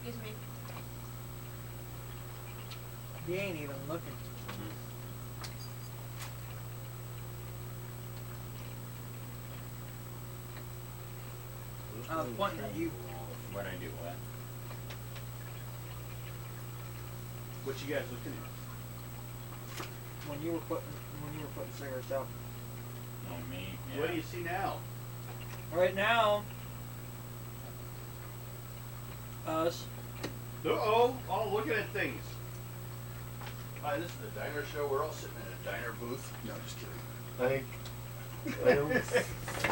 Excuse me. He ain't even looking. I was pointing at you. What I do, what? What you guys looking at? When you were putting cigarettes out. Oh, me. Yeah. What do you see now? Right now, us. Uh-oh. Oh, looking at things. Hi, this is the diner show. We're all sitting in a diner booth. No, just kidding.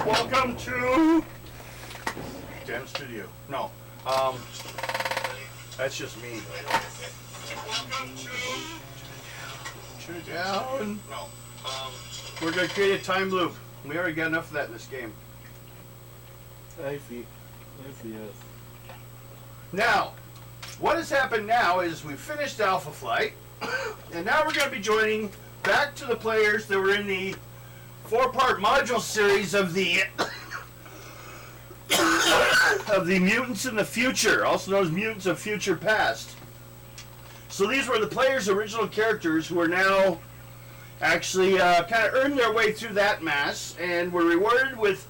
Welcome to Jam Studio. No. That's just me. Turn it down. We're gonna create a time loop. We already got enough of that in this game. I see. Yes. Now, what has happened now is we finished Alpha Flight, and now we're going to be joining back to the players that were in the 4-part module series of the of the Mutants in the Future, also known as Mutants of Future Past. So these were the players' original characters who are now actually kind of earned their way through that mass and were rewarded with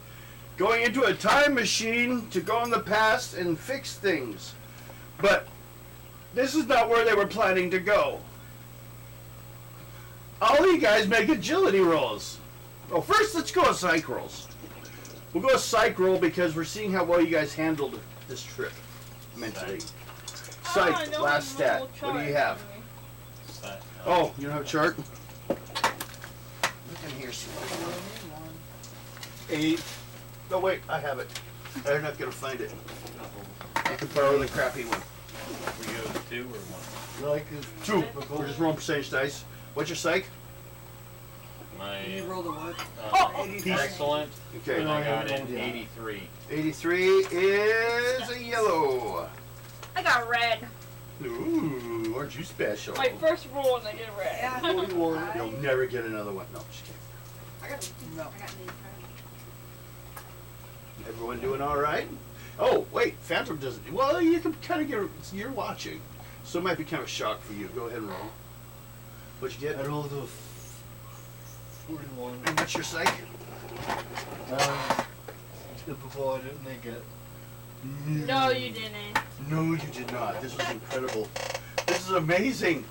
going into a time machine to go in the past and fix things. But this is not where they were planning to go. All you guys make agility rolls. Oh, first let's go with psych rolls. We'll go with psych roll because we're seeing how well you guys handled this trip mentally. Psych, last stat. What do you have? Oh, you don't have a chart? Look in here, see what I got. 8. No, wait, I have it. I'm not going to find it. You can borrow the crappy one. We go 2 or 1? Like 2. We're just rolling percentage dice. What's your psych? My You rolled a what? excellent. Okay. And I got an 83. 83 is a yellow. I got red. Ooh, aren't you special? My first roll and I get red. Yeah. 41. You'll never get another one. No, just kidding. I got no. I got an 85. Everyone doing all right? Oh, wait, Phantom doesn't. Well, you can kind of get. You're watching, so it might be kind of a shock for you. Go ahead and roll. What you get? I rolled a 41. And what's your psych? Typical, I didn't make it. No, you didn't. No, you did not. This was incredible. This is amazing.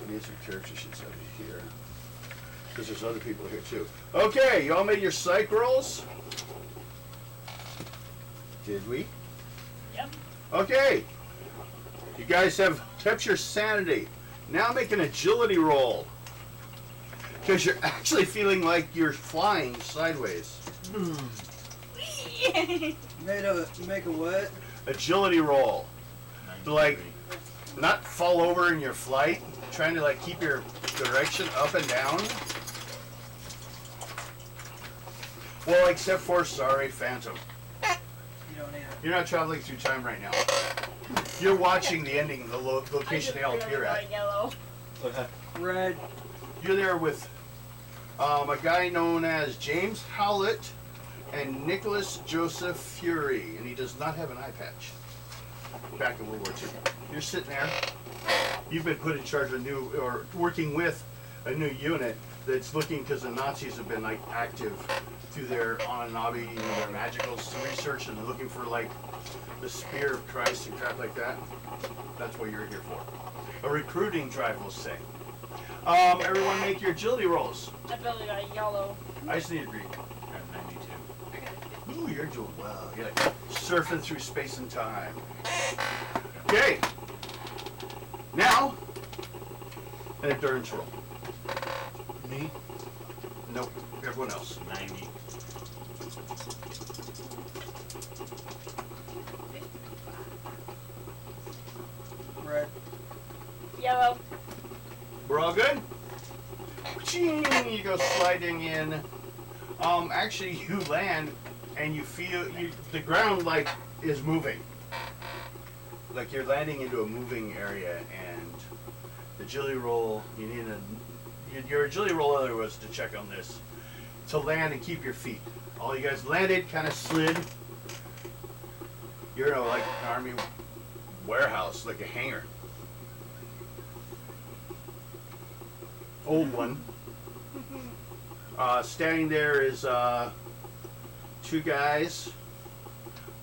These are character sheets over here. Because there's other people here too. Okay, you all made your psych rolls? Did we? Yep. Okay. You guys have kept your sanity. Now make an agility roll. Because you're actually feeling like you're flying sideways. Make a what? Agility roll. 93. Like, not fall over in your flight. Trying to like keep your direction up and down. Well, except for, sorry, Phantom. You don't need it. You're not traveling through time right now. You're watching the ending, the location they all appear at. Yellow. Okay. Red. You're there with a guy known as James Howlett and Nicholas Joseph Fury, and he does not have an eye patch. Back in World War II. You're sitting there. You've been put in charge of working with a new unit that's looking, because the Nazis have been like active through their Anunnaki, their magicals research, and looking for like the spear of Christ and crap like that. That's what you're here for. A recruiting drive, we'll say. Everyone make your agility rolls. I barely got a yellow. I just need a green. Got 92. Ooh, you're doing well. You're like surfing through space and time. Okay. Now, an endurance roll. Me? Nope. Everyone else. 90. Red. Yellow. We're all good? Ching, you go sliding in. Actually, you land and you feel the ground like is moving. Like you're landing into a moving area, and the agility roll, you need your agility roll other was to check on this. To land and keep your feet. All you guys landed, kind of slid. You're in a, like an army warehouse, like a hangar. Old one. Standing there is two guys.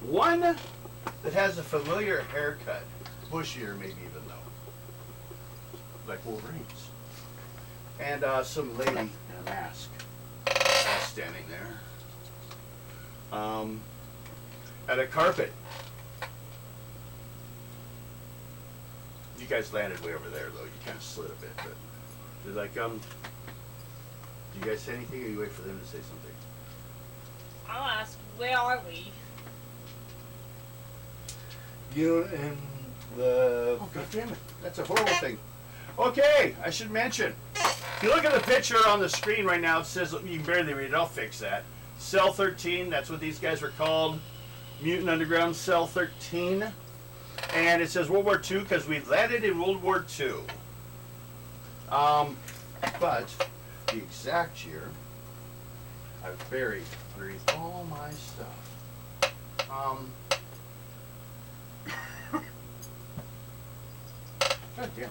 One that has a familiar haircut, bushier maybe even though, like Wolverine's. And some lady in a mask standing there. At a carpet. You guys landed way over there though. You kind of slid a bit, but they're like, do you guys say anything, or you wait for them to say something? I'll ask, where are we? You and the. Oh, God damn it. That's a horrible thing. Okay, I should mention. If you look at the picture on the screen right now, it says, you can barely read it, I'll fix that. Cell 13, that's what these guys were called. Mutant Underground Cell 13. And it says World War II because we landed in World War II. But the exact year, I've buried underneath all my stuff. God damn it.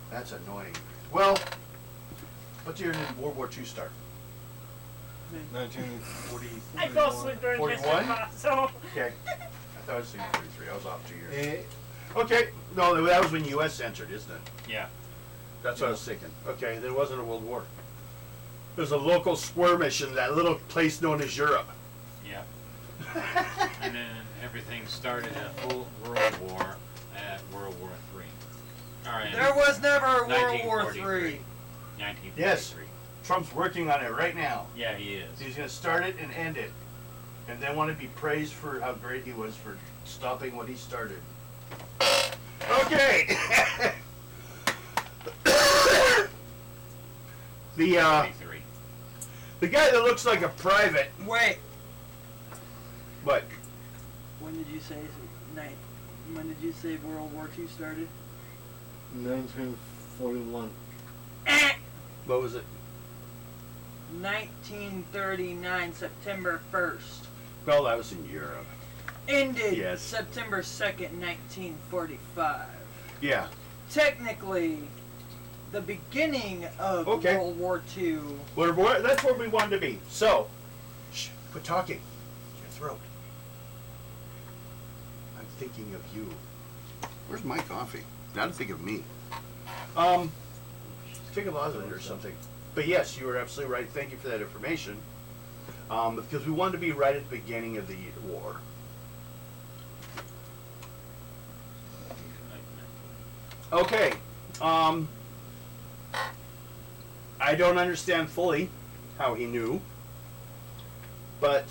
That's annoying. Well, what year did World War II start? 1940. I fell asleep during this 41? class, so. Okay. I thought I was saying 43. I was off 2 years. Eh, Okay. No, that was when U.S. entered, isn't it? Yeah. That's what I was thinking. Okay, there wasn't a World War. There's a local skirmish in that little place known as Europe. Yeah. And then everything started a full World War at World War III. All right. There was never a World War 1943. III. 1943. Yes. Trump's working on it right now. Yeah, he is. He's going to start it and end it. And then want to be praised for how great he was for stopping what he started. Okay. the 23. the guy that looks like a private. Wait, But when did you say when did you say World War II started? 1941. what was it? 1939, September 1st. Well, that was in Europe. Ended Yes. September 2nd, 1945. Yeah. Technically, the beginning of Okay. World War II. That's where we wanted to be. So, shh, quit talking. Your throat. I'm thinking of you. Where's my coffee? Now to think of me. Take a lozenge or something. But yes, you were absolutely right. Thank you for that information. Because we wanted to be right at the beginning of the war. Okay. I don't understand fully how he knew. But,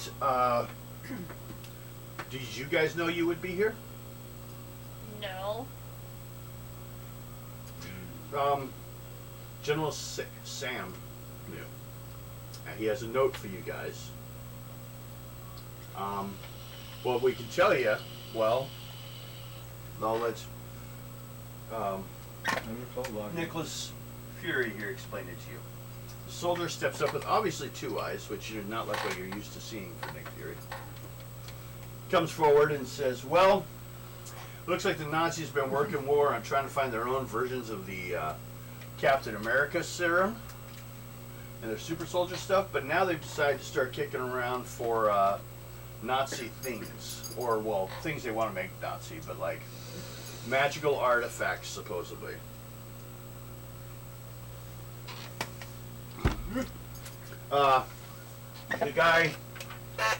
did you guys know you would be here? No. General Sam knew. And he has a note for you guys. Well, we can tell you, well, I'll let Nicholas Fury here explain it to you. The soldier steps up with obviously two eyes, which is not like what you're used to seeing for Nick Fury. Comes forward and says, well, looks like the Nazis have been working war on trying to find their own versions of the Captain America serum and their super soldier stuff, but now they've decided to start kicking around for Nazi things, or, well, things they want to make Nazi, but like magical artifacts, supposedly. The guy,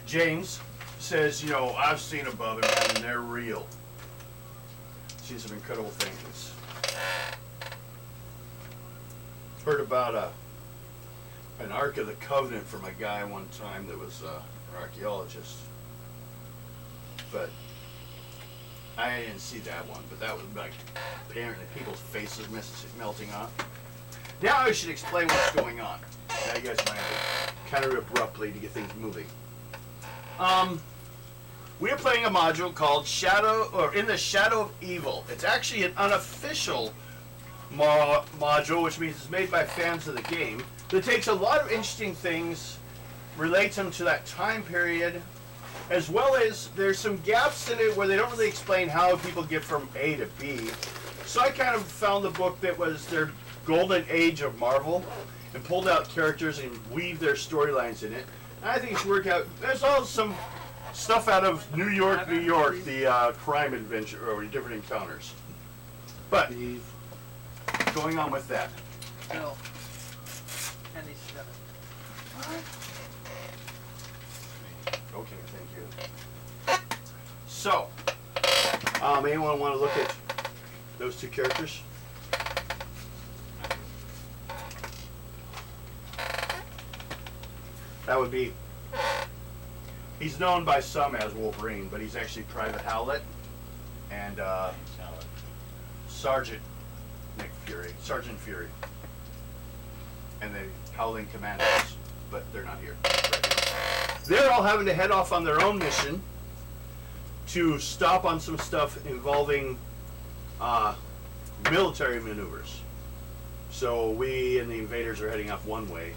James, says, you know, I've seen above and man, and they're real. Seen some incredible things. Heard about an Ark of the Covenant from a guy one time that was an archaeologist. But I didn't see that one, but that was like apparently people's faces melting off. Now I should explain what's going on. Now you guys landed kind of abruptly to get things moving. We are playing a module called In the Shadow of Evil. It's actually an unofficial module, which means it's made by fans of the game. That takes a lot of interesting things, relates them to that time period, as well as there's some gaps in it where they don't really explain how people get from A to B. So I kind of found the book that was their golden age of Marvel and pulled out characters and weaved their storylines in it. And I think it's worked out. There's also some stuff out of New York, the crime adventure or different encounters. But going on with that. No. And he's 7. Okay, thank you. So, anyone want to look at those two characters? That would be, he's known by some as Wolverine, but he's actually Private Howlett and Sergeant Sergeant Fury. And the Howling Commandos, but they're not here right now. They're all having to head off on their own mission to stop on some stuff involving military maneuvers. So we and the invaders are heading off one way.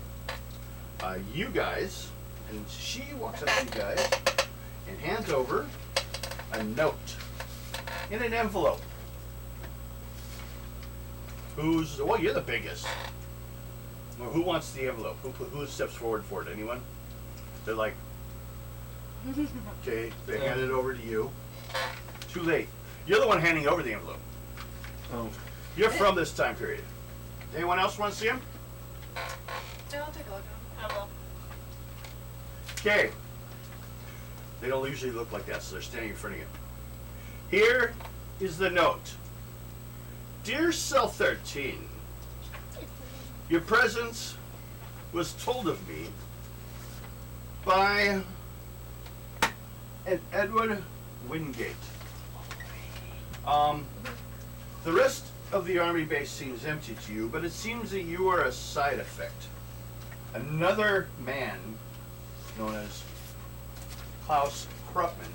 You guys, and she walks up to you guys and hands over a note in an envelope. Well, you're the biggest. Well, who wants the envelope? Who steps forward for it? Anyone? They're like, okay, they hand it over to you. Too late. You're the one handing over the envelope. Oh. You're from this time period. Anyone else want to see him? Yeah, I'll take a look at I will. Okay. They don't usually look like that, so they're standing in front of you. Here is the note. Dear Cell 13, your presence was told of me by an Edward Wingate. The rest of the army base seems empty to you, but it seems that you are a side effect. Another man, known as Klaus Krupman,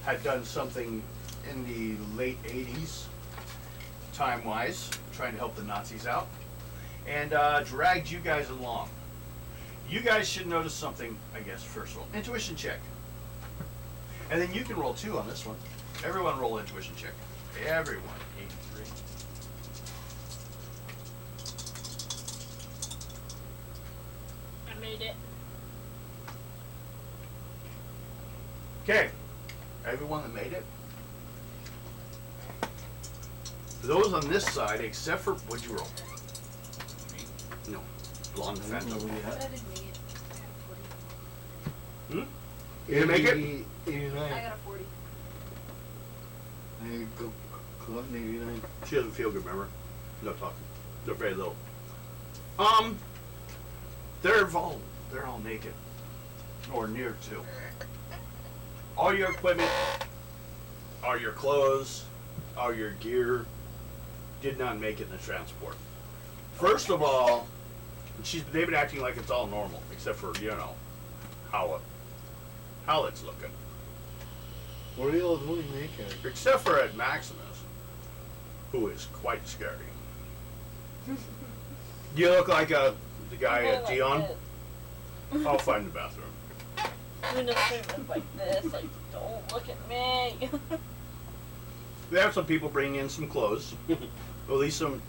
had done something in the late 80s, time-wise, trying to help the Nazis out, and dragged you guys along. You guys should notice something, I guess, first of all. Intuition check. And then you can roll 2 on this one. Everyone roll intuition check. Everyone. 83. I made it. Okay. Everyone that made it. For those on this side, except for, what'd you roll? No. Blonde Phantom. it. I didn't make it. I got a 40. You didn't make it? 89. I got a 40. I go collect 89. She doesn't feel good, remember? No talking. They're very little. They're all naked. Or near to. All your equipment, all your clothes, all your gear did not make it in the transport. First of all, they've been acting like it's all normal, except for, how it's looking. What are y'all doing naked? Except for at Maximus, who is quite scary. You look like the guy at Like Dion. this. I'll find the bathroom. I'm gonna look like this. Like, don't look at me. We have some people bringing in some clothes. At least some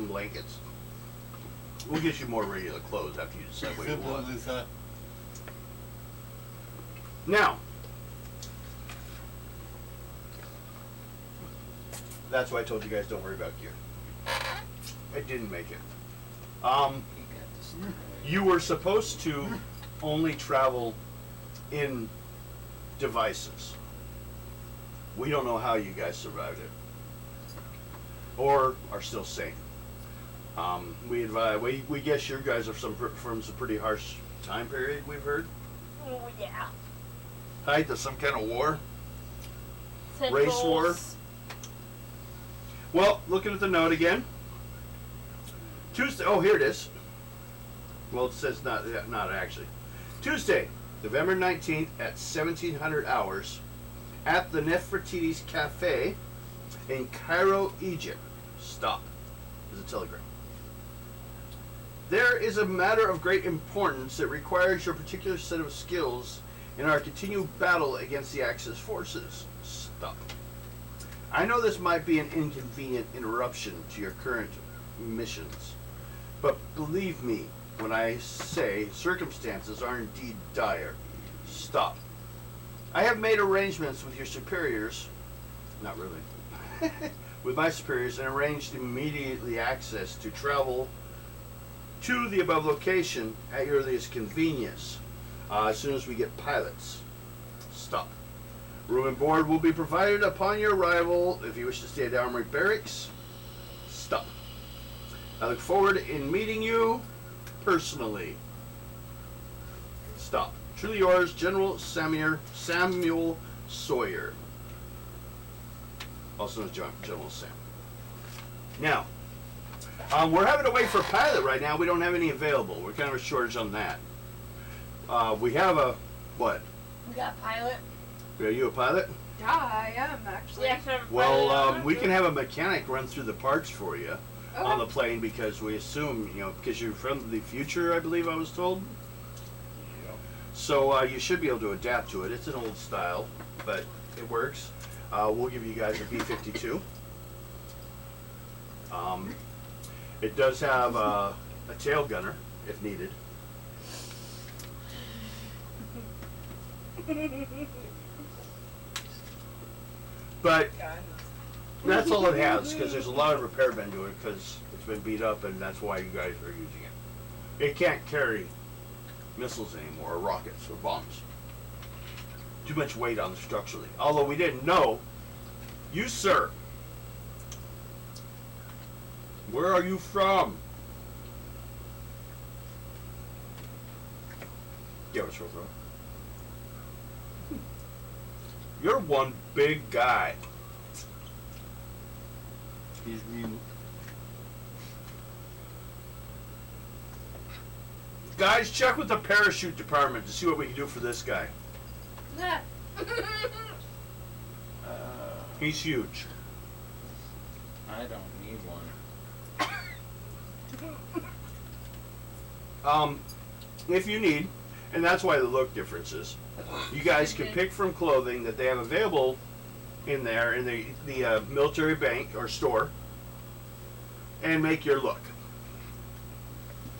blankets. We'll get you more regular clothes after you decide what you want. Now, that's why I told you guys don't worry about gear. I didn't make it. You were supposed to only travel in devices. We don't know how you guys survived it, or are still sane. We guess you guys are from some pretty harsh time period. We've heard. Oh yeah. Height of some kind of war. Race war. Tentacles. Well, looking at the note again. Tuesday. Oh, here it is. Well, it says not actually. Tuesday, November 19th at 1700 hours at the Nefertiti's Cafe in Cairo, Egypt. Stop. There's a telegram. There is a matter of great importance that requires your particular set of skills in our continued battle against the Axis forces. Stop. I know this might be an inconvenient interruption to your current missions, but believe me when I say circumstances are indeed dire. Stop. I have made arrangements with your superiors, not really, with my superiors, and arranged immediately access to travel to the above location at your earliest convenience, as soon as we get pilots. Stop. Room and board will be provided upon your arrival if you wish to stay at the Armory Barracks. Stop. I look forward in meeting you personally. Stop. Truly yours, General Samuel Sawyer. Also known as General Sam. Now, we're having to wait for a pilot right now. We don't have any available. We're kind of a shortage on that. We have a, what? We got a pilot. Are you a pilot? Yeah, I am actually. We actually have a pilot Well, on we too. can have a mechanic run through the parts for you on the Okay. plane because we assume, because you're from the future, I believe I was told. So you should be able to adapt to it. It's an old style, but it works. We'll give you guys a B-52. It does have a tail gunner if needed. But that's all it has, because there's a lot of repair been to it, because it's been beat up, and that's why you guys are using it. It can't carry missiles anymore, or rockets, or bombs. Too much weight on it structurally. Although we didn't know, you sir, where are you from? Yeah, what's wrong? You're one big guy. He's mute. Guys, check with the parachute department to see what we can do for this guy. Yeah. He's huge. I don't need one. If you need, and that's why the look differences, you guys can pick from clothing that they have available in there in the military bank or store and make your look.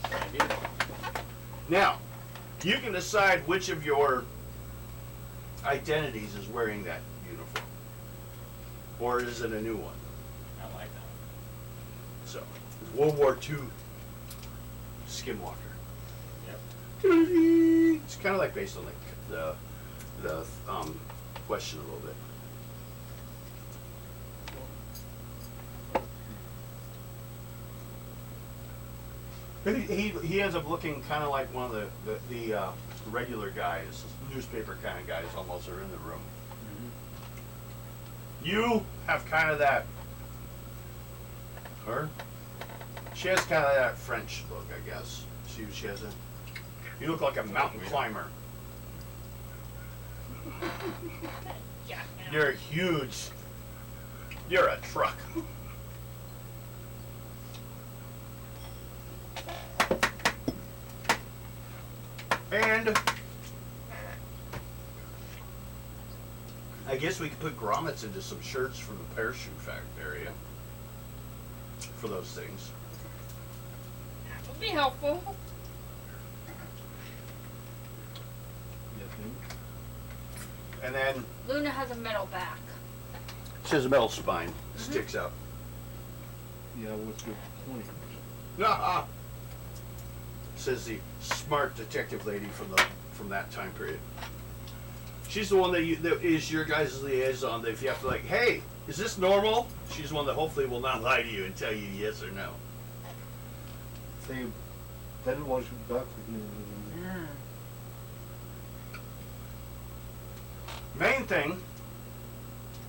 Idea. Now, you can decide which of your identities is wearing that uniform. Or is it a new one? I like that. So, World War II skinwalker. Yep. It's kind of like based on the question a little bit. He ends up looking kind of like one of the regular guys, newspaper kind of guys almost are in the room. You have kind of that, her? She has kind of that French look, I guess. She has a, you look like a mountain climber. You're huge. You're a truck. And I guess we could put grommets into some shirts from the parachute factory area for those things. That would be helpful. You think? And then Luna has a metal back. she has a metal spine, sticks out. Yeah, what's your point? Ah, says the smart detective lady from that time period. She's the one that is your guys' liaison. That if you have to like, hey, is this normal? She's the one that hopefully will not lie to you and tell you yes or no. Say, then watch your back with me. Main thing,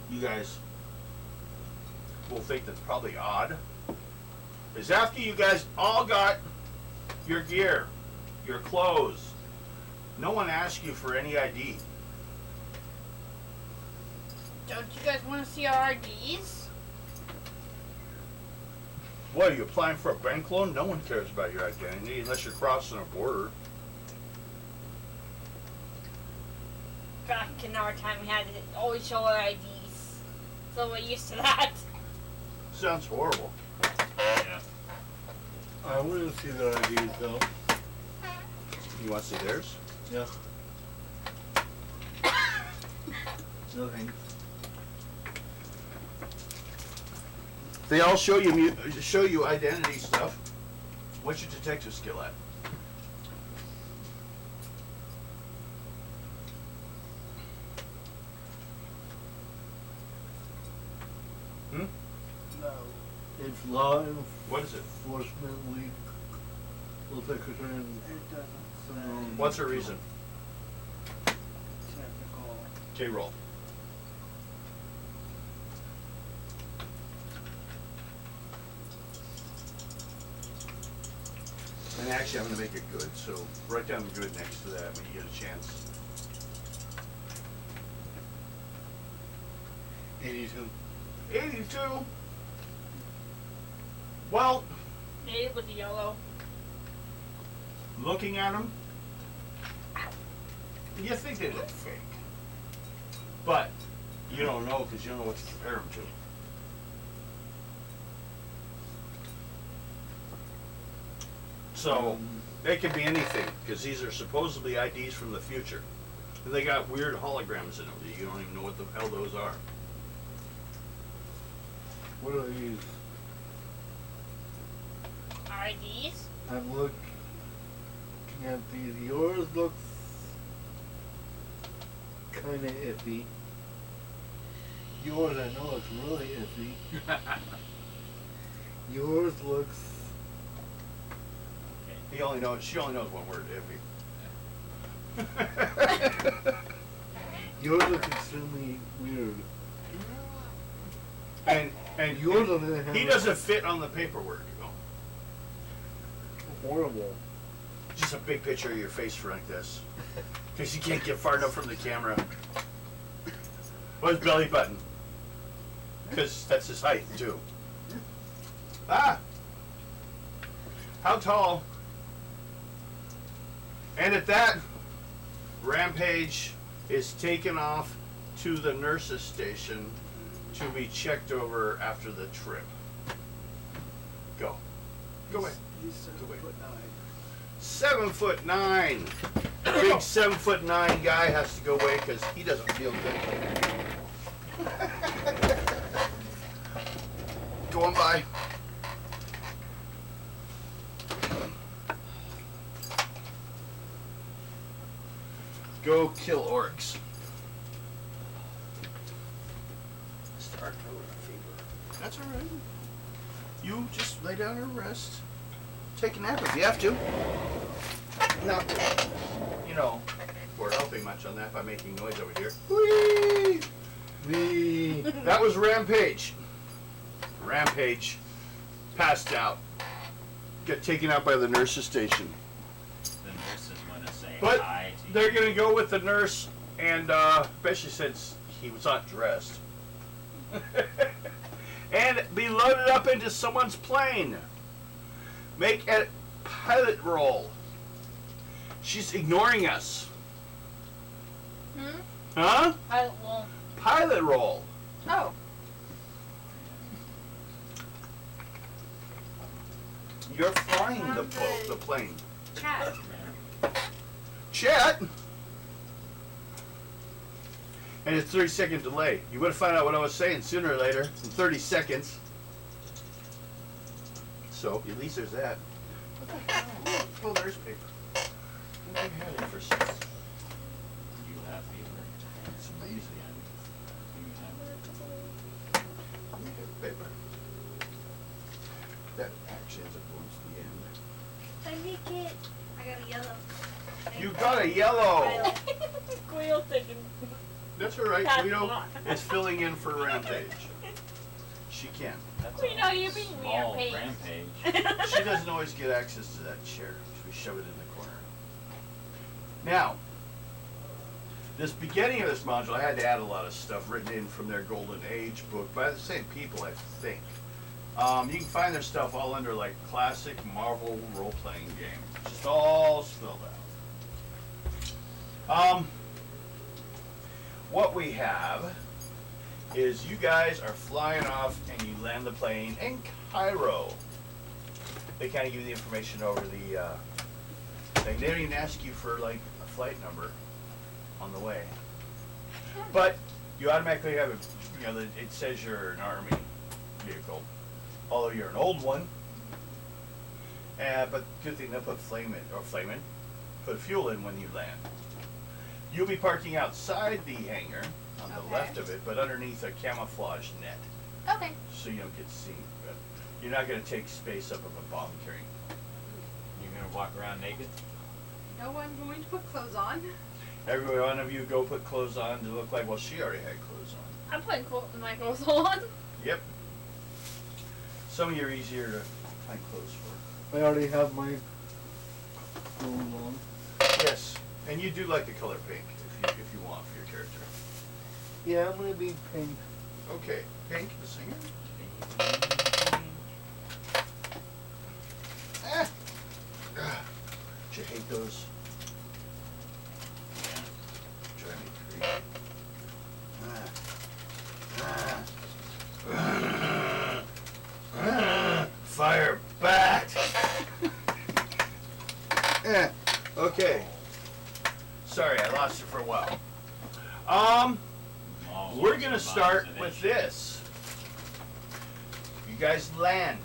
you guys will think that's probably odd, is after you guys all got your gear, your clothes, no one asked you for any ID. Don't you guys want to see our IDs? What, are you applying for a bank loan? No one cares about your identity unless you're crossing a border. back in our time we had to always show our IDs. So we're used to that. Sounds horrible. Yeah. I wouldn't see their IDs though. You want to see theirs? Yeah. No thanks. They all show you identity stuff. What's your detective skill at? Hmm? No. It's law What is it? enforcement league. Looks like it's in It doesn't say. What's her reason? Technical. K roll. And actually, I'm going to make it good, so write down good next to that when you get a chance. 82. 82. Well, Made with the yellow. looking at them, you think they look fake. But you don't know because you don't know what to compare them to. So they could be anything because these are supposedly IDs from the future. And they got weird holograms in them that you don't even know what the hell those are. What are these? IDs? I'm looking at these. Yours looks kind of iffy. Yours, I know, it's really iffy. Yours looks. She only knows one word, iffy. Yours looks extremely weird. and Yours on the other hand he looks doesn't fit on the paperwork. horrible. Just a big picture of your face like this. Because you can't get far enough from the camera. What's belly button? Because that's his height, too. Ah! How tall? And at that, Rampage is taken off to the nurse's station to be checked over after the trip. Go. Go away. He's Go away. 7'9". 7'9". Big 7'9" guy has to go away because he doesn't feel good. Go on by. Go kill orcs. Start with a fever. That's all right. You just lay down and rest. Take a nap if you have to. Not, we're helping much on that by making noise over here. Whee! Wee. That was Rampage. Rampage passed out. Got taken out by the nurse's station. The nurse is going to say But hi to they're you. going to go with the nurse, and especially since he was not dressed. And be loaded up into someone's plane. Make a pilot roll. She's ignoring us. Huh? Pilot won't. Pilot roll. Oh. You're flying the plane. Chat. Chat. And it's 30-second delay. You would have found out what I was saying sooner or later in 30 seconds. So at least there's that. What the hell? Oh, there's paper. What have you had it for since? You have fever. It's amazing. You have Let me have paper. That actually ends up going to the end. I make it. I got a yellow. You got a yellow. Quail thinking. That's all right. That's Guido not. is filling in for Rampage. She can. That's We a know you're being small rampage. rampage. She doesn't always get access to that chair, so we shove it in the corner. Now, this beginning of this module, I had to add a lot of stuff written in from their Golden Age book by the same people, I think. You can find their stuff all under like classic Marvel role-playing game, just all spelled out. what we have is you guys are flying off and you land the plane in Cairo. They kind of give you the information over the thing. They don't even ask you for like a flight number on the way. But you automatically have a, you know, it says you're an Army vehicle, although you're an old one. But good thing they'll put put fuel in when you land. You'll be parking outside the hangar on the Okay. left of it, but underneath a camouflage net, Okay. so you don't get seen. But you're not going to take space up of a bomb carrying. You're gonna walk around naked? No, I'm going to put clothes on. Every one of you go put clothes on to look like, well, she already had clothes on. I'm putting my clothes on. Yep. Some of you are easier to find clothes for. I already have my clothes on. Yes, and you do like the color pink if you want for your character. Yeah, I'm gonna be pink. Okay, Pink, the singer. Ah. Ah. Did you hate those? Yeah. Drive me crazy. Fire back! Okay. Sorry, I lost it for a while. We're gonna start with this. You guys land.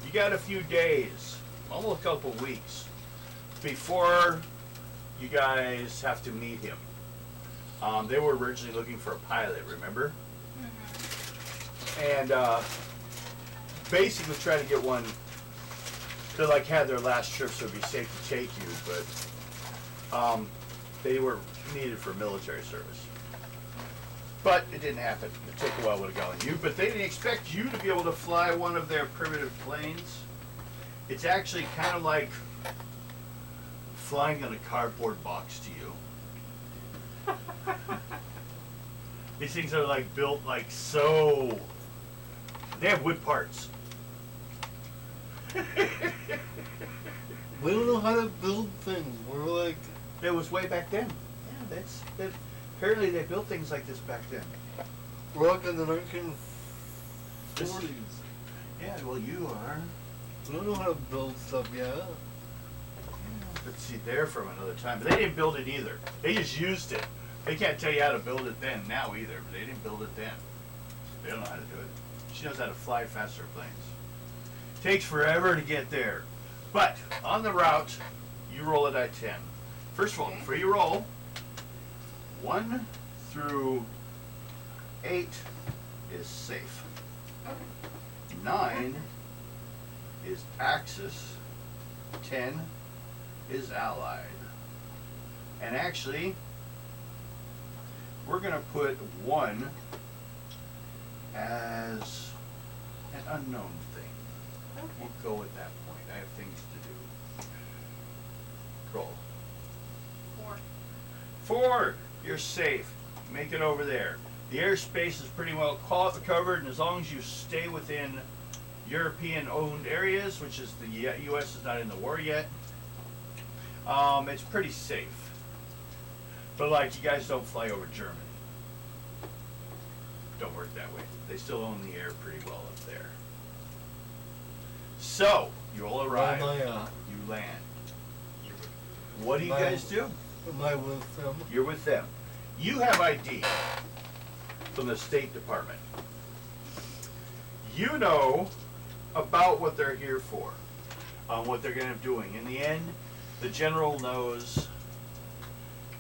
You got a few days, almost a couple weeks, before you guys have to meet him. They were originally looking for a pilot, remember? And basically try to get one that like had their last trip, so it'd be safe to take you, but they were needed for military service. But it didn't happen. It took a while to go on you, but they didn't expect you to be able to fly one of their primitive planes. It's actually kind of like flying in a cardboard box to you. These things are like built like so. They have wood parts. We don't know how to build things. We're like, It was way back then. Yeah, apparently they built things like this back then. we're like in the 1940s. Yeah, well you are. We don't know how to build stuff yet. But see, they're from another time. But they didn't build it either. They just used it. They can't tell you how to build it then, now either. But they didn't build it then. They don't know how to do it. She knows how to fly faster planes. Takes forever to get there. But on the route, you roll a die 10. First of all, before you roll, 1 through 8 is safe. 9 is Axis. 10 is Allied. And actually, we're going to put 1 as an unknown thing. We'll go at that point. I have things to do. Roll. 4. You're safe. Make it over there. The airspace is pretty well covered, and as long as you stay within European-owned areas, which is the U.S. is not in the war yet, it's pretty safe. But like, you guys don't fly over Germany. Don't work that way. They still own the air pretty well up there. So, you all arrive. You land. What do you guys do? Am I with them? You're with them. You have ID from the State Department. You know about what they're here for, what they're going to be doing. In the end, the general knows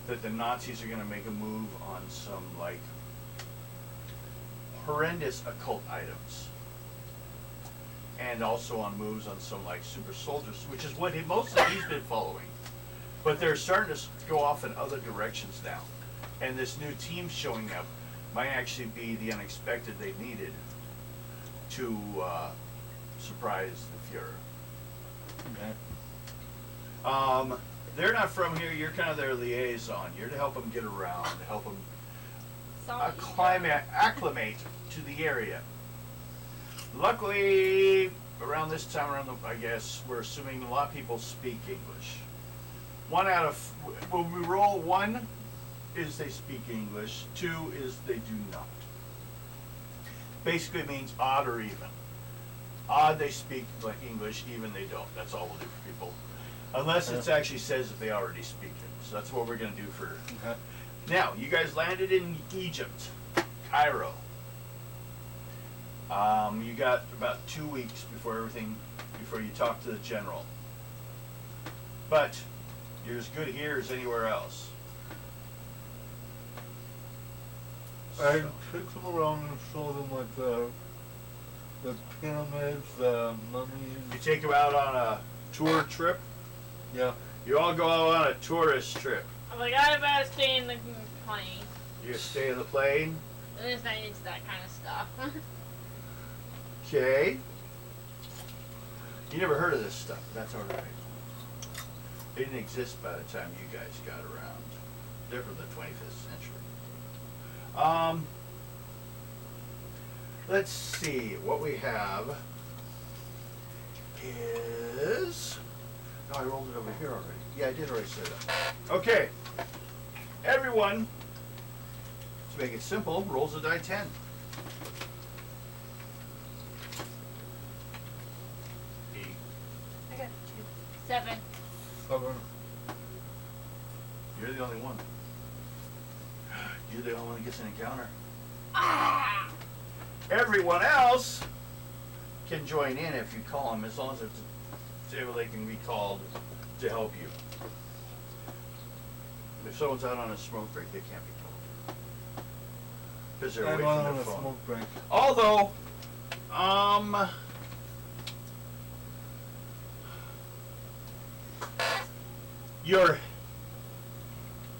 that the Nazis are going to make a move on some, like, horrendous occult items. And also on moves on some, like, super soldiers, which is what mostly he's been following. But they're starting to go off in other directions now. And this new team showing up might actually be the unexpected they needed to surprise the Fuhrer. Okay. They're not from here. You're kind of their liaison. You're to help them get around, to help them acclimate to the area. Luckily, around this time, I guess, we're assuming a lot of people speak English. 1 out of, when we roll 1, is they speak English. 2 is they do not. Basically means odd or even. Odd they speak like English, even they don't. That's all we'll do for people. Unless it actually says that they already speak it. So that's what we're going to do for... Okay. Now, you guys landed in Egypt, Cairo. You got about 2 weeks before you talk to the general. But you're as good here as anywhere else. I took them around and showed them like the pyramids, the mummies. You take them out on a tour trip. Yeah. You all go out on a tourist trip. I'm like, I better stay in the plane. You stay in the plane. It's not into that kind of stuff. Okay. You never heard of this stuff. That's all right. It didn't exist by the time you guys got around. They're from the 25th century. Let's see. What we have is... No, I rolled it over here already. Yeah, I did already say that. Okay. Everyone, to make it simple, rolls a die 10. I got 7. 7. You're the only one. You're the only one that gets an encounter. Ah! Everyone else can join in if you call them, as long as it's able they can be called to help you. If someone's out on a smoke break, they can't be called because they're away I'm from on their a phone. smoke break. Although,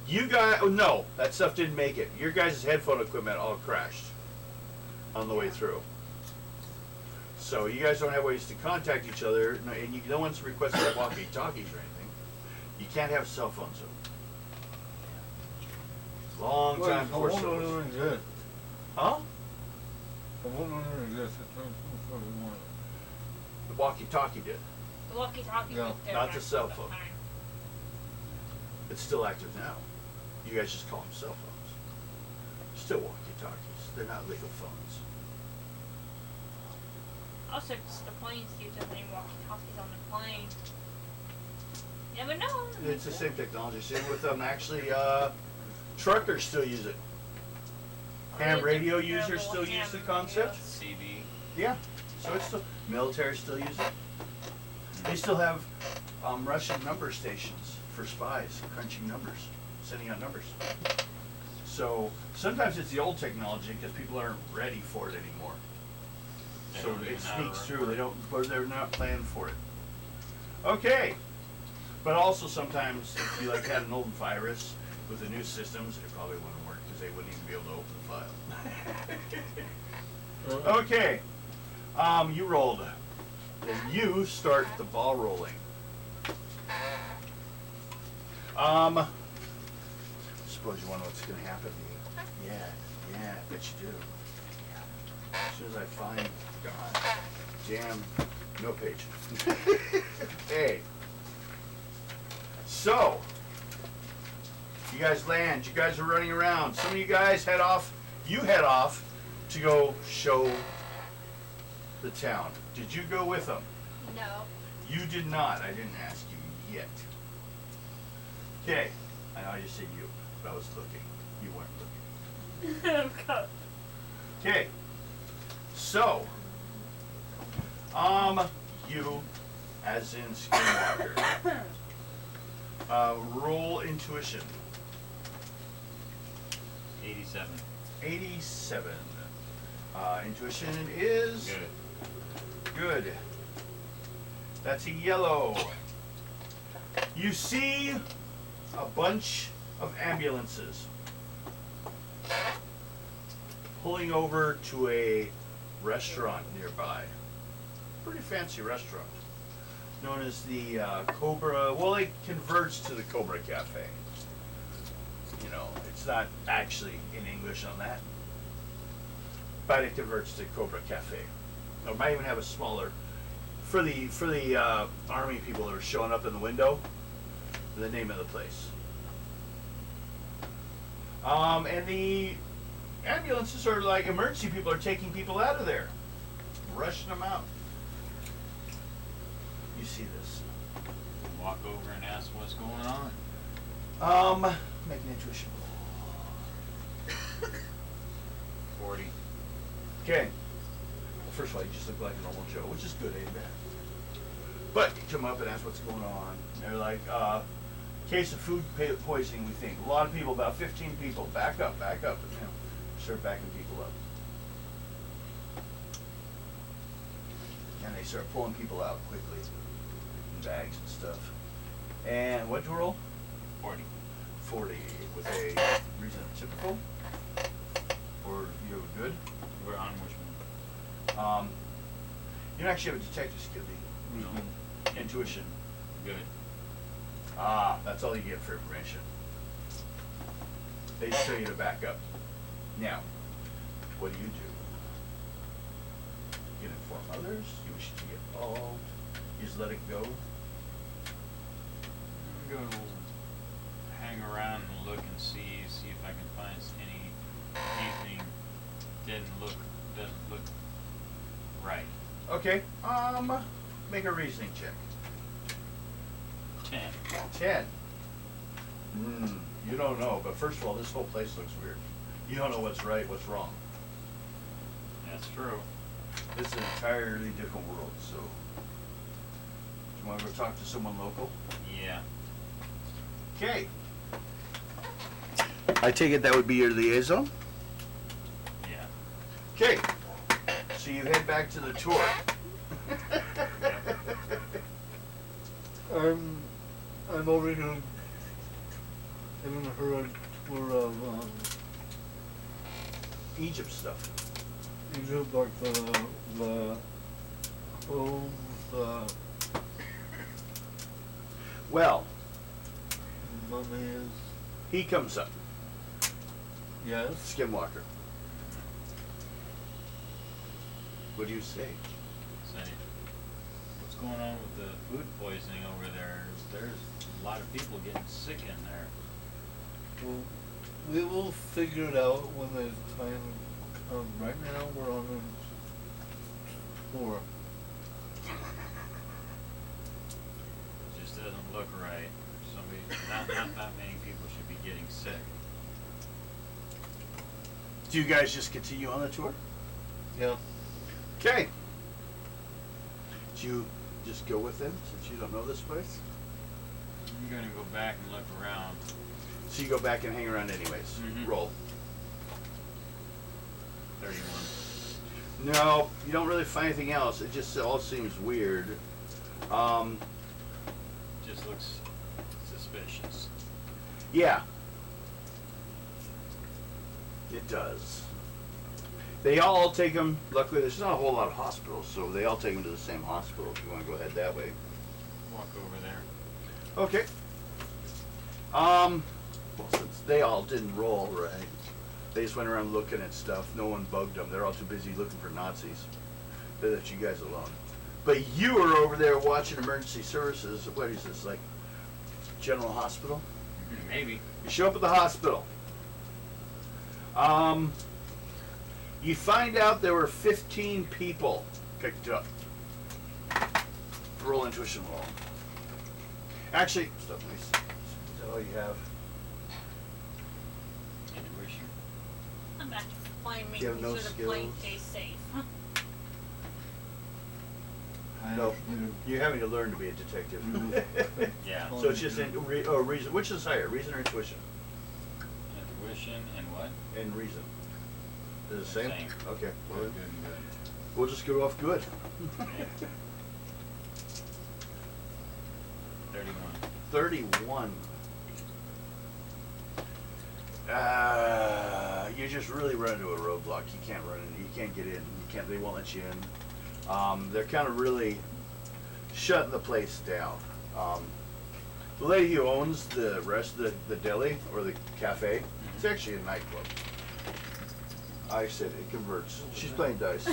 you guys, oh, no, that stuff didn't make it. Your guys' headphone equipment all crashed on the way through. So you guys don't have ways to contact each other, and no one's requested walkie-talkies or anything. You can't have cell phones. Long time before cell phones. Doing good. Huh? The woman doing good. The walkie-talkie did. The walkie-talkie No, was there not the most cell of phone. time. It's still active now. You guys just call them cell phones. Still walkie-talkies. They're not legal phones. Also, just the planes use any walkie-talkies on the plane. You never know. It's the same technology. Same with them. Actually, truckers still use it. Ham radio users still use the concept. CD. Yeah. So it's still military still use it. They still have Russian number stations for spies, crunching numbers, sending out numbers. So sometimes it's the old technology because people aren't ready for it anymore. They So don't even it know how to sneaks run through. it. They don't. Or they're not planned for it. Okay. But also sometimes if you like had an old virus with the new systems, it probably wouldn't work because they wouldn't even be able to open the file. Okay. You rolled. And you start the ball rolling. Suppose you wonder what's going to happen to you. Yeah, I bet you do. As soon as I find, God damn, no page. Hey. So, you guys land. You guys are running around. Some of you guys head off. You head off to go show the town. Did you go with them? No. You did not. I didn't ask you yet. Okay. I know I just said you, but I was looking. You weren't looking. Okay. So, you, as in Skinwalker, roll intuition. 87. 87. Intuition is Good. good. That's a yellow. You see a bunch of ambulances pulling over to a restaurant nearby. Pretty fancy restaurant. Known as the Cobra, well, it converts to the Cobra Cafe. You know, it's not actually in English on that, but it converts to Cobra Cafe. Or might even have a smaller, for the army people that are showing up in the window, the name of the place. And the ambulances are like emergency people are taking people out of there, rushing them out. You see this? Walk over and ask what's going on. Make an intuition roll. 40. Okay. Well, first of all, you just look like a normal Joe, which is good, ain't bad. But you come up and ask what's going on. And they're like, case of food poisoning, we think. A lot of people, about 15 people. Back up, back up. And, start backing people up. And they start pulling people out quickly. In bags and stuff. And what'd you roll? 40. 40 with a reason typical. Or you're good. We're on which one? You don't actually have a detective skill, do you? No. Intuition. Good. That's all you get for information. They just tell you to back up. Now, what do? You inform others? You wish to get involved? You just let it go? Go hang around and look and see if I can find anything doesn't look right. Okay. Make a reasoning check. 10. 10. You don't know, but first of all, this whole place looks weird. You don't know what's right, what's wrong. That's true. It's an entirely different world, so. Do you want to go talk to someone local? Yeah. Okay. I take it that would be your liaison? Yeah. Okay. So you head back to the tour. I'm over here having heard a tour of Egypt stuff. Egypt, like the homes, Well, mummies. he comes up. Yes. Skinwalker. What do you say? Say, what's going on with the food poisoning over there? There's a lot of people getting sick in there. Well, we will figure it out when the time comes. Right now, we're on a tour. It just doesn't look right. Not that many people should be getting sick. Do you guys just continue on the tour? Yeah. Okay. Do you just go with him since you don't know this place? I'm gonna go back and look around. So you go back and hang around anyways. Mhm. Roll. 31. No, you don't really find anything else. It just all seems weird. Just looks suspicious. Yeah. It does. They all take him, luckily there's not a whole lot of hospitals, so they all take him to the same hospital if you want to go ahead that way. Walk over there. Okay. Well, since they all didn't roll right, they just went around looking at stuff. No one bugged them. They're all too busy looking for Nazis. They left you guys alone. But you were over there watching emergency services. What is this, like General Hospital? Maybe. You show up at the hospital. You find out there were 15 people picked up. Roll intuition roll. Actually, stuff nice. Is that all you have? Intuition. I'm back to playing You have making no sure the plane skills? stays safe. No. You're having to learn to be a detective. Yeah. So it's just reason. Which is higher, reason or intuition? Intuition and what? And reason. They're the same? Same. Okay. Well, Good and good. we'll just go off good. Okay. 31. 31. You just really run into a roadblock. You can't run in. You can't get in. You can't. They won't let you in. They're kind of really shutting the place down. The lady who owns the rest of the deli or the cafe, it's actually a nightclub. I said it converts. She's playing dice.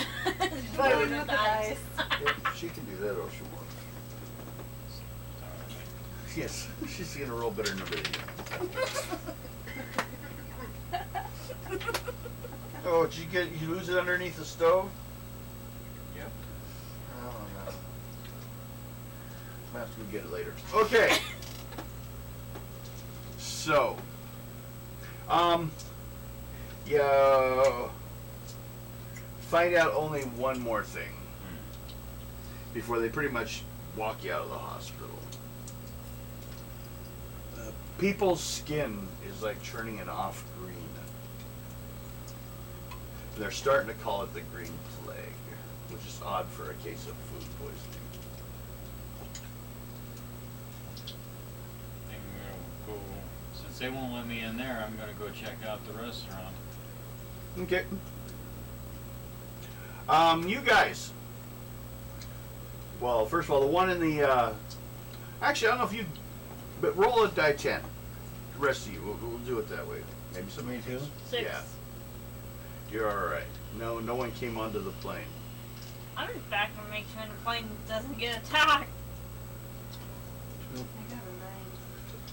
Playing with the dice. Yeah, she can do that if she wants. Yes, she's gonna roll better number than you. Oh, did you lose it underneath the stove? Yep. Oh no. I'll have to go get it later. Okay. So, yeah. Find out only one more thing before they pretty much walk you out of the hospital. People's skin is like turning it off green. They're starting to call it the green plague, which is odd for a case of food poisoning. I think I'm gonna go, since they won't let me in there, I'm gonna go check out the restaurant. Okay. You guys. Well, first of all, the one in the, actually, I don't know if you, but roll a die 10. The rest of you, we'll do it that way. Maybe somebody Me too? 6. Yeah. You're alright. No one came onto the plane. I'm just back to make sure the plane doesn't get attacked.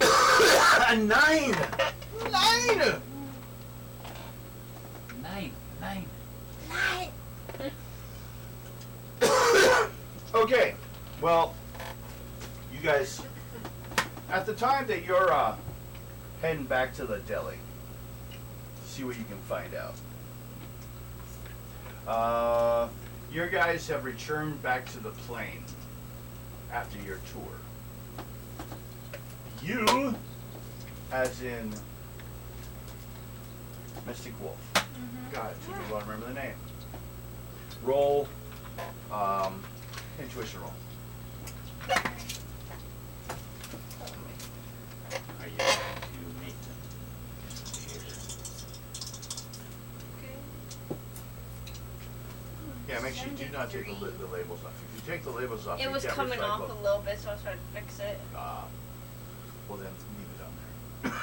I got a 9. A 9! 9! 9. Okay, well, you guys, at the time that you're heading back to the deli, see what you can find out. Your guys have returned back to the plane after your tour. You, as in Mystic Wolf. Got it. Took me a while to remember the name. Roll, intuition roll. Are you going to make them disappear? Yeah, make sure you do not take the labels off. If you take the labels off, It you was can't coming off recycle. a little bit, so I was trying to fix it. Well then, leave it on there.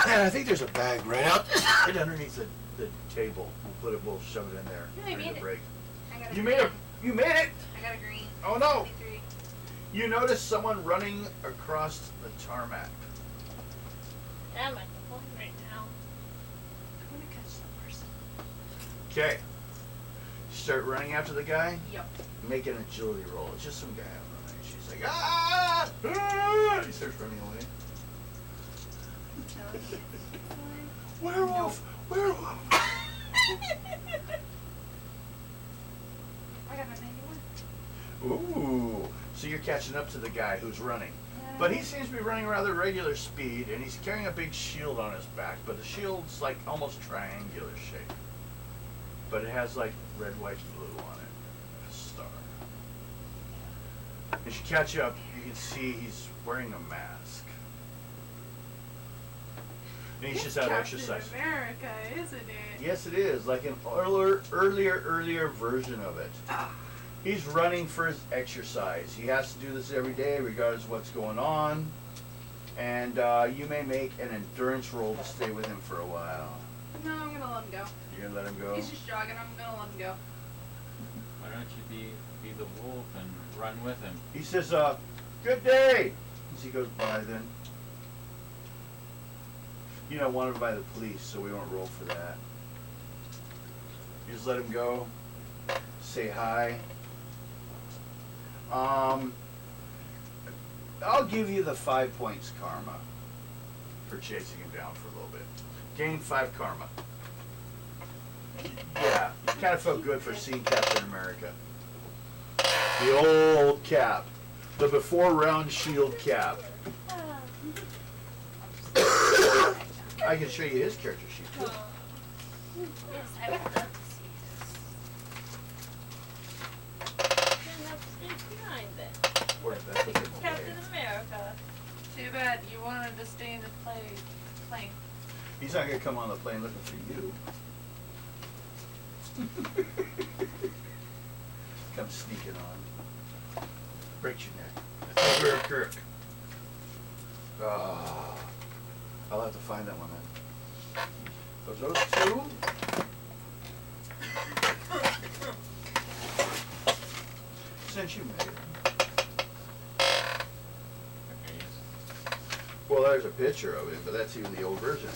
And I think there's a bag right out right underneath the table. We'll shove it in there Yeah, I during made the it. break. I got a You green. made it! I got a green. Oh no! 23. You notice someone running across the tarmac. I'm at the point right now. I'm gonna catch that person. Okay. Start running after the guy. Yep. Make an agility roll. It's just some guy running. She's like, ah! Ah! He starts running away. Werewolf! Werewolf! I got a 91. Ooh. So you're catching up to the guy who's running. But he seems to be running rather regular speed, and he's carrying a big shield on his back, but the shield's like almost triangular shape. But it has like red, white, and blue on it. A star. As you catch up, you can see he's wearing a mask. And he's just out exercising. America, isn't it? Yes, it is. Like an earlier version of it. He's running for his exercise. He has to do this every day, regardless of what's going on. And you may make an endurance roll to stay with him for a while. No, I'm gonna let him go. You're gonna let him go? He's just jogging. I'm gonna let him go. Why don't you be the wolf and run with him? He says, good day! As he goes by then. You're not wanted by the police, so we won't roll for that. You just let him go. Say hi. I'll give you the 5 points karma for chasing him down for a little bit. Gain 5 karma. Yeah, you kind of felt good for seeing Captain America. The old Cap. The before round shield Cap. I can show you his character sheet too. Yes, I would love to see this. Then that's behind it. Or that's what they will Captain play. America. Too bad you wanted to stay in the plane. He's not gonna come on the plane looking for you. Come sneaking on. Break your neck. That's over Kirk. I'll have to find that one then. So those two. Since you made it. Okay, yes. Well, there's a picture of it, but that's even the old version.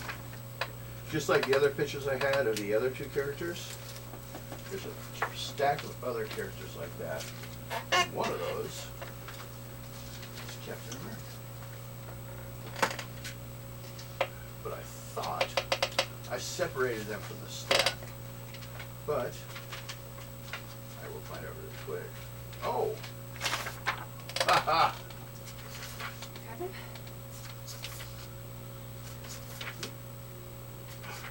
just like the other pictures I had of the other two characters, there's a stack of other characters like that. And one of those is Captain America. But I thought I separated them from the stack. But I will find out really quick. Oh! Ha ha!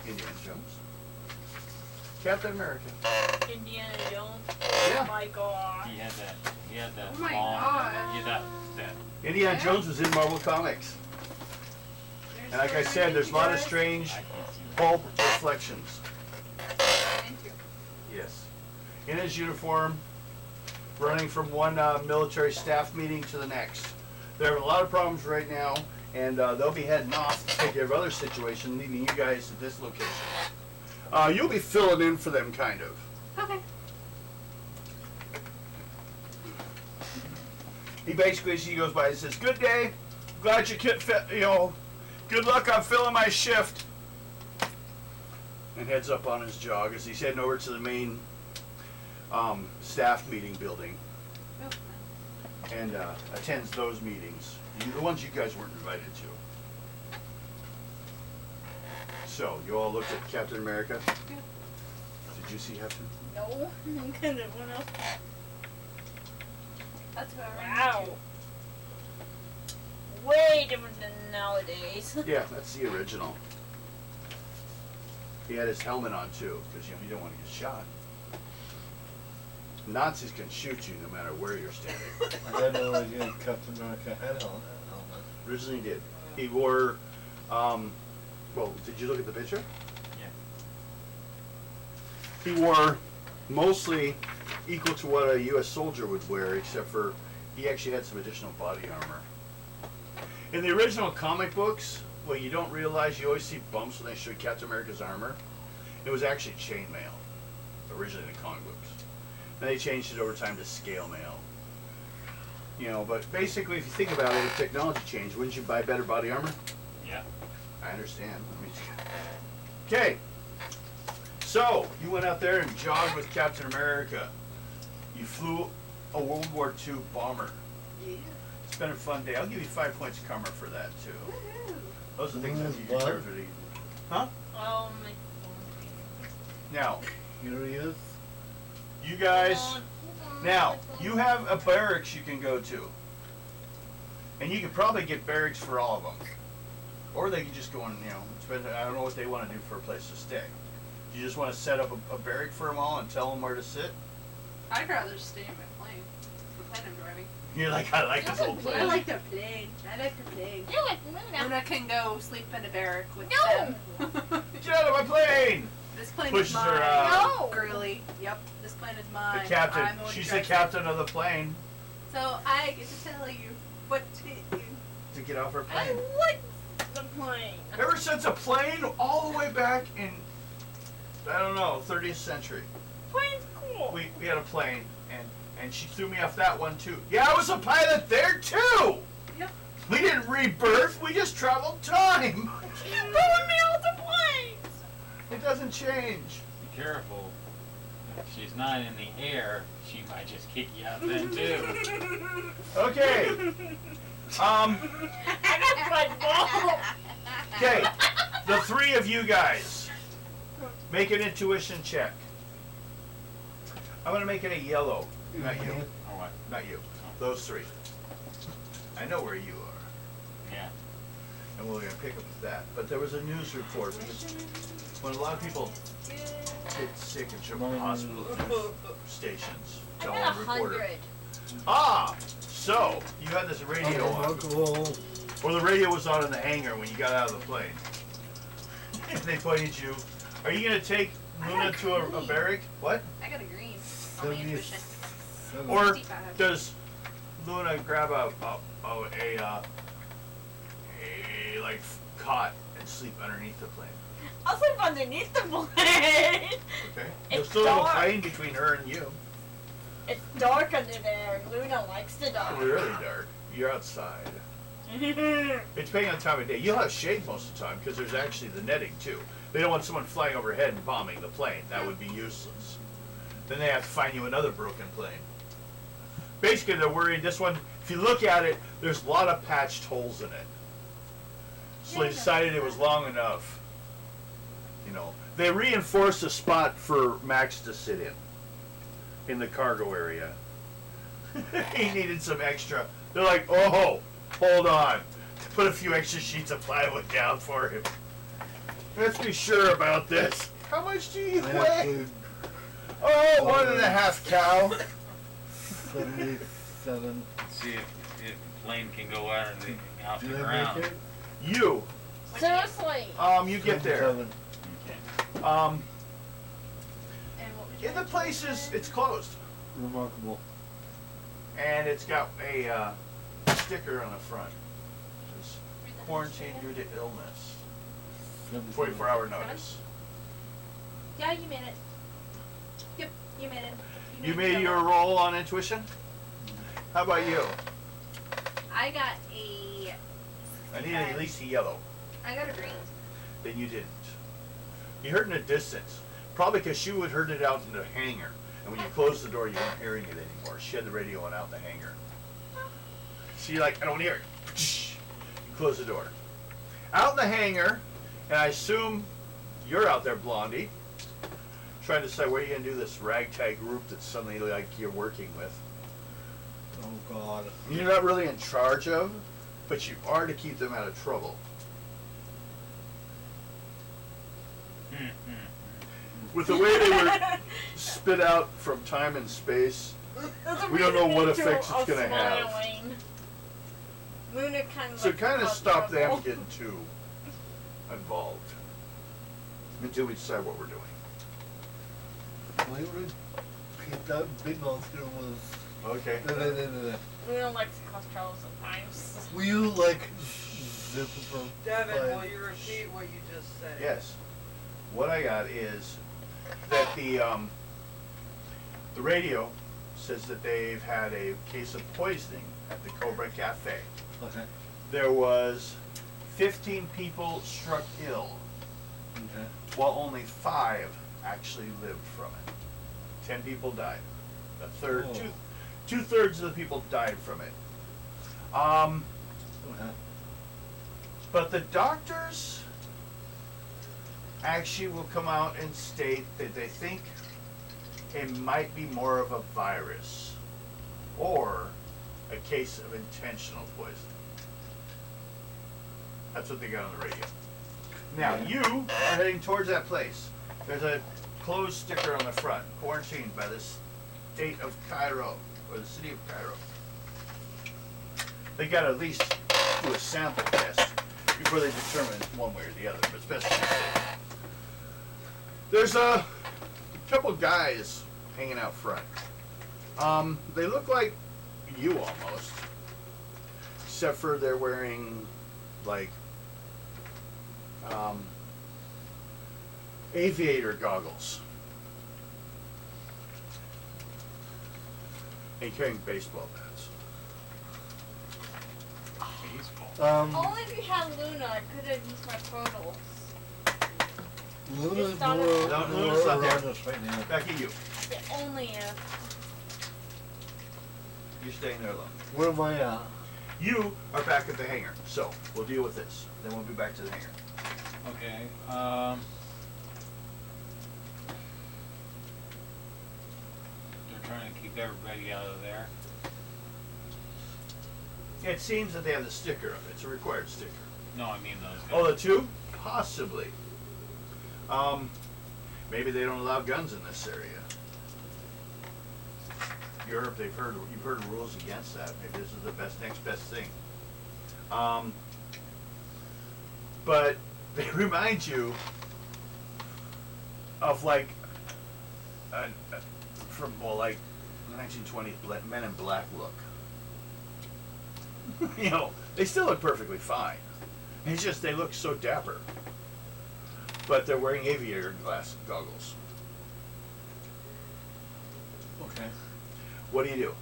Indiana Jones. Captain America. Indiana Jones. Yeah. Oh my god. He had that. He had that Oh my long. God. He had that. Indiana Yeah. Jones was in Marvel Comics. There's And like I so said, many there's a lot of guys. strange I can't see that. pulp reflections. Thank you. Yes. In his uniform, running from one military staff meeting to the next. They're having a lot of problems right now, and they'll be heading off to take care of other situations, leaving you guys at this location. You'll be filling in for them, kind of. Okay. He basically, as he goes by, he says, "Good day. Glad you could fit. Good luck on filling my shift." And heads up on his jog as he's heading over to the main staff meeting building and attends those meetings, the ones you guys weren't invited to. So, you all looked at Captain America? Yeah. Did you see Captain? No, because it went up. That's what I Wow. Way different than nowadays. Yeah, that's the original. He had his helmet on too, because you don't want to get shot. Nazis can shoot you no matter where you're standing. I had no idea Captain America had a helmet. Originally did. He wore, well, did you look at the picture? Yeah. He wore mostly equal to what a U.S. soldier would wear, except for he actually had some additional body armor. In the original comic books, what you don't realize, you always see bumps when they show Captain America's armor. It was actually chainmail, originally in the comic books. Then they changed it over time to scale mail. But basically, if you think about it, if technology changed, wouldn't you buy better body armor? Yeah. I understand. Okay. So, you went out there and jogged with Captain America. You flew a World War II bomber. Yeah. It's been a fun day. I'll give you 5 points karma for that, too. Woohoo. Those are things that you What? deserve to eat. Huh? Now, Here he is. you guys... Now, you have a barracks you can go to. And you could probably get barracks for all of them. Or they could just go and, spend, I don't know what they want to do for a place to stay. You just want to set up a barrack for them all and tell them where to sit? I'd rather stay in my plane. The plane I'm driving. You're like, I like this old I place. like the plane. I like the plane. You like Luna. Luna can go sleep in a barrack with No. them. Get out of my plane! This plane Pushes is her mine. out. No. Girly. Yep. This plane is The mine. captain. I'm the one who She's the drives it. captain of the plane So I get to tell you what to do. to get off her I plane. like the plane. Ever since a plane all the way back in, I don't know, 30th century. Plane's cool. We had a plane, and she threw me off that one too. Yeah, I was a pilot there too! Yep. We didn't rebirth, we just traveled time! She's throwing me out the planes. It doesn't change. Be careful. If she's not in the air, she might just kick you out then too. Okay. I got my ball. Okay. The three of you guys, make an intuition check. I'm gonna make it a yellow. Not you. Or what? Not you. Those three. I know where you are. Yeah. And we're going to pick up with that. But there was a news report because when a lot of people get sick and show up in hospital stations, I tell got a reporter. 100. Ah! So, you had this radio on. Alcohol. Or the radio was on in the hangar when you got out of the plane. And they pointed at you. Are you going to take Luna to a barrack? What? I got a green on my intuition. Or 65. does Luna grab a like cot and sleep underneath the plane? I'll sleep underneath the plane. Okay. You'll It's still have a dark. plane between her and you. It's dark under there. Luna likes the dark. Really dark. You're outside. It's depending on the time of day. You'll have shade most of the time because there's actually the netting too. They don't want someone flying overhead and bombing the plane. That would be useless. Then they have to find you another broken plane. Basically, they're worried this one, if you look at it, there's a lot of patched holes in it. So they decided it was long enough. You know, they reinforced a spot for Max to sit in the cargo area. He needed some extra. They're like, oh, hold on. Put a few extra sheets of plywood down for him. Let's be sure about this. How much do you weigh? Oh, 1.5 cow. 77. Let's see if the plane can go out of the Did I ground. make it? You, Seriously. you get there. 77. Okay. And what would you In the like to places, say? it's closed. Remarkable. And it's got a sticker on the front. It's quarantine due to illness. 77. 24-hour notice. Yeah, you made it. Yep, you made it. You made your roll on intuition? How about you? I got a. I need at least a yellow. I got a green. Then you didn't. You heard in the distance. Probably because she would heard it out in the hangar. And when you closed the door, you weren't hearing it anymore. She had the radio on out in the hangar. So you're like, I don't hear it. You close the door. Out in the hangar, and I assume you're out there, Blondie, trying to decide where you're going to do this ragtag group that suddenly like you're working with. Oh God. You're not really in charge of, but you are to keep them out of trouble. With the way they were spit out from time and space, we don't know what effects it's going to have. Luna kind of So kind of stop them getting too involved until we decide what we're doing. Why would Pete that big mouth here was. Okay. Luna likes to cause trouble sometimes. Will you like zip from Devin, five? will you repeat what you just said? Yes. What I got is that the radio says that they've had a case of poisoning at the Cobra Cafe. Okay. There was 15 people struck ill, Okay. while only 5 actually lived from it. 10 people died. A third, Oh. two-thirds of the people died from it. Okay. But the doctors actually will come out and state that they think it might be more of a virus or a case of intentional poisoning. That's what they got on the radio. Now, you are heading towards that place. There's a closed sticker on the front, quarantined by the state of Cairo, or the city of Cairo. They got to at least do a sample test before they determine one way or the other, but it's best to be safe. There's a couple guys hanging out front. They look like you almost, except for they're wearing like aviator goggles and carrying baseball bats. Baseball. Only if you had Luna, I could have used my portals. Luna's It's not more, a- No, more Luna's not there. around us right now. Back at you. Yeah, only if. You're staying there alone. Where am I at? You are back at the hangar, so we'll deal with this. Then we'll be back to the hangar. Okay. They're trying to keep everybody out of there. It seems that they have the sticker up. It's a required sticker. No, I mean those guys. Oh, the 2? Possibly. Maybe they don't allow guns in this area. Europe, you've heard rules against that. Maybe this is the next best thing. But they remind you of like from like 1920s Men in Black look. You know, they still look perfectly fine. It's just they look so dapper. But they're wearing aviator goggles. Okay. What do you do?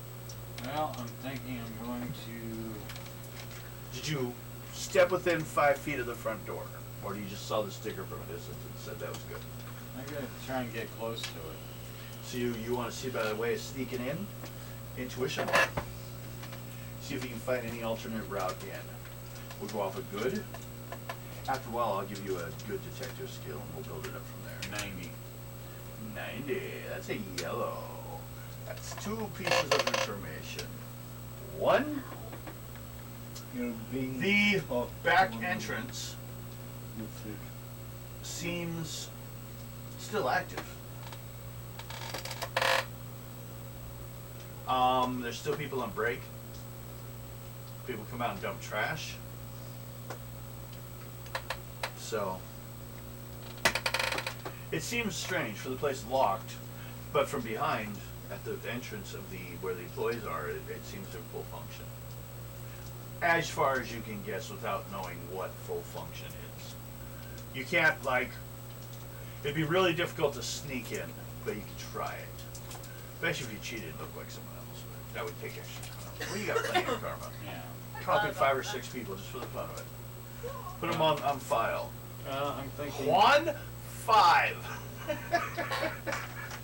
Well, I'm thinking I'm going to. Did you step within 5 feet of the front door? Or do you just saw the sticker from a distance and said that was good? I'm gonna try and get close to it. So you want to see by the way of sneaking in? Intuition. See if you can find any alternate route in. We'll go off a good. After a while, I'll give you a good detective skill and we'll build it up from there. 90. 90. That's a yellow. That's 2 pieces of information. 1. You're being The talked back to. entrance Let's see. seems still active. There's still people on break. People come out and dump trash. So it seems strange for the place locked, but from behind, at the entrance of the where the employees are, it seems in full function. As far as you can guess without knowing what full function is. You can't it'd be really difficult to sneak in, but you can try it. Especially if you cheated and looked like someone else. That would take extra karma. Well, you got plenty of karma. Yeah. Copy 5 or 6 people just for the fun of it. Put them on file. I'm thinking. 1, 5.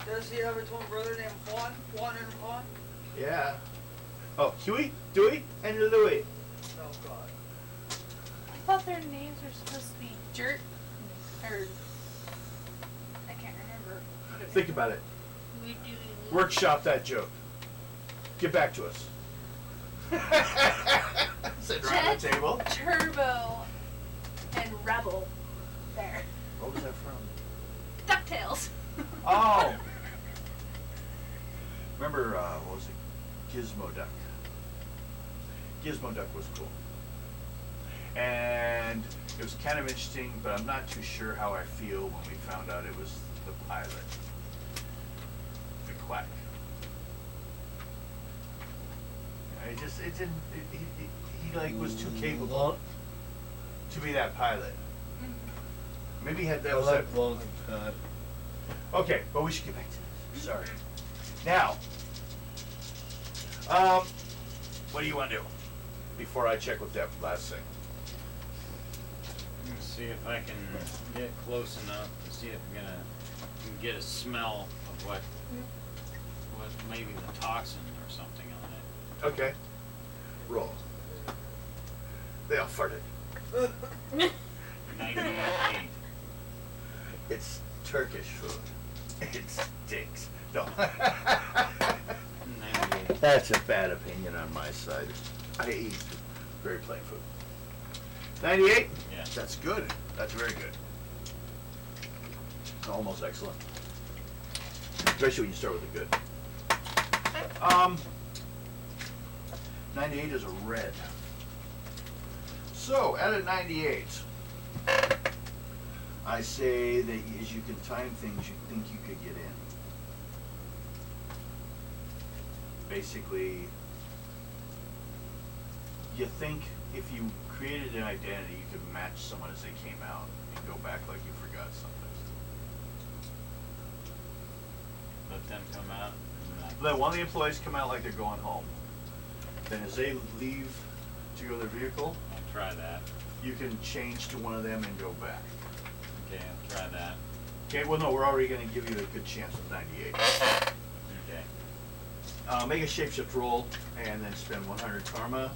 Does he have a twin brother named Juan? Juan and Juan? Yeah. Oh, Huey, Dewey, and Louie. Oh God. I thought their names were supposed to be Jerk or I can't remember. Think about it. We do. Workshop that joke. Get back to us. Sit around the table. Turbo and Rebel. There. What was that from? DuckTales. Oh. Remember, what was it? Gizmo Duck. Gizmo Duck was cool. And it was kind of interesting, but I'm not too sure how I feel when we found out it was the pilot. The Quack. He was too capable to be that pilot. Maybe he had that was that. Okay, but we should get back to this. Sorry. Now, what do you want to do before I check with that last thing? Let me see if I can get close enough to see if I'm gonna can get a smell of what maybe the toxin or something on it. Okay. Roll. They all farted. 98. It's Turkish food. It stinks. No. 98. That's a bad opinion on my side. I eat very plain food. 98? Yeah. That's good. That's very good. Almost excellent. Especially when you start with the good. 98 is a red. So, at a 98, I say that as you can time things, you think you could get in. Basically, you think if you created an identity, you could match someone as they came out and go back like you forgot something. Let them come out. Let one of the employees come out like they're going home. Then as they leave to go to their vehicle, I'll try that. you can change to one of them and go back. Okay, I'll try that. Okay, well no, we're already going to give you a good chance of 98. Okay. Make a shapeshift roll and then spend 100 karma.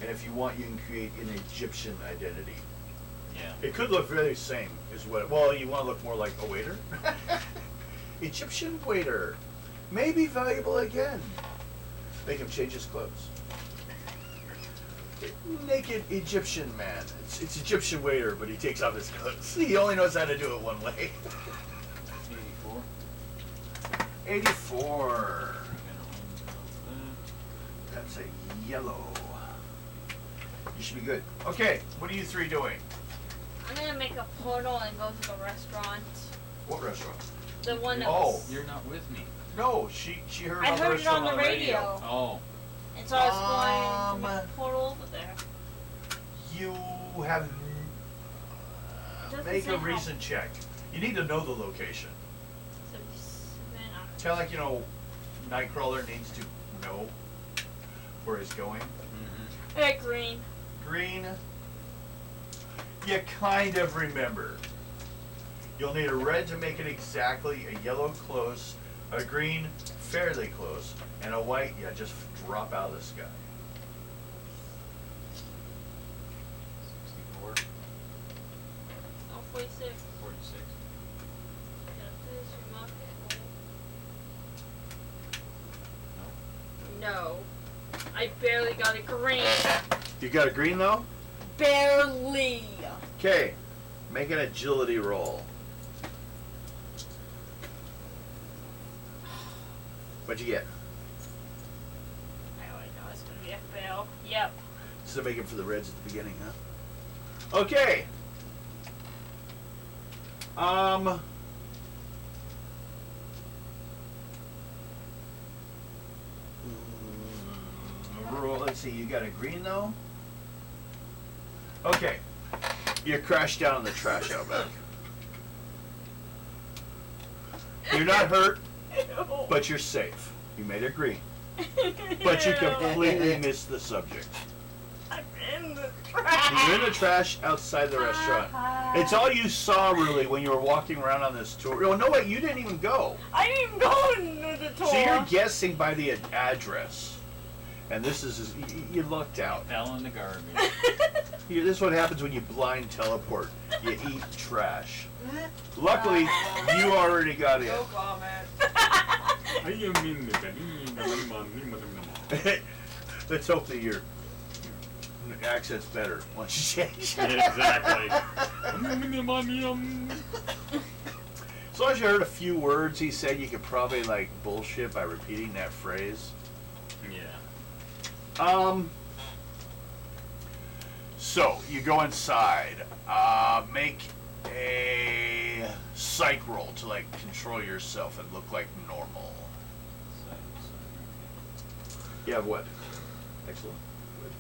And if you want, you can create an Egyptian identity. Yeah. It could look very same as what, well, you want to look more like a waiter. Egyptian waiter. May be valuable again. Make him change his clothes. Naked Egyptian man. It's Egyptian waiter, but he takes off his clothes. He only knows how to do it one way. 84. 84. That's a yellow. You should be good. Okay, what are you three doing? I'm gonna make a portal and go to the restaurant. What restaurant? The one that Oh. was. You're not with me. No, she heard I about the heard it restaurant on the radio. Oh. And so I was going to make a portal over there. You have Doesn't make say a how. recent check. You need to know the location. 77, Kind of like, Nightcrawler needs to know where he's going. Mm-hmm. Hey, green. green, you kind of remember. You'll need a red to make it exactly, a yellow close, a green fairly close, and a white, yeah, just drop out of the sky. 64, Oh, 46. 46. No. I barely got a green. You got a green though? Barely. Okay, make an agility roll. What'd you get? I already know it's gonna be a fail. Yep. So make it for the reds at the beginning, huh? Okay. Roll. Let's see. You got a green though. Okay. You crashed down in the trash out back. You're not hurt, but you're safe. You made it green, but you completely missed the subject. I'm in the trash. You're in the trash outside the restaurant. It's all you saw really when you were walking around on this tour. Oh no, wait, you didn't even go. I didn't even go into the tour. So you're guessing by the address, and this is you lucked out. Fell in the garbage. This is what happens when you blind teleport. You eat trash. Luckily, you already got in. No comment. Let's hope that your accent's better once you change. Exactly. As long as you heard a few words he said, you could probably like bullshit by repeating that phrase. Yeah. So you go inside. Make a psych roll to like control yourself and look like normal. You have what? Excellent. Good.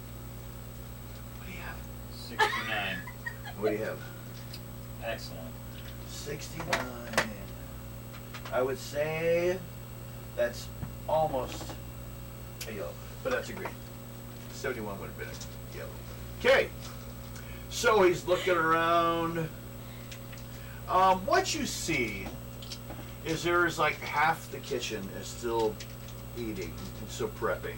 What do you have? 69. What do you have? Excellent. 69. I would say that's almost a yellow, but that's a green. 71 would have been a yellow. Okay. So he's looking around. What you see is there's like half the kitchen is still eating, and still prepping.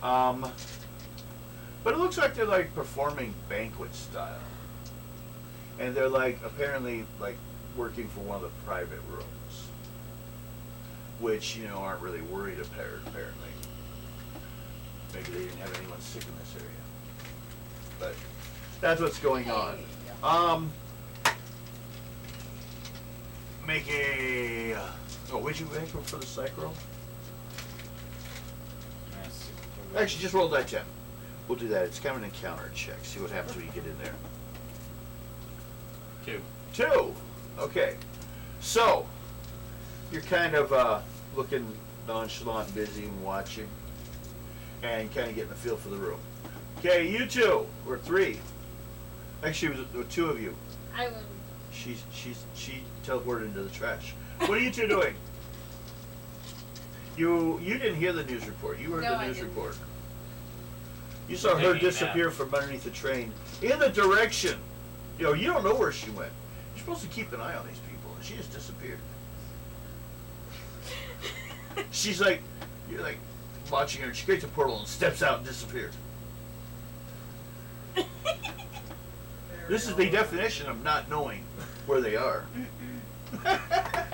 But it looks like they're like performing banquet style. And they're like apparently like working for one of the private rooms. Which, you know, aren't really worried apparently. Maybe they didn't have anyone sick in this area. But that's what's going on. Make a what'd you make for the psych roll? Actually, just roll that 10. We'll do that. It's kind of an encounter check. See what happens when you get in there. 2. 2. Okay. So you're kind of looking nonchalant, busy, and watching, and kind of getting the feel for the room. Okay, you two or 3. Actually, it was 2 of you. I was. She teleported into the trash. What are you two doing? You didn't hear the news report. You heard No, the I news didn't. report. You saw her Hanging disappear out. from underneath the train in the direction. You know, you don't know where she went. You're supposed to keep an eye on these people, and she just disappeared. She's like, you're like watching her. She creates a portal and steps out and disappears. This is the definition of not knowing where they are.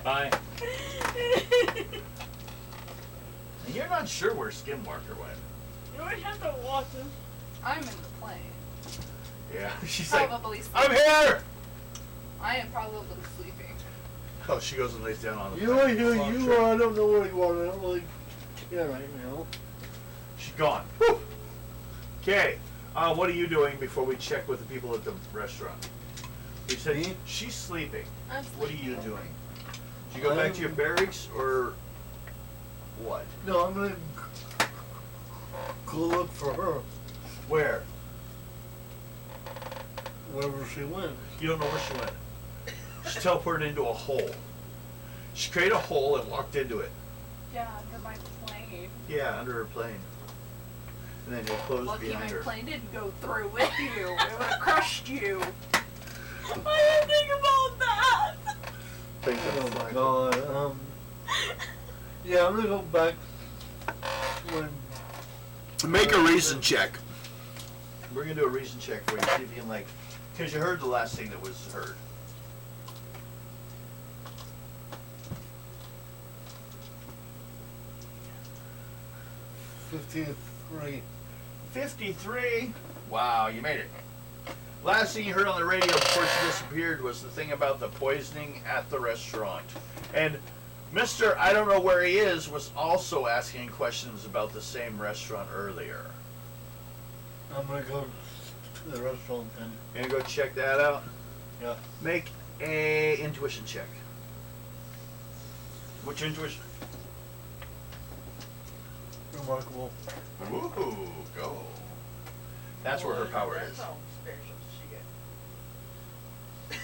Bye. And you're not sure where Skinwalker went. You always have to watch this. I'm in the plane. Yeah, she's like, Probably I'm sleeping. here! I am probably sleeping. Oh, she goes and lays down on the You know, back. you are. I don't know where you are. I'm like, yeah, right now. She's gone. Okay, what are you doing before we check with the people at the restaurant? You said Me? she's sleeping. I'm What are sleeping. you doing? Do you go back to your barracks or what? No, I'm gonna go look for her Where? wherever she went. You don't know where she went. She teleported into a hole. She created a hole and walked into it. Yeah, under my plane. Yeah, under her plane. and then you'll close Lucky behind my her. plane didn't go through with you. It would have crushed you. I didn't think about that. Think of Oh the flag. God. Yeah, I'm gonna go back when. Make a reason check. We're gonna do a reason check for you, see if you can because you heard the last thing that was heard. 53. 53. Wow, you made it. Last thing you heard on the radio before she disappeared was the thing about the poisoning at the restaurant. And Mr. I don't know where he is was also asking questions about the same restaurant earlier. I'm gonna go to the restaurant then. You gonna go check that out? Yeah. Make a intuition check. What's your intuition? Remarkable. Ooh, go. That's where her power is. That's how spiritual she gets.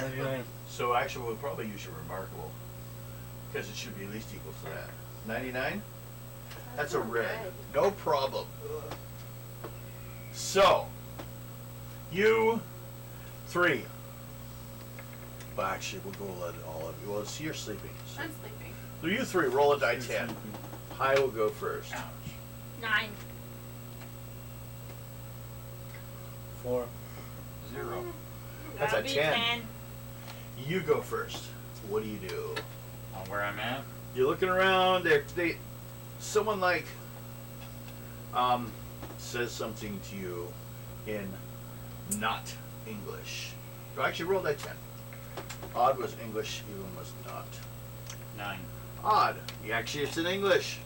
99. So actually we'll probably use your remarkable. Because it should be at least equal to that. 99? That's a red. No problem. So, you three. Well, actually, we'll go let all of you. Well, see, you're sleeping. So, I'm sleeping. so you three, roll a die 10. High will go first. 9. 4. 0. That's That'll a be 10. You go first. What do you do? On where I'm at? You're looking around. Someone says something to you in not English. So actually, roll that 10. Odd was English. Even was not. 9. Odd. Actually, it's in English.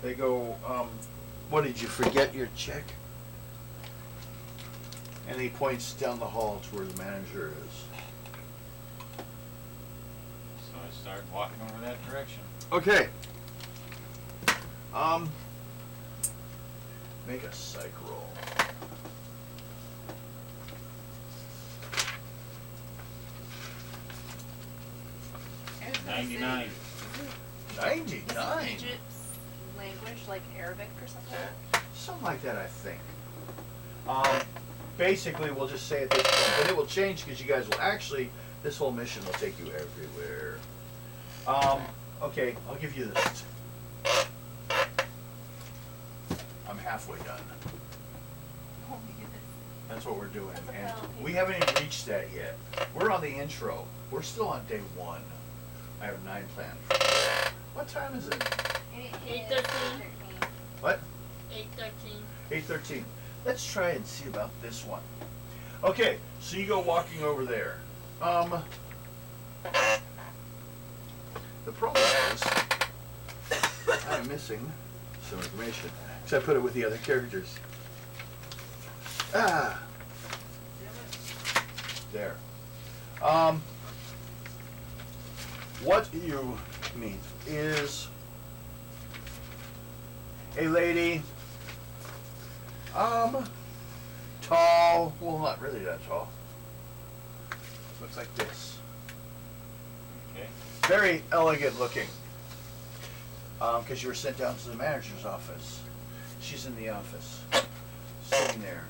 They go, what did you forget your check? And he points down the hall to where the manager is. So I start walking over that direction. Okay. Make a psych roll. I was gonna 99. say, 99. is Egypt's language like Arabic or something? Something like that, I think. Basically, we'll just say at this point, but it will change because you guys will actually, this whole mission will take you everywhere. Okay, I'll give you this. I'm halfway done. Oh my goodness. That's what we're doing. That's a And penalty. we haven't even reached that yet. We're on the intro. We're still on day 1. I have 9 planned for today. What time is it? 8:13. What? 8:13. 8:13. Let's try and see about this one. Okay, so you go walking over there. The problem is I'm missing some information. So I put it with the other characters. There. What you meet is a lady, tall, well, not really that tall. Looks like this. Okay. Very elegant looking. Because you were sent down to the manager's office. She's in the office, sitting there,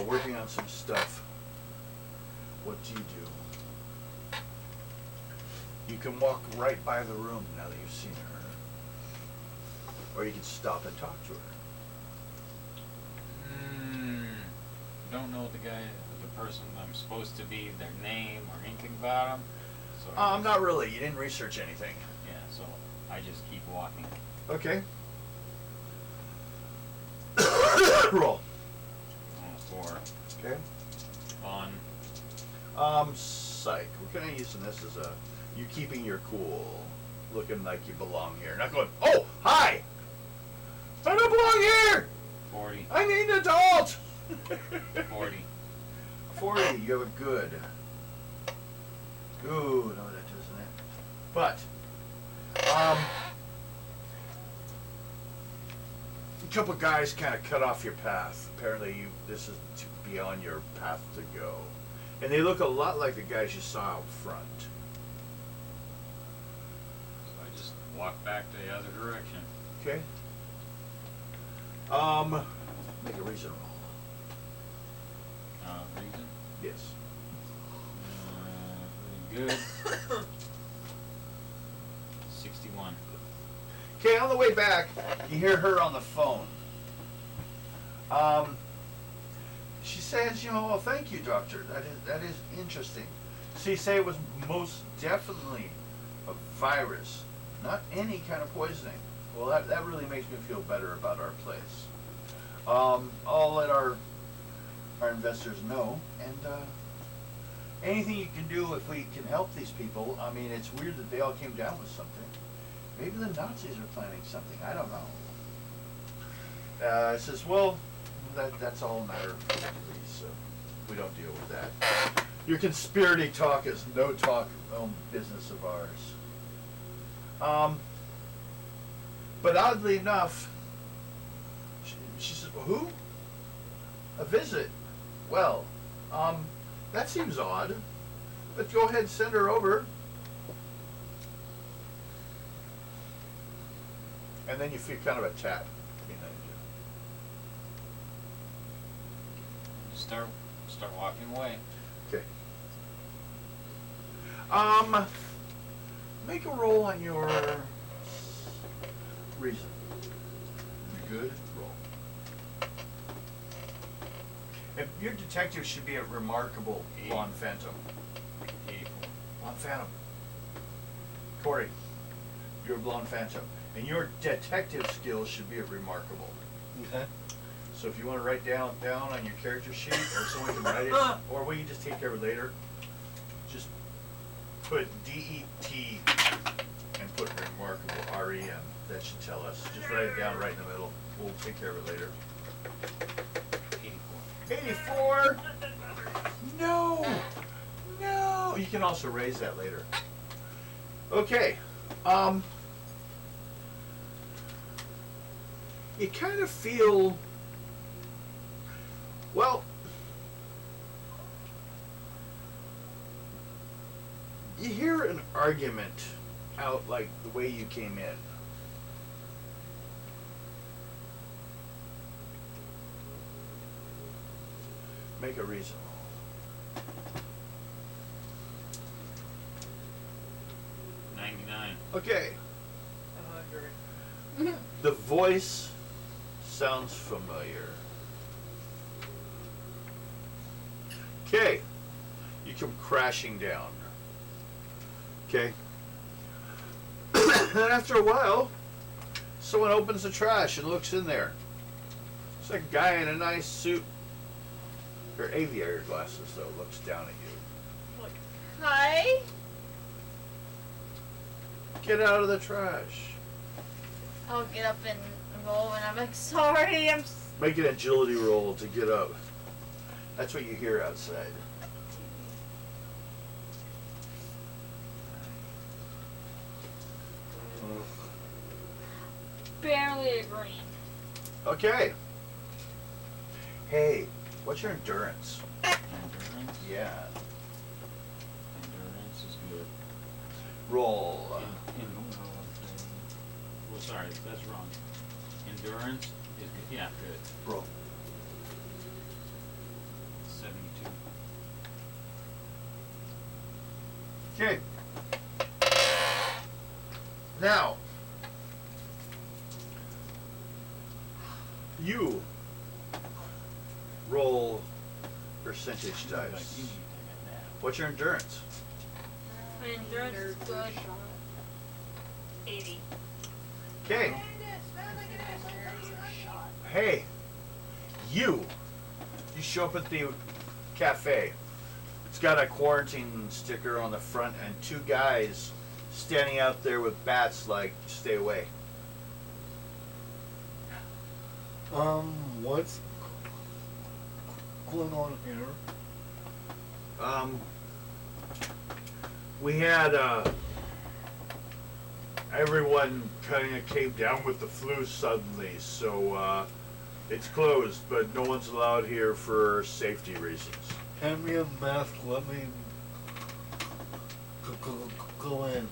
working on some stuff. What do? You can walk right by the room now that you've seen her. Or you can stop and talk to her. Don't know the guy, the person I'm supposed to be, their name or anything about them. So Not really. You didn't research anything. Yeah, so I just keep walking. Okay. Roll. 4. Okay. On. Psych. We're kind of using this as you keeping your cool, looking like you belong here. Not going, oh, hi! I don't belong here! 40. I need an adult! 40. 40, you have a good. Ooh, no, that doesn't it. But, a couple guys kind of cut off your path. Apparently, this is to be on your path to go. And they look a lot like the guys you saw out front. So I just walk back to the other direction. Okay? Make a reason roll. Reason? Yes. Really good. 61. Okay, on the way back, you hear her on the phone. She says, you know, well, thank you, doctor. That is interesting. So you say it was most definitely a virus, not any kind of poisoning. Well, that really makes me feel better about our place. I'll let our investors know, and anything you can do if we can help these people. I mean, it's weird that they all came down with something. Maybe the Nazis are planning something. I don't know. It says, well, that's all a matter of police, so we don't deal with that. Your conspiracy talk is no talk business of ours. But oddly enough, she says, well, who? A visit? Well, that seems odd. But go ahead, send her over. And then you feel kind of a tap behind you. Start walking away. Okay. Make a roll on your reason. Good roll. And your detective should be a remarkable blonde phantom. 84. Blonde phantom. Corey, you're a blonde phantom. And your detective skills should be a remarkable. Okay. So if you want to write down on your character sheet, or someone can write it, or we can just take care of it later, just put D-E-T and put remarkable, R-E-M. That should tell us. Just write it down right in the middle. We'll take care of it later. 84? No! No! You can also raise that later. Okay. You kind of feel, well, you hear an argument out like the way you came in. Make a reason. Okay. The voice sounds familiar. Okay. You come crashing down. Okay. And after a while, someone opens the trash and looks in there. It's like a guy in a nice suit. Or aviator glasses, though, looks down at you. Hi. Get out of the trash. I'll get up and roll, and I'm like, sorry, Make an agility roll to get up. That's what you hear outside. Barely agreeing. Okay. Hey, what's your endurance? Endurance? Yeah. Endurance is good. Roll. Well, sorry, that's wrong. Endurance is good. Yeah, good. Roll. 72. Okay. Now, you roll percentage Like, dice. you need to take a nap. What's your endurance? My endurance is good. 80. Okay. Hey, you show up at the cafe. It's got a quarantine sticker on the front and two guys standing out there with bats like, stay away. What's going on here? We had, everyone kind of came down with the flu suddenly, so, it's closed, but no one's allowed here for safety reasons. Hand me a mask, let me go in.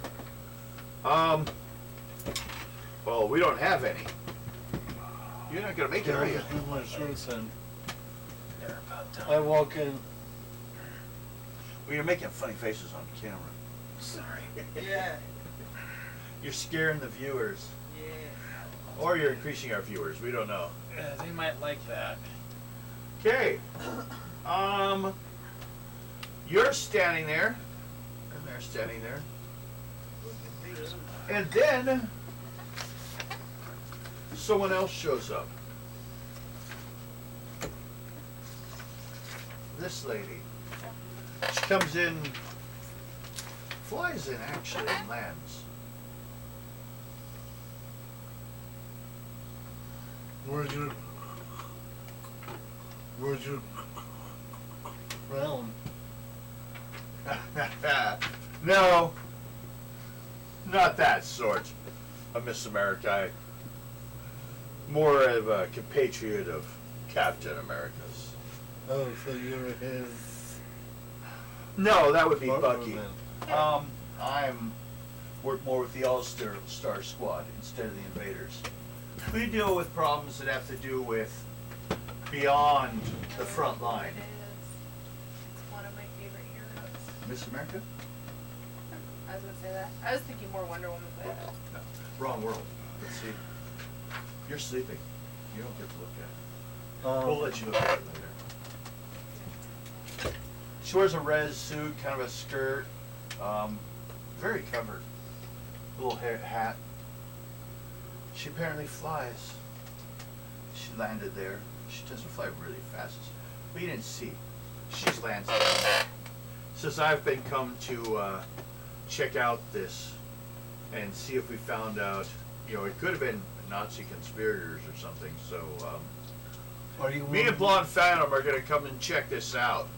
Well, we don't have any. You're not gonna make it, are you? With my shirts in. They're about done. I walk in. Well, you're making funny faces on camera. Sorry. Yeah. You're scaring the viewers. Yeah. Or you're increasing our viewers. We don't know. They might like that. Okay. You're standing there. And they're standing there. And then someone else shows up. This lady. She comes in, flies in actually, and lands. Where's your crown? No, not that sort of Miss America. More of a compatriot of Captain America's. Oh, so you're his No, that would be partner Bucky. then. I'm work more with the All-Star Squad instead of the Invaders. We deal with problems that have to do with beyond the front line. It is. It's one of my favorite heroes. Miss America? I was gonna say that. I was thinking more Wonder Woman, but No, wrong world. Let's see. You're sleeping. You don't get to look at it. We'll let you look at it later. She wears a res suit, kind of a skirt, very covered. Little hair hat. She apparently flies. She landed there. She doesn't fly really fast, but you didn't see. She's landed. Says I've been come to check out this and see if we found out. You know, it could have been Nazi conspirators or something. So Are you me and Blonde Phantom are gonna come and check this out.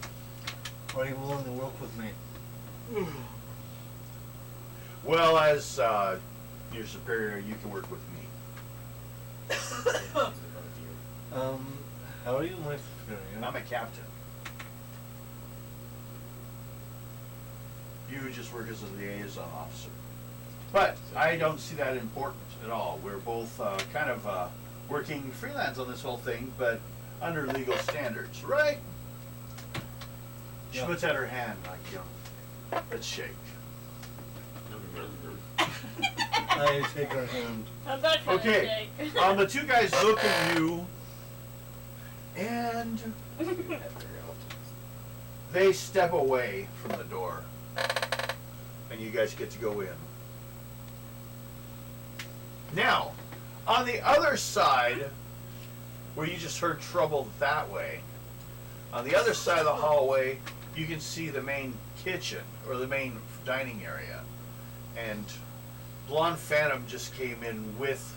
Are you willing to work with me? Well, as your superior, you can work with me. How are you my superior? I'm a captain. You just work as a liaison officer. But I don't see that important at all. We're both kind of working freelance on this whole thing, but under legal standards, right? She Yeah. puts out her hand like, you know, let's shake. I take her hand. How's that kind Okay. of shake? The two guys look at you, and they step away from the door, and you guys get to go in. Now, on the other side, where you just heard trouble that way, on the other side of the hallway, you can see the main kitchen, or the main dining area. And Blonde Phantom just came in with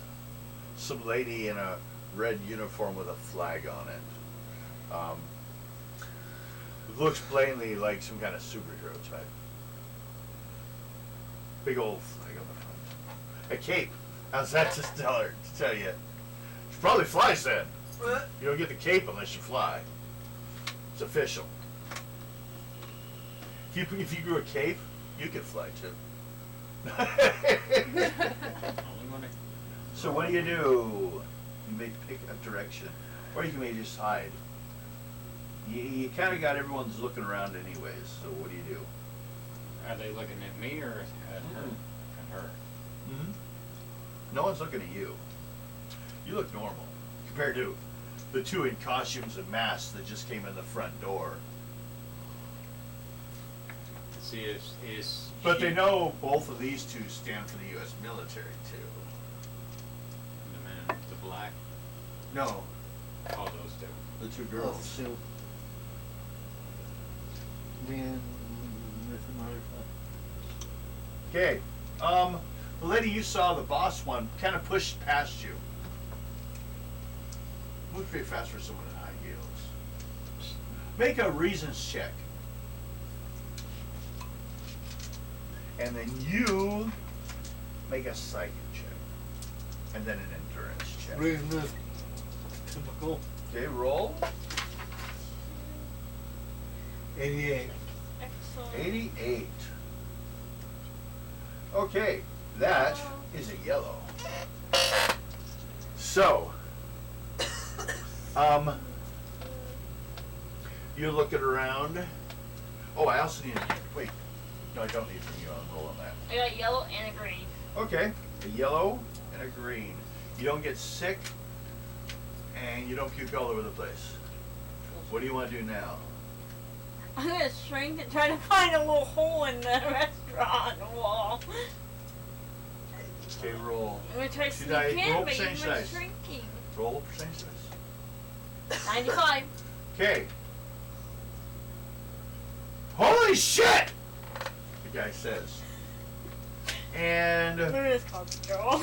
some lady in a red uniform with a flag on it. Looks plainly like some kind of superhero type. Big old flag on the front. A cape. How's that to tell you? She probably flies then. You don't get the cape unless you fly. It's official. If you grew a cape, you could fly too. So what do? You may pick a direction, or you may just hide. You kind of got everyone's looking around anyways. So what do you do? Are they looking at me or at her? At her. Mm-hmm. No one's looking at you. You look normal compared to the two in costumes and masks that just came in the front door. See, is But she, they know both of these two stand for the U.S. military too. the man, the black, No, all those two. the two Oh, girls. so me and Miss America. Okay. The lady you saw, the boss one, kind of pushed past you. Moved pretty fast for someone in high heels. Make a reasons check. And then you make a psychic check. And then an endurance check. Reason is typical. Okay, roll. 88. Excellent. 88. Okay, that is a yellow. So, You're looking around. Oh, I also need. Wait. No, I don't need from you. I'm rolling that. I got yellow and a green. Okay. A yellow and a green. You don't get sick, and you don't puke all over the place. What do you want to do now? I'm gonna shrink and try to find a little hole in the restaurant wall. Okay, roll. I'm gonna try to Should sneak I in, roll but you're percentage dice? shrinking. Roll percentage dice. 95. Okay. Holy shit! The guy says. And Look at this control.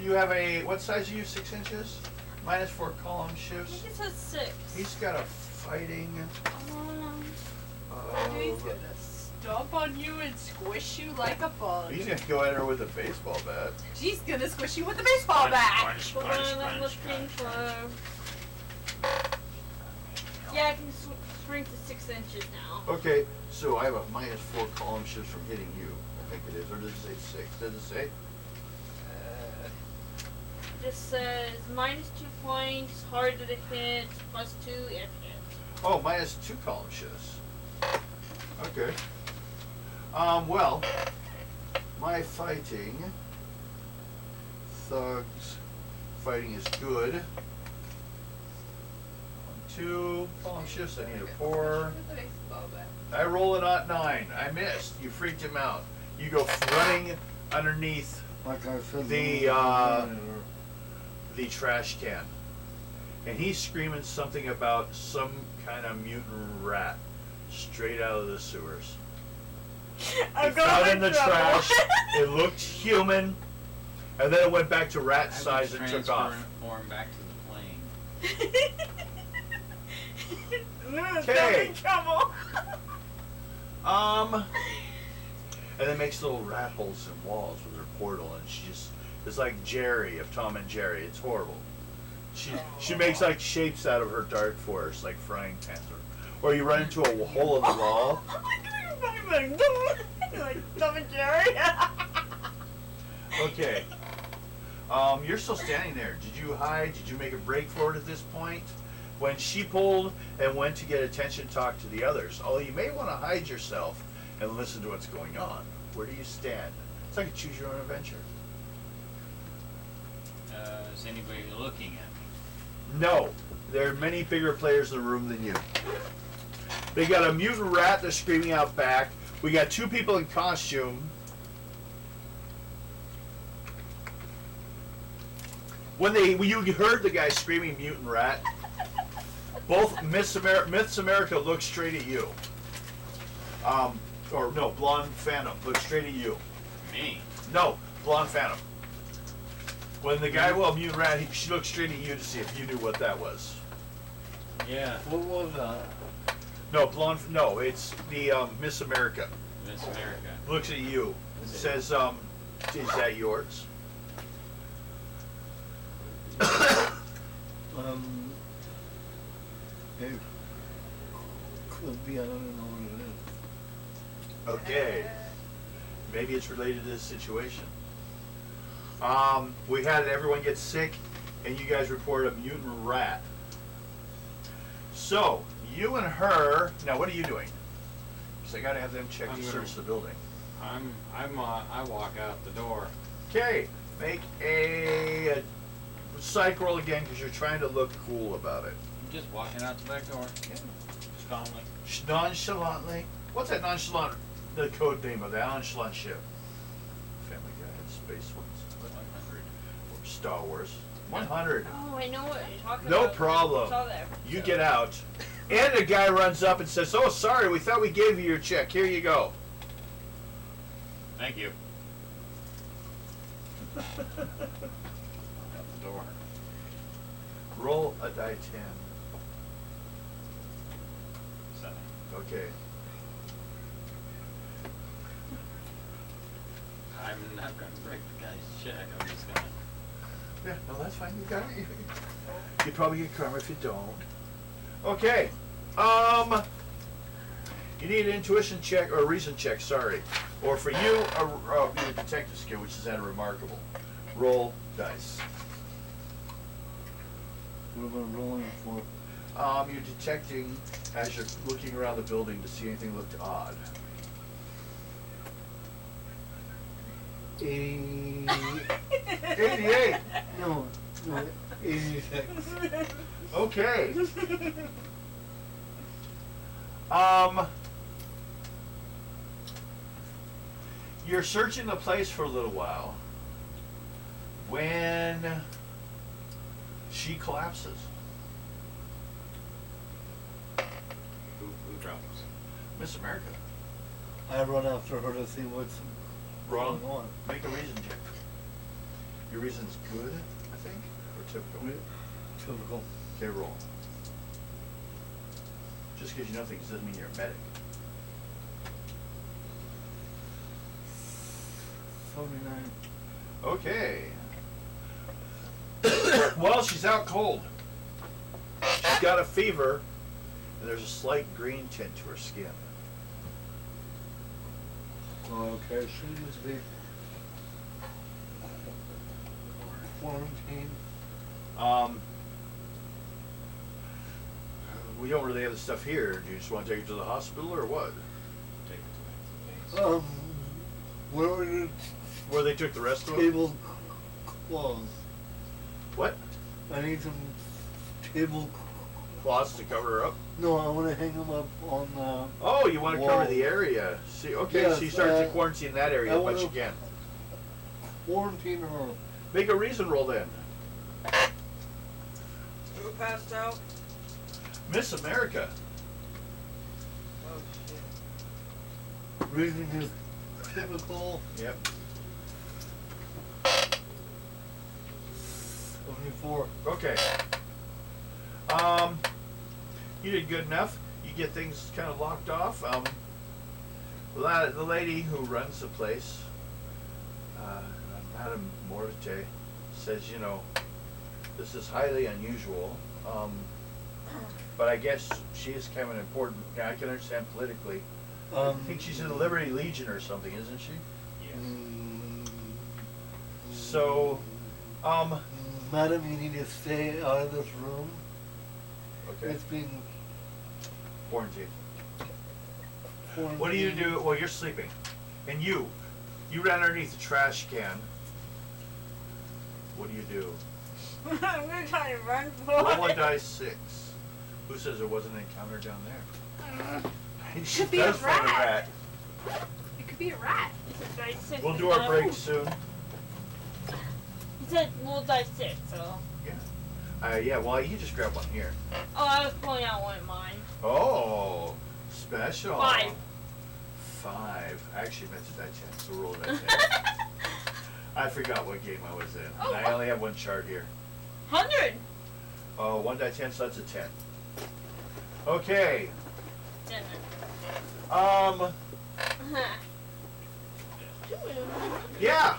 you have a, what size are you? 6 inches? -4 column I shifts. think it says 6. He's got a fighting. He's gonna stomp on you and squish you like a bug. He's gonna go at her with a baseball bat. She's gonna squish you with a baseball bat. Hold on, I'm looking for. Yeah, I can shrink to 6 inches now. Okay, so I have a -4 column shifts from hitting you. I think it is, or does it say 6? Does it say? This says -2 points, harder to hit, +2 if hit. Oh, -2 column shifts. Okay. Well, my fighting, thugs, fighting is good. 2 column shifts, I need a 4. With a baseball bat. I roll it at 9. I missed. You freaked him out. You go running underneath Like I said, the trash can. And he's screaming something about some kind of mutant rat straight out of the sewers. I'm It fell in the trouble. trash. It looked human. And then it went back to rat size and took off. Transform back to the plane. Okay. I'm in trouble. And it makes little rat holes in walls with her portal, and she just, it's like Jerry of Tom and Jerry. It's horrible. She makes like shapes out of her dart force, like frying pans, or you run into a hole in the wall. Like Tom and Jerry. Okay. You're still standing there. Did you hide? Did you make a break for it at this point? When she pulled and went to get attention, talk to the others. Although you may want to hide yourself and listen to what's going on. Where do you stand? It's like a choose your own adventure. Is anybody looking at me? No, there are many bigger players in the room than you. They got a mutant rat that's screaming out back. We got 2 people in costume. When you heard the guy screaming mutant rat, both Myths America looked straight at you. Or no, Blonde Phantom looked straight at you. Me? No, Blonde Phantom. When the guy, well, mutant rat, she looked straight at you to see if you knew what that was. Yeah. what was that? No, Blonde, no, it's the Miss America. Miss America. Looks at you, says, is that yours? It could be, I don't know what it is. Okay. Maybe it's related to this situation. We had everyone get sick, and you guys reported a mutant rat. So, you and her, now what are you doing? Because I gotta have them check to search the building. I walk out the door. Okay, make a psych roll again, because you're trying to look cool about it. I'm just walking out the back door. Just calmly. Nonchalantly. What's that nonchalant, the code name of that nonchalant ship? Family Guy and Space Ones. 100. Or Star Wars. 100. Oh, I know what you're talking No about. problem. I saw that You episode. get out. And a guy runs up and says, "Oh, sorry, we thought we gave you your check. Here you go." Thank you. Out the door. Roll a die 10. 7. Okay. I'm not gonna break the guy's check. I'm just gonna. Yeah, no, that's fine. You got it. You probably get karma if you don't. Okay. You need an intuition check or a reason check. Sorry. Or for you, a detective skill, which is at a remarkable. Roll dice. What am I rolling for? You're detecting as you're looking around the building to see anything looked odd. 88. No, 86. Okay. You're searching the place for a little while when she collapses. Who drops? Miss America. I run after her to see what's Wrong. going on. Make a reason check. Your reason's good, I think, or typical? Typical. Okay, roll. Just because you know things doesn't mean you're a medic. 79. Okay. Well, she's out cold. She's got a fever, and there's a slight green tint to her skin. Okay, she needs to be quarantined. We don't really have the stuff here. Do you just want to take her to the hospital or what? Take it to the base. Where are the Where they took the rest of them? table cloths? What? I need some table. Cloths to cover her up? No, I want to hang them up on. Oh, you want to Wall. cover the area. See, okay, Yes, so you start to quarantine that area I as much wanna- you can. Quarantine her. Make a reason roll then. Who passed out? Miss America. Oh shit. Reason is typical. Yep. 74. Okay. You did good enough. You get things kind of locked off. The lady who runs the place, Madame Morte, says, you know, this is highly unusual. But I guess she is kind of an important. I can understand politically. I think she's in the Liberty Legion or something, isn't she? Yes. So, Madam, you need to stay out of this room. okay. It's been Quarantine. quarantined. What do you do? Well, you're sleeping, and you ran underneath the trash can. What do you do? I'm gonna try to run for Roll a it. dice 6. Who says there wasn't an encounter down there? She Could be a does find a rat. rat. It could be a rat. It's a dice 6. We'll do our break soon. He said we'll dice 6, so. Yeah. Well, you just grab one here. Oh, I was pulling out one of mine. Oh, special. 5. 5. I actually meant to die 10, so roll a die 10. I forgot what game I was in. Oh, And I only have one chart here. 100. Oh, 1 die 10, so that's a 10. Okay. 10. Yeah.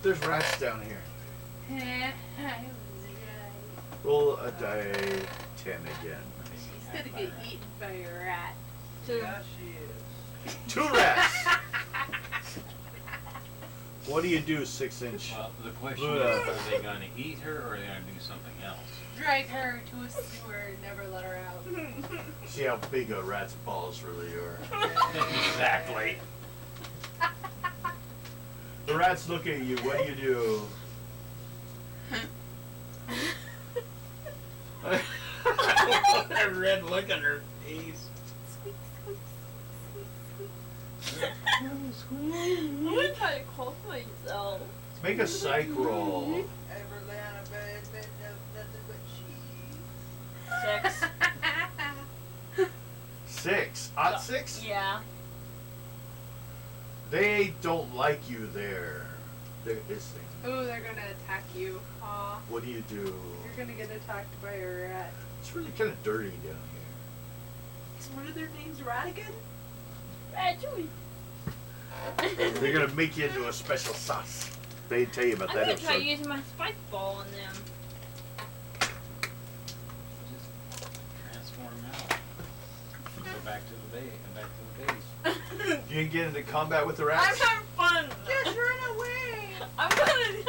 There's rats down here. I was right. Roll a die 10 again. She's gonna get eaten by a rat. 2. Yeah, she is. 2 rats. What do you do, 6-inch? Well, the question Buddha. is, are they going to eat her or are they going to do something else? Drag her to a sewer and never let her out. See how big a rat's balls really are. Exactly. The rats look at you. What do you do? That red look on her face. I'm gonna try to call myself. Make a psych roll. Ever lay on a bed, bed of nothing but cheese. 6. 6. Odd 6? Yeah. They don't like you there. They're hissing. Ooh, they're gonna attack you. Aw. What do you do? You're gonna get attacked by a rat. It's really kind of dirty down here. Is one of their names Radigan? Ratatouille. They're gonna make you into a special sauce. They didn't tell you about I'm that gonna try episode. using my spike ball on them. Just transform out. Go back to the base. Back to the base. You can get into combat with the I'm rats? having fun. Just run away! I'm going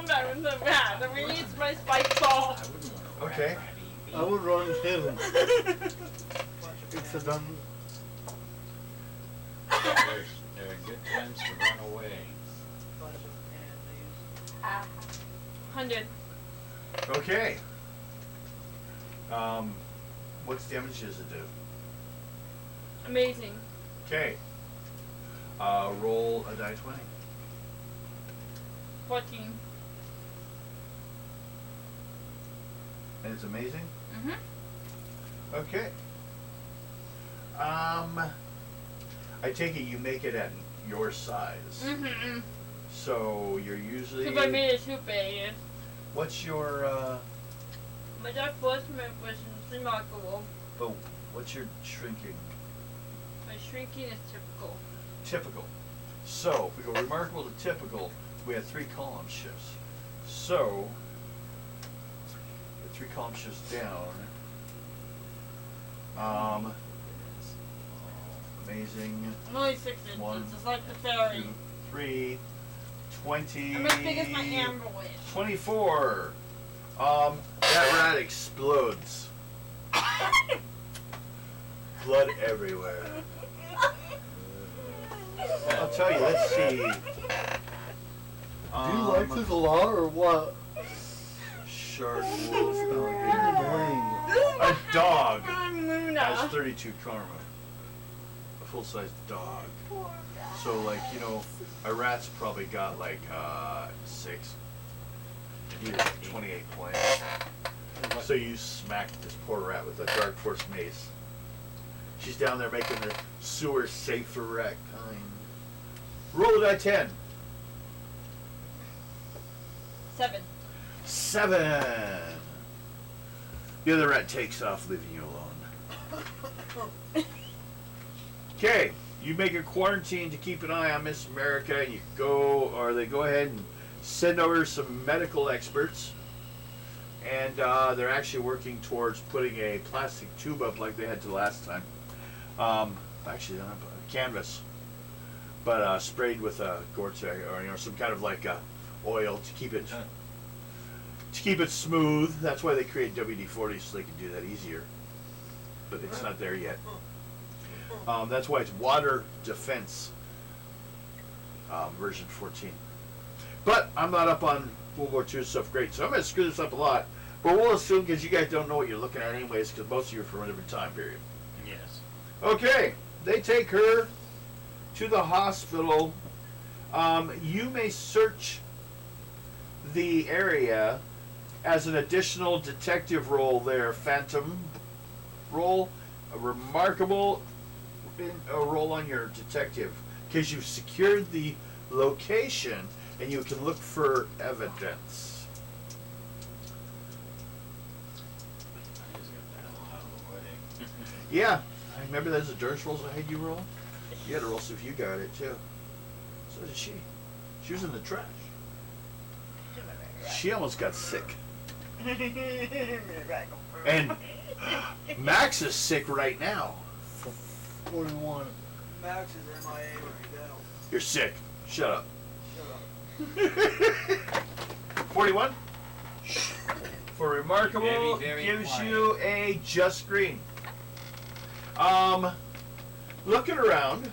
back with the bat. I'm gonna use my spike ball. I wouldn't want to Okay. I would run him. It's a done. There are good times to run away. 100. Okay. What's damage does it do? Amazing. Okay. Roll a die 20. 14. And it's amazing? Mm-hmm. Okay. I take it you make it at your size. Mm-hmm. So you're usually. If I made it too big. What's your My dark force movement was remarkable. but what's your shrinking? My shrinking is typical. Typical. So if we go remarkable to typical, we have 3 column shifts. So the 3 column shifts down. Amazing. I'm only 6 inches. 1, It's like the fairy. 2, 3, 20. I'm as big as my amber witch. 24. That rat explodes. Blood everywhere. I'll tell you, let's see. Do you like this a lot or what? Shark, wolf, You're alligator. annoying. A dog I'm has Luna. 32 karma. A full-size dog. So, like, you know, a rat's probably got like 6. You have 28 points. So you smacked this poor rat with a dark force mace. She's down there making the sewer safe for rat kind. Roll a die 10. 7. 7. The other rat takes off, leaving you alone. Okay, you make a quarantine to keep an eye on Miss America, and you go, or they go ahead and send over some medical experts, and they're actually working towards putting a plastic tube up like they had to last time. Actually, not a canvas, but sprayed with a Gore-Tex or some kind of like oil to keep it smooth. That's why they create WD-40 so they can do that easier. But it's not there yet. That's why it's water defense version 14. But I'm not up on World War II stuff great, so I'm going to screw this up a lot. But we'll assume, because you guys don't know what you're looking at anyways, because most of you are from a different time period. Yes. Okay, they take her to the hospital. You may search the area as an additional detective role there, Phantom. Roll a remarkable roll on your detective, because you've secured the location and you can look for evidence. I just got the hell out of the way. Yeah, I remember those endurance rolls I had you roll. You had to roll see if you got it too. So did she. She was in the trash. She almost got sick. And Max is sick right now. 41. Max is MIA right now. You're sick. Shut up. Shut up. 41. For remarkable, Very, very gives quiet. you a just green. Looking around,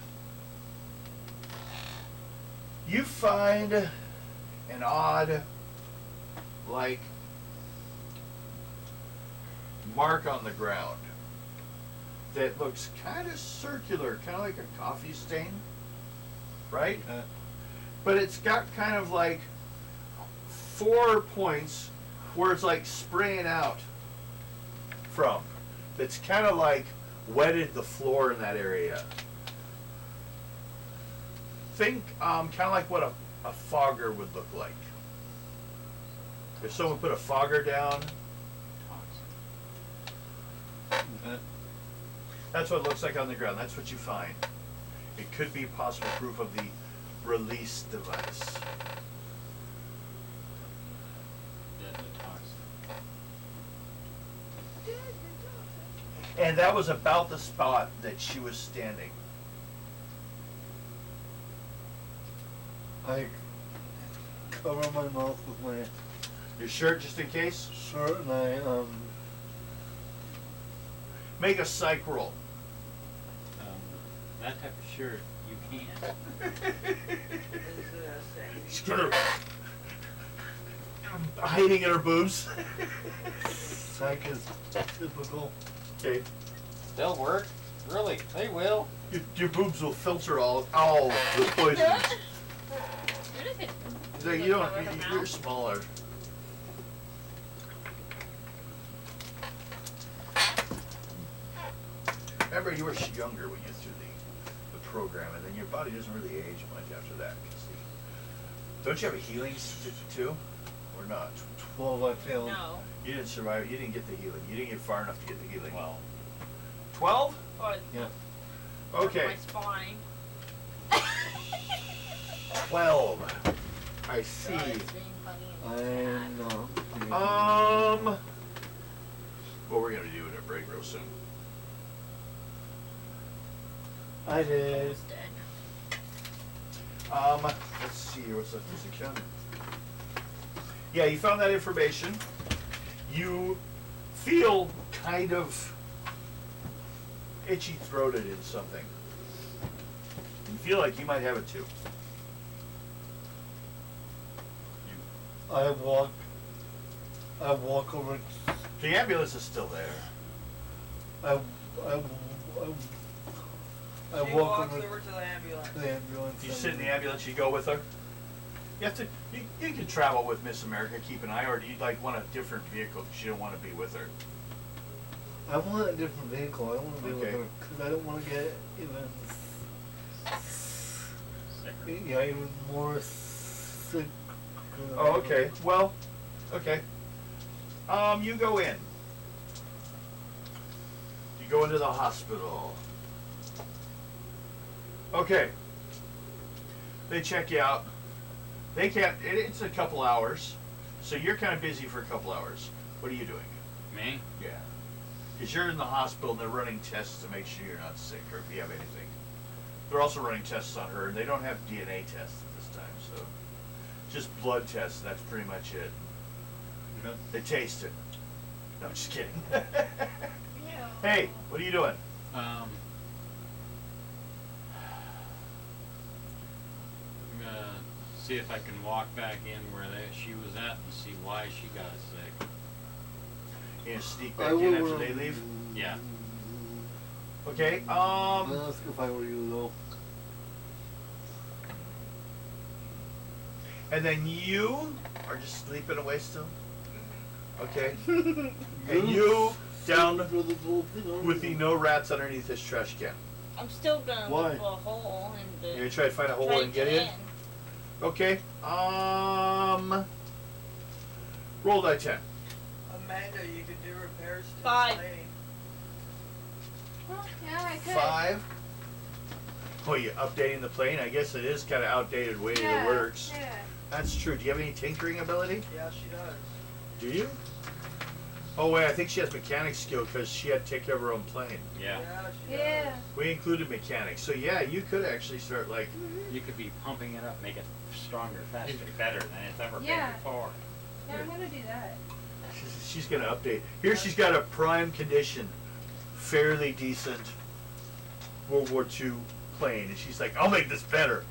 you find an odd, like, mark on the ground that looks kind of circular, kind of like a coffee stain, right? But it's got kind of like 4 points where it's like spraying out from. That's kind of like wetted the floor in that area. Think kind of like what a fogger would look like. If someone put a fogger down, that's what it looks like on the ground. That's what you find. It could be possible proof of the release device. Deadly toxin. And that was about the spot that she was standing. cover my mouth with my Your shirt just in case? shirt, and I Make a psych roll. That type of shirt, you can't. She's gonna hiding in her boobs. psych is typical. Okay. They'll work. Really, they will. Your boobs will filter all the poisons. You don't. You're smaller. Remember, you were younger when you threw the program, and then your body doesn't really age much after that. Don't you have a healing too, or not? 12 I failed. No. You didn't survive. You didn't get the healing. You didn't get far enough to get the healing. Well, 12? Or Yeah. Okay. my spine. 12. I see. God, it's being funny I and sad. know. Well, we're gonna do it a break real soon. I did. Almost dead. Let's see here. What's left this account? Yeah, you found that information. You feel kind of itchy-throated in something. You feel like you might have it too. I walk over. The ambulance is still there. I She walk walks over over to the ambulance. the ambulance. You sit in the ambulance. You go with her. You have to. You can travel with Miss America. Keep an eye, or do you like want a different vehicle because you don't want to be with her? I want a different vehicle. I don't want to be with Okay. her because I don't want to get even. sicker. Yeah, even more sick. Oh, okay. Well, okay. You go in. You go into the hospital. Okay. They check you out. They can't. It's a couple hours, so you're kind of busy for a couple hours. What are you doing? Me? Yeah. Because you're in the hospital and they're running tests to make sure you're not sick or if you have anything. They're also running tests on her, and they don't have DNA tests at this time, so just blood tests. That's pretty much it. Okay. They taste it. No, I'm just kidding. Yeah. Hey, what are you doing? I'm gonna see if I can walk back in where she was at and see why she got sick. You gonna sneak I back in will, after they leave? Yeah. Okay. I'll ask if I were you though. And then you are just sleeping away still. Okay. You And you down for the whole thing, with the no rats underneath this trash can. I'm still gonna Why? look for a hole in the. You're gonna try to find a hole try and to get in. Okay. Roll die 10. Amanda, you could do repairs to 5. the plane. Well, yeah, I could. 5. Oh, you updating the plane? I guess it is kind of outdated way Yeah, it works. Yeah. That's true. Do you have any tinkering ability? Yeah, she does. Do you? Oh wait, I think she has mechanic skill because she had to take care of her own plane. Yeah. She Yeah. does. We included mechanics, so yeah, you could actually start like. You could be pumping it up, make it stronger, faster, better than it's ever Yeah. been before. Yeah, I'm gonna do that. She's gonna update. Here she's got a prime condition, fairly decent World War II plane, and she's like, I'll make this better.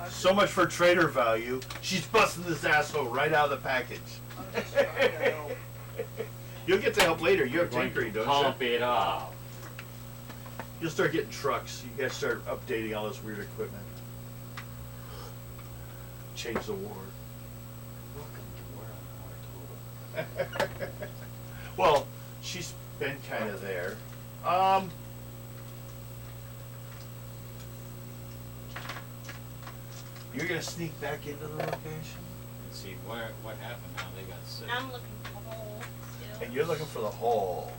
So much for trader value. She's busting this asshole right out of the package. I'm just trying to help. You'll get to help later. You have Going tinkering, to don't pump you? it up. You'll start getting trucks. You gotta start updating all this weird equipment. Change the war. Welcome to World War II. Well, she's been kind of there. You're gonna sneak back into the location, Let's see what happened now they got sick. I'm looking for a hole still. and you're looking for the hole.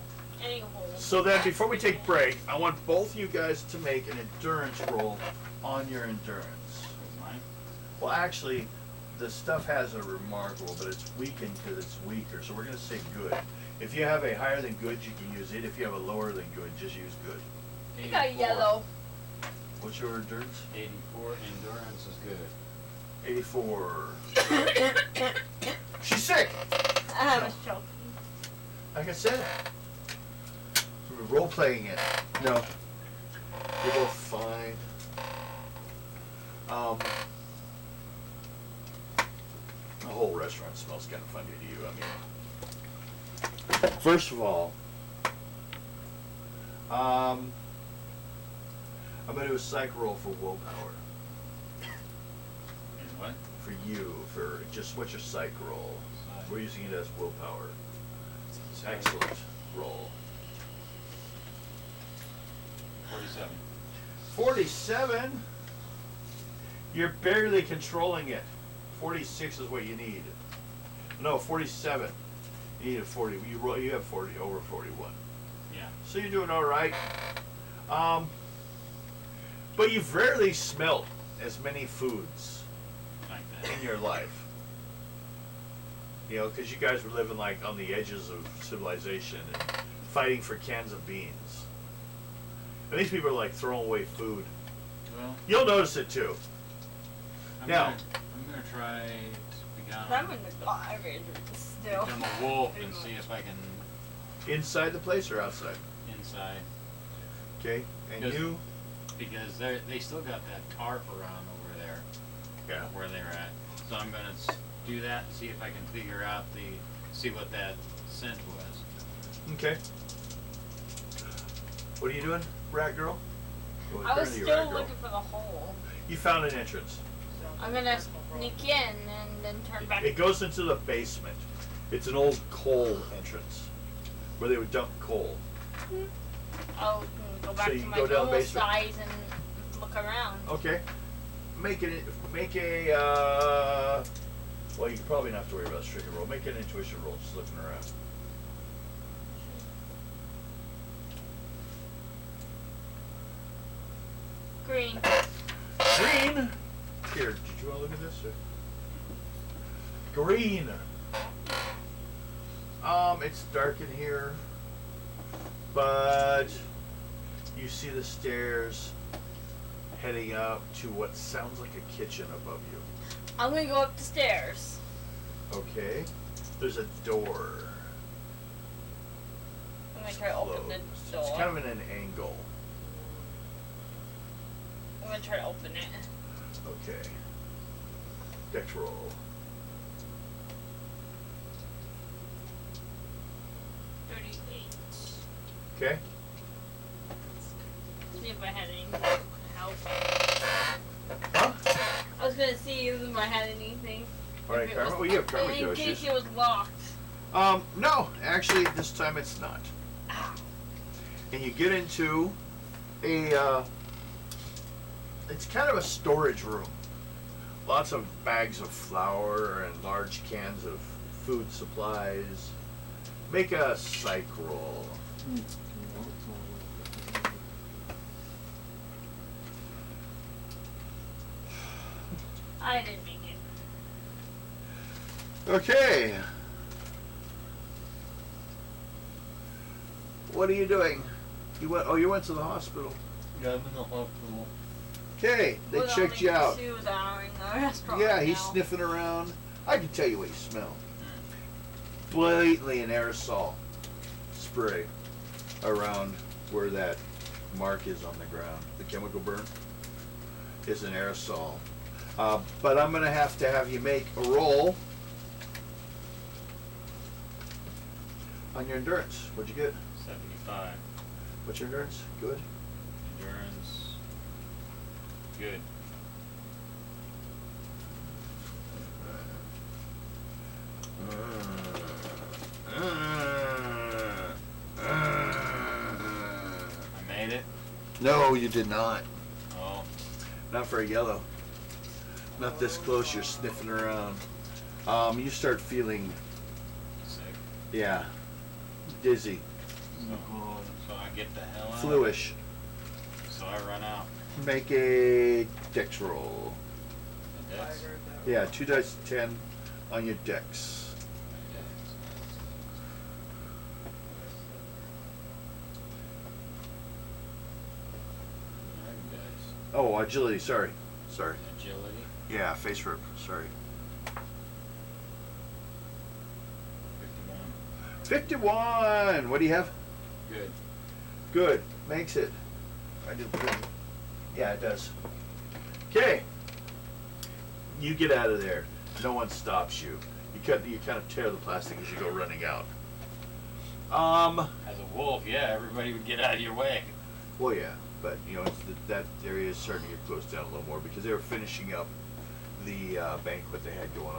Any hole. So then, before we take break, I want both you guys to make an endurance roll on your endurance. Mine? Well, actually, the stuff has a remarkable, but it's weakened because it's weaker. So we're gonna say good. If you have a higher than good, you can use it. If you have a lower than good, just use good. I got 84. yellow. What's your endurance? 84 endurance is good. 84. She's sick. I was joking. Like I said, we were role playing it. No, you're both fine. The whole restaurant smells kind of funny to you. I mean, first of all, I'm gonna do a psych roll for willpower. And what? For you, for just what's your psych roll? Psych. We're using it as willpower. Excellent roll. 47. 47. You're barely controlling it. 46 is what you need. No, 47. You need a 40. You roll. You have 40 over 41. Yeah. So you're doing all right. But you've rarely smelt as many foods Like that. in your life. You know, because you guys were living like on the edges of civilization and fighting for cans of beans. And these people are like throwing away food. Well, You'll notice it too. I'm Now- gonna try to I'm become, in the garbage still. become a wolf and see if I can Inside the place or outside? inside. Okay. And Yes. you? Because they still got that tarp around over there Yeah. where they're at. So I'm gonna do that and see if I can figure out see what that scent was. Okay. What are you doing, rat girl? Well, I was apparently you're still rat girl. looking for the hole. You found an entrance. I'm gonna sneak in and then turn back. It goes into the basement. It's an old coal entrance where they would dump coal. I'll go back So to you my go down normal basement. size and look around. Okay. Make a well, you probably don't have to worry about a straight roll. Make an intuition roll, just looking around. Green. Green. Here, did you want to look at this? Or? Green. It's dark in here, but you see the stairs heading up to what sounds like a kitchen above you. I'm gonna go up the stairs. Okay. There's a door. I'm gonna try to open the Closed. door. It's kind of in an angle. I'm gonna try to open it. Okay. Dex roll. Okay. See if I had any help. Huh? I was gonna see if I had anything. All right, If it Karma. was- Well, you have Karma in case Joshi's. it was locked. No, actually, this time it's not. And you get into a, it's kind of a storage room. Lots of bags of flour and large cans of food supplies. Make a psych roll. I didn't make it. Okay. What are you doing? You went. Oh, you went to the hospital. Yeah, I'm in the hospital. Okay, they We're checked only you out. 2 that are in the restaurant Yeah, he's now. sniffing around. I can tell you what you smell. Blatantly an aerosol spray around where that mark is on the ground. The chemical burn is an aerosol. But I'm going to have you make a roll on your endurance. What'd you get? 75. What's your endurance? Good. Endurance. Good. I made it. No, you did not. Oh. Not for a yellow. Not this close, you're sniffing around. You start feeling, Sick. yeah, dizzy, So I get the hell out. fluish. So I run out. Make a dex roll. The dex. Yeah, 2 dice 10 on your dex. Oh, agility, sorry. Agility. Yeah, face rip. Sorry. 51. What do you have? Good. Good. Makes it. I do good. Yeah, it does. Okay. You get out of there. No one stops you. You kind of tear the plastic as you go running out. As a wolf, yeah, everybody would get out of your way. Well, yeah, but you know that area is starting to get closed down a little more because they were finishing up the banquet they had going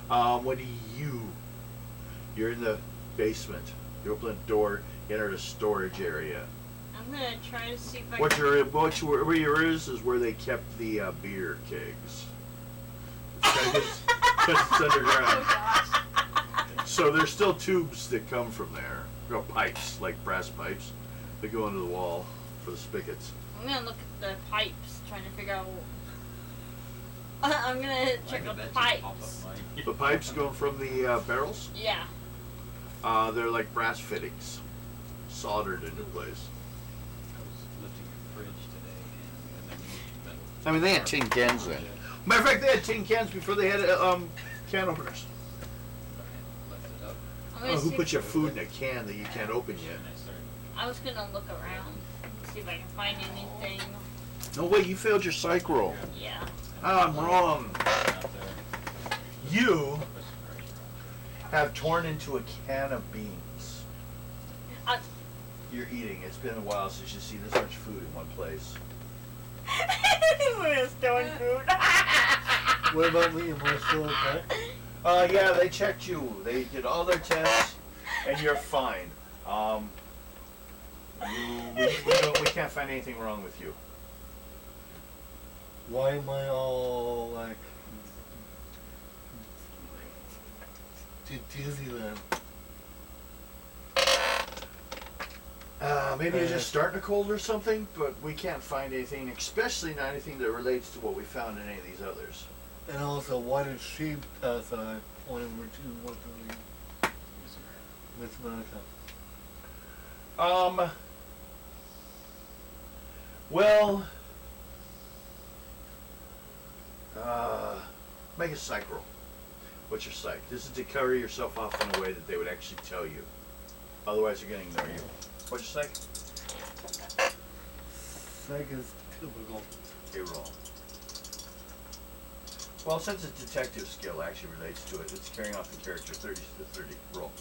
on. What do you? You're in the basement. You open the door, enter the storage area. I'm gonna try to see if I Where can. your is where they kept the beer kegs. Because it's underground. Oh gosh. So there's still tubes that come from there. You know, pipes, like brass pipes, that go into the wall for the spigots. I'm gonna look at the pipes, trying to figure out. I'm gonna check out the pipes. The pipes going from the barrels, Yeah. they're like brass fittings, soldered into place. I was lifting your fridge today, and then metal. I mean, they had tin cans then. Matter of fact, they had tin cans before they had can openers. Lift it up. I'm gonna Who see put if- your food in a can that you can't open yet? And I started. I was gonna look around and see if I can find anything. No way, you failed your psych roll. Yeah. I'm wrong. Out there. You have torn into a can of beans. You're eating. It's been a while since you see this much food in one place. We're stealing food. What about me? Am I still okay? Yeah, they checked you. They did all their tests, and you're fine. We can't find anything wrong with you. Why am I all like dizzy then? Maybe you're just starting a cold or something, but we can't find anything, especially not anything that relates to what we found in any of these others. And also, why did she pass out whenever she went to Miss America? Well, make a psych roll. What's your psych? This is to cover yourself off in a way that they would actually tell you. Otherwise, you're going to ignore you. What's your psych? Psych is typical. A roll. Well, since it's detective skill actually relates to it, it's carrying off the character 30 to 30. Roll.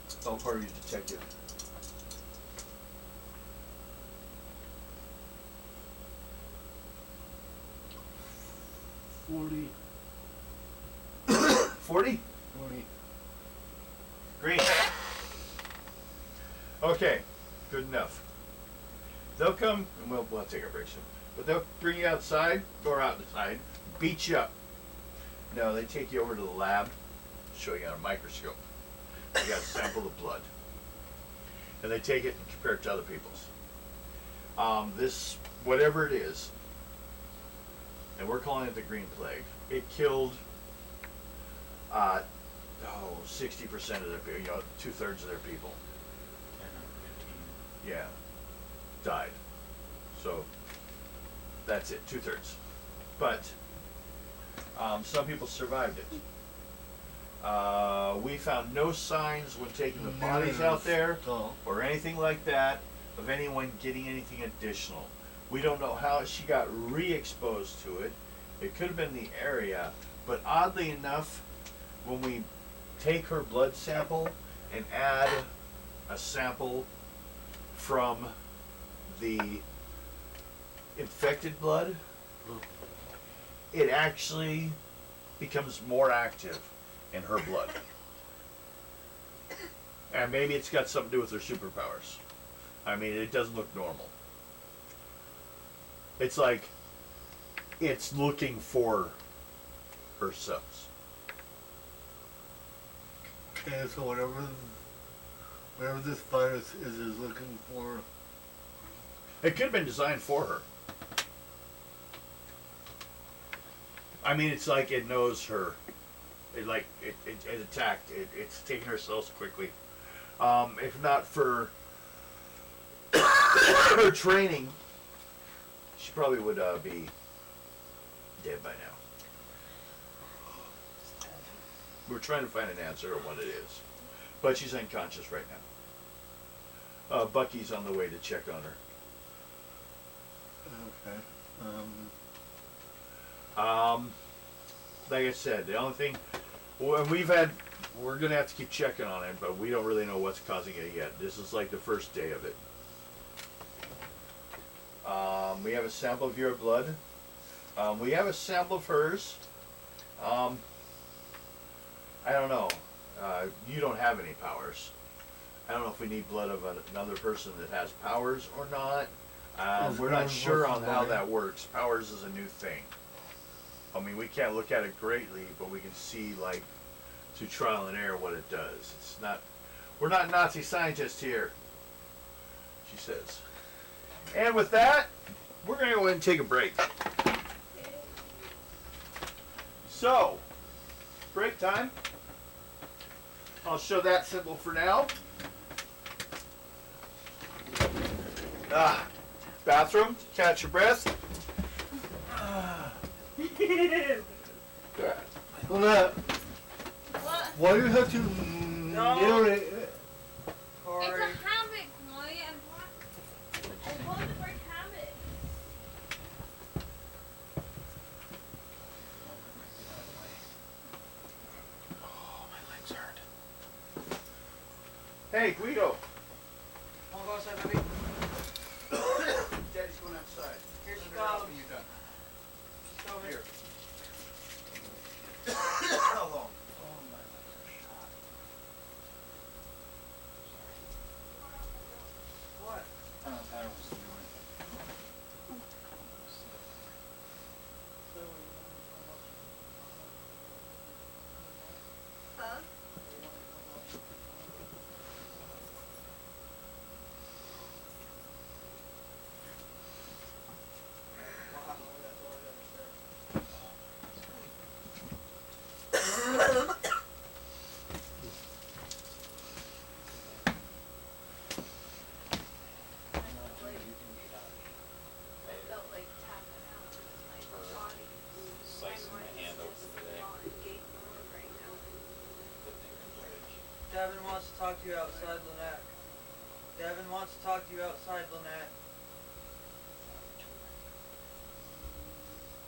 It's all part of your detective. $40. 40? Green. Okay, good enough. They'll come, and we'll take a break soon. But they'll bring you outside, or outside, beat you up. No, they take you over to the lab, show you on a microscope. You got to sample the blood. And they take it and compare it to other people's. This, whatever it is, and we're calling it the Green Plague, it killed 60% of their people, 2/3 of their people. 10 or 15. Yeah, died. So that's it, 2/3. But some people survived it. We found no signs when taking the bodies out there Oh. or anything like that of anyone getting anything additional. We don't know how she got re-exposed to it. It could have been the area, but oddly enough, when we take her blood sample and add a sample from the infected blood, it actually becomes more active in her blood. And maybe it's got something to do with her superpowers. I mean, it doesn't look normal. It's like it's looking for her cells. Okay, so whatever this virus is looking for. It could have been designed for her. I mean, it's like it knows her. It attacked. It's taking her cells quickly. If not for her training, she probably would be dead by now. We're trying to find an answer on what it is. But she's unconscious right now. Bucky's on the way to check on her. Okay. Like I said, the only thing, well, and we're gonna have to keep checking on it, but we don't really know what's causing it yet. This is like the first day of it. We have a sample of your blood. We have a sample of hers. I don't know. You don't have any powers. I don't know if we need blood of another person that has powers or not. We're not sure on how that works. Powers is a new thing. I mean, we can't look at it greatly, but we can see, like, through trial and error what it does. It's not, we're not Nazi scientists here, she says. And with that, we're going to go ahead and take a break. So, break time. I'll show that symbol for now. Bathroom, catch your breath. Lynette, What? why do you have to narrate it? It's Corey. a habit, Chloe. I want to break habit. Oh, my legs hurt. Hey, Guido. Wanna go outside, baby? Daddy's going outside. Here she Send her out comes. when you're done. She's over Here. How long? Oh, my legs are shot. What? I thought I was doing. Huh? Wow, that's all I gotta say. I felt like tapping out because my body, Slicing my mind hand is open just today. on game mode right now. Good thing I'm rich. Devin wants to talk to you outside, Lynette. Devin wants to talk to you outside, Lynette.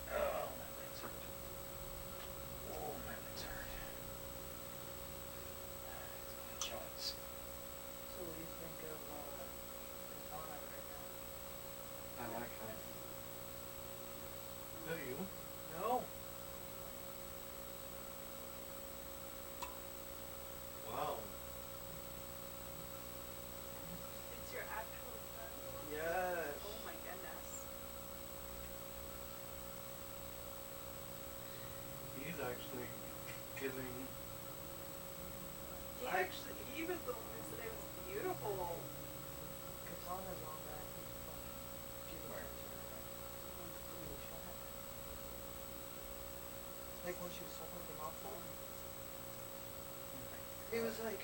Oh, my legs hurt. Oh, my legs hurt. It's my joints. So what do you think of Katana right now? I like her. Do you? No. Wow. It's your actual son? Yes. Oh my goodness. He's actually giving. He was the one who said it was beautiful. Katana's on that. He's fucking giving Where? it to her. On the blue shot. Like when she was sucking the mouthful. He was like,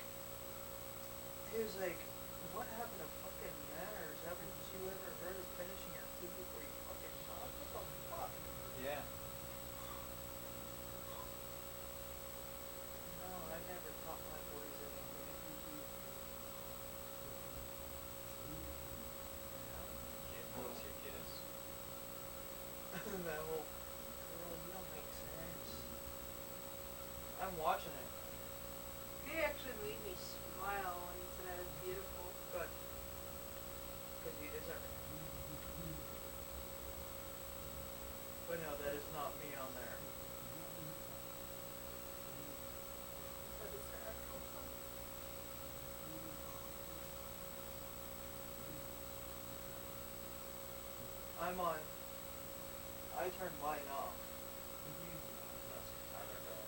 what happened to fucking manners? Haven't you ever heard of finishing your food before you fucking talk? What the fuck? Yeah. No, I never taught my boys anything. Kid, what's your kiss? That whole, girl, you don't make sense. I'm watching it. He actually made me smile when he said I was beautiful. Good. Because you deserve it. But no, that is not me on there. That is her actual son. I'm on. I turned mine off. That's Tyler dog.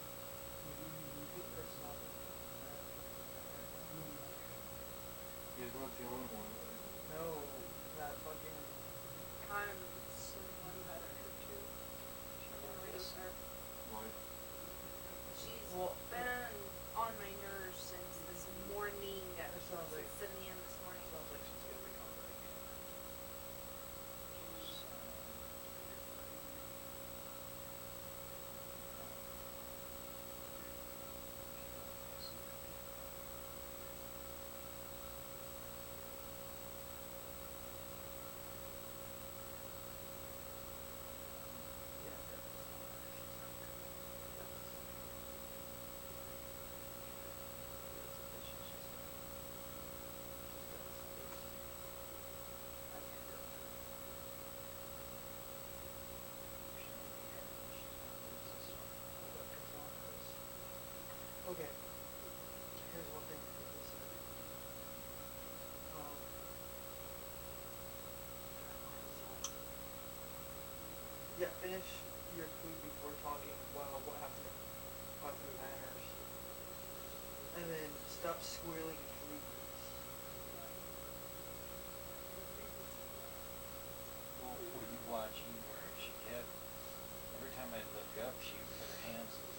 He's not the only one. No, that fucking. I'm someone better too. Eraser. Why? She's Well- been on my nerves since this morning. That sounds like. Since 7 a.m. this morning. Sounds like she's gonna become pregnant. Yeah, finish your food before talking about what happened at Buckley Manors. And then stop squealing, please. Well, were you watching where she kept, every time I'd look up, she would put her hands in the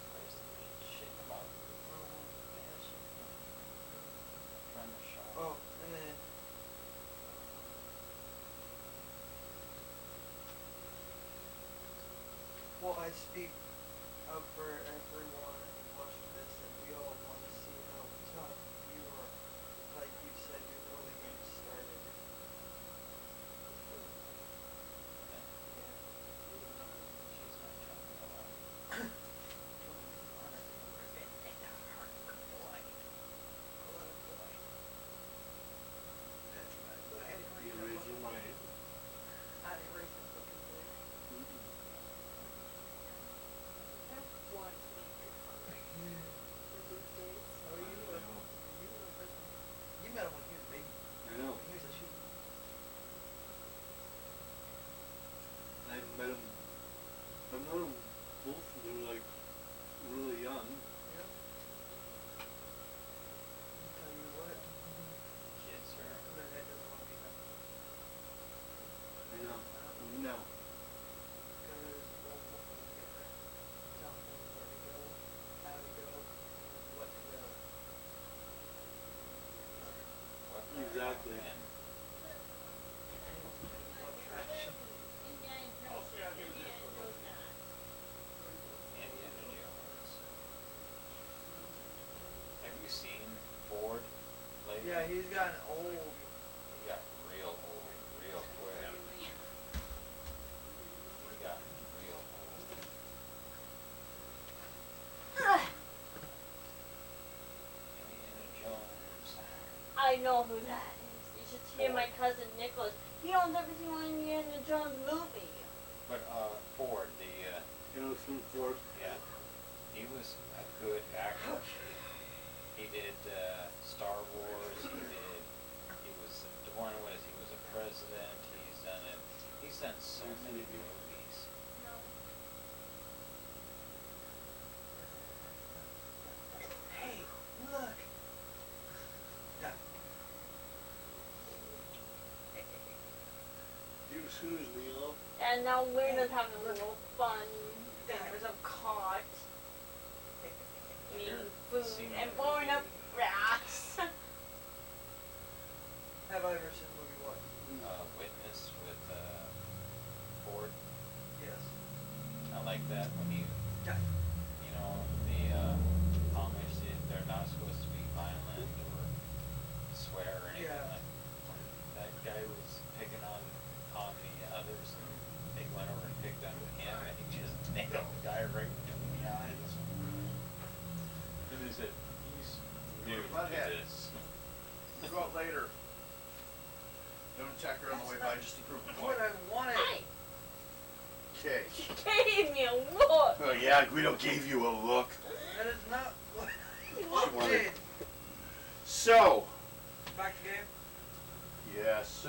place and shake them up. Trying to show. Oh, and then well, I speak up for everyone watching this, and we all want to see how tough you are, like you said before the game started. She's not trying to go out. You raise your mind. I didn't raise the fucking blade. One week for these days. Oh, you met him when he was a baby. I know. When he was a sheep. I met him. I've known them both when they were like really young. Yep. I'll tell you what, Kids are, the head doesn't want to be done. I know. No. Because both of them get there. Tell them where to go, how to go, what to go. what Exactly. and What direction. Indiana Jones. Have you seen Ford lately? Yeah, he's gotten old. He got real old, real quick. He got real old. Indiana Jones. I know who that is. You should hear my cousin Nicholas. He owns every single Indiana Jones movie. But Ford, the You know, some Ford. yeah, he was a good actor. He did Star Wars. He was the one was he was a president. He's done it. He's done so many movies. No. Hey, look. Yeah. You snooze me off. And now we're just having a little fun thing. There's a cart. Eating food seen and that blowing up movie? rats. Have I ever seen the movie what? Witness with Ford. Yes. I like that when he, Yeah. you know, the Amish they're not supposed to be violent or swear or anything. Yeah. Like that guy was picking on the others, and they went over and picked on him, and he just nailed the guy right between the eyes. And he said, "He's new to Butthead. this." We'll go out later. Don't attack her on the way by, just to prove the What point. I wanted. Hi. Okay. She gave me a look. Oh yeah, Guido gave you a look. That is not what She I wanted- wanted. So, Back to game. yes,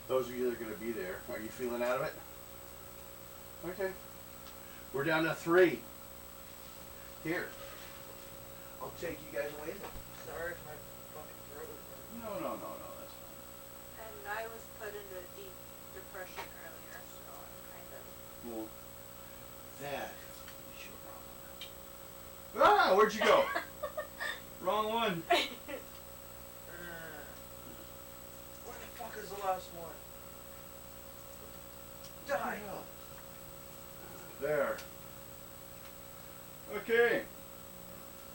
those of you that are gonna be there, are you feeling out of it? Okay. We're down to 3. Here. I'll take you guys away then. Sorry if my fucking throat was hurting. No, that's fine. And I was put into a deep depression earlier, so I'm kind of. Well, that is your problem. Ah, where'd you go? Wrong one. Where the fuck is the last one? Die! There. Okay,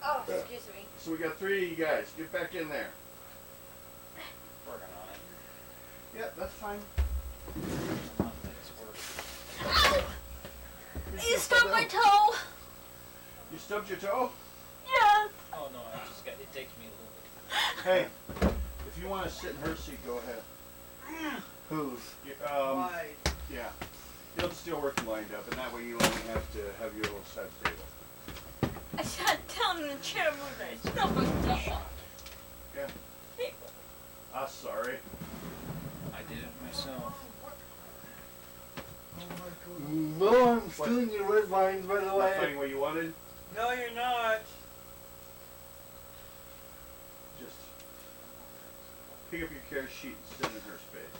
Oh, excuse me. so we got 3 of you guys. Get back in there. Working on it. Yeah, that's fine. Not that it's working. You stubbed my toe. You stubbed your toe? Yeah. Oh no, it takes me a little bit. Hey, if you want to sit in her seat, go ahead. Whose? Why? Yeah. You'll still work lined up, and that way you only have to have your little side table. I sat down in the chair moved. I stubbed my toe. Yeah. Hey, Ah, sorry. I did it myself. No, I'm stealing your red vines, by the Not way. finding what you wanted? No, you're not. Just pick up your care sheet and sit in her space.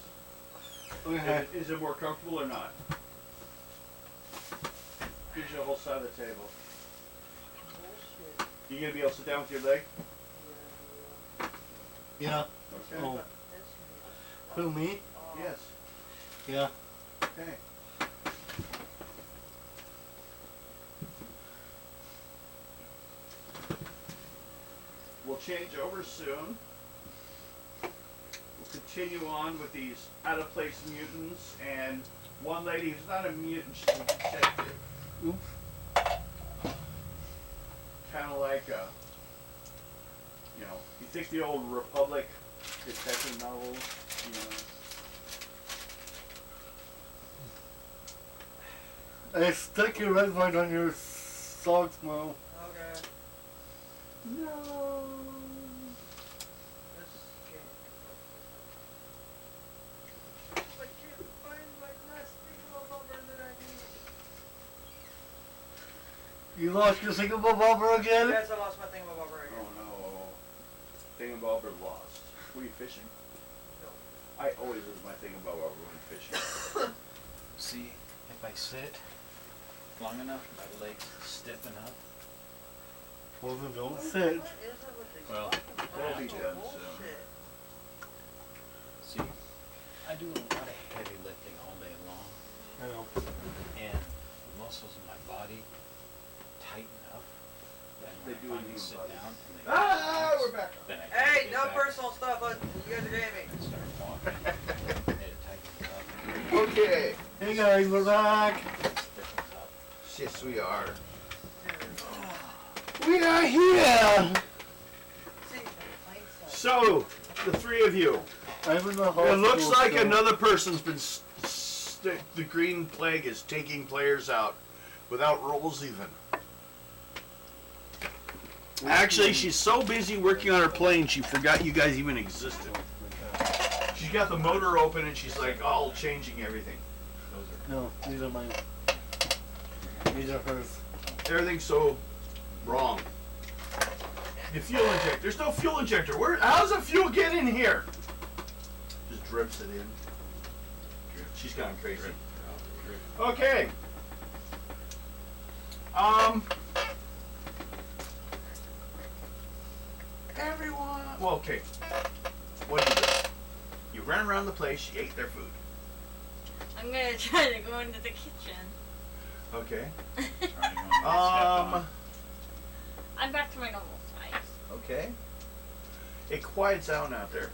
Okay. Is it more comfortable or not? Gives you a whole side of the table. Bullshit. You gonna be able to sit down with your leg? Yeah. Okay. Oh. That's Who, me? Yes. Yeah. Okay. We'll change over soon. We'll continue on with these out-of-place mutants and one lady who's not a mutant, she's a detective. Oops. Kind of like a, you know, you think the old Republic detective novels, you know. I stuck your red vine on your socks, Mo. Okay. No. This game. I can't find my last thing that I need. You lost your thingamabob again? Yes, I lost my thing about right Oh here. no. Thingamabobber lost. Were you fishing? No. I always lose my thingamabobber when fishing. See, if I sit long enough, my legs stiffen up. Well, then don't What sit. is it with these Well, fucking we'll be bullshit? done Bullshit. See, I do a lot of heavy lifting all day long, I know. and the muscles in my body tighten up. Then They when do I in finally human sit bodies. down and they Ah, relax, we're back. then I Hey, get no back personal stuff. You guys are gaming. and start walking. And it tightens up, Okay. Hey guys, we're back. stiffens up. Yes, we are. We are here. See, So, the three of you. I'm in the hospital. It looks like still. another person's been. The green plague is taking players out without rolls even. Actually, she's so busy working on her plane, she forgot you guys even existed. She's got the motor open and she's like all changing everything. No, these are mine. These are hers. Everything's so wrong. The fuel injector. There's no fuel injector. Where? How's the fuel get in here? Just drips it in. She's gone crazy. Okay. Everyone. Well, okay. What do? You ran around the place. You ate their food. I'm gonna try to go into the kitchen. Okay. Um. I'm back to my normal size. Okay. It quiets down out there.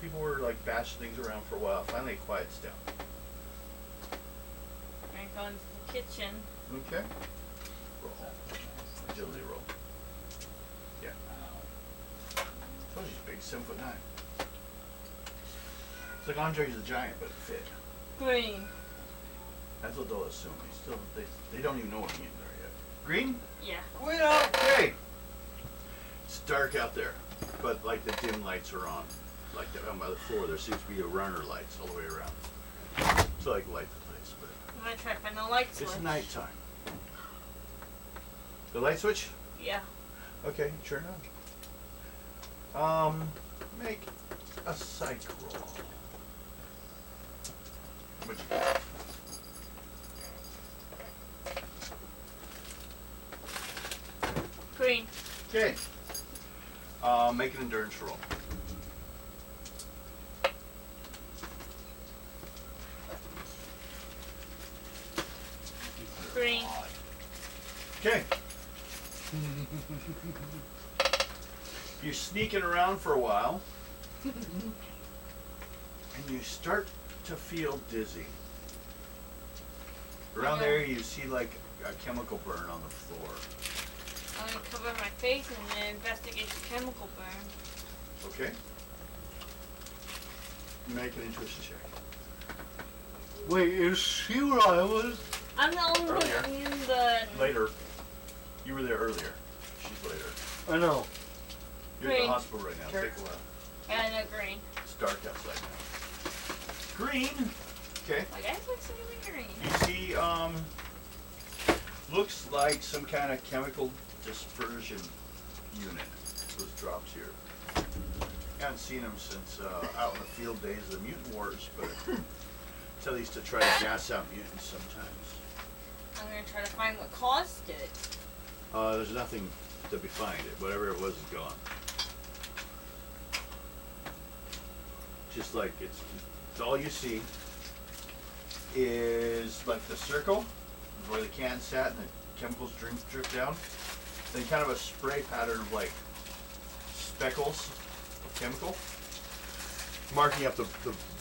People were like bashing things around for a while. Finally, it quiets down. I'm gonna go into the kitchen. Okay. Roll. Agility roll. Yeah. Told you he's big, 7'9". It's like Andre the Giant, but fit. Green. That's what they'll assume. They don't even know what mutants are yet. Green? Yeah. we don't. Okay. It's dark out there, but like the dim lights are on. Like on by the floor, there seems to be a runner lights all the way around. So like light the place, but I'm gonna try to find the light switch. it's nighttime. The light switch? Yeah. Okay, sure enough. Make a psych roll. What'd you get? Green. Okay. Make an endurance roll. Green. Okay. You're sneaking around for a while, and you start to feel dizzy. Around there, you see like a chemical burn on the floor. I'm gonna cover my face and then investigate the chemical burn. Okay. Make an intuition check. Wait, is she where I was? I'm the only one Earlier. in the. Later. You were there earlier. She's later. I know. You're at Green. the hospital right now. Sure. Take a while. And a green. It's dark outside now. Green, Okay. Like, I like some green. You see, looks like some kind of chemical dispersion unit was dropped here. Haven't seen them since out in the field days of the mutant wars, but tell these to try to gas out mutants sometimes. I'm gonna try to find what caused it. There's nothing to be find. Whatever it was is gone. Just like it's all you see is like the circle where the can sat and the chemicals drip down. Then kind of a spray pattern of like speckles of chemical marking up the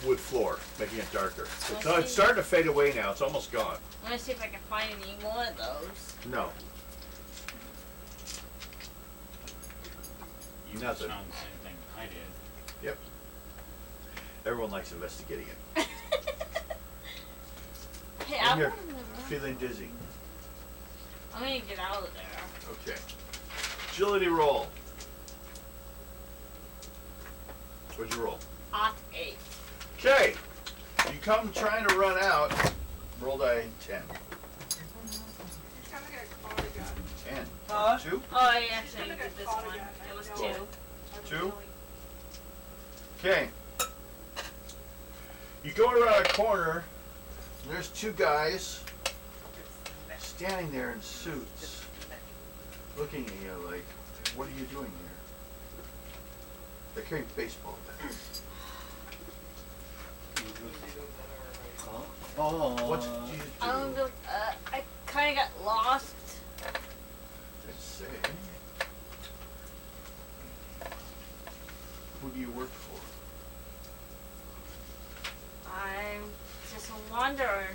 wood floor, making it darker. It's starting to fade away now. It's almost gone. I'm gonna see if I can find any more of those. No. You Nothing. found the same thing I did. Yep. Everyone likes investigating it. Hey, In I'm here, gonna feeling dizzy. I'm gonna get out of there. Okay. Agility roll. What'd you roll? Ot 8. Okay. You come trying to run out. Roll die 10. 10. Huh? 2? Oh, I actually did this one. It was 2. 2? Okay. You go around a corner, and there's two guys standing there in suits, looking at you like, what are you doing here? They're carrying baseball bats. Oh. What did you do? I kind of got lost. Let's say. Who do you work for? I'm just a wanderer.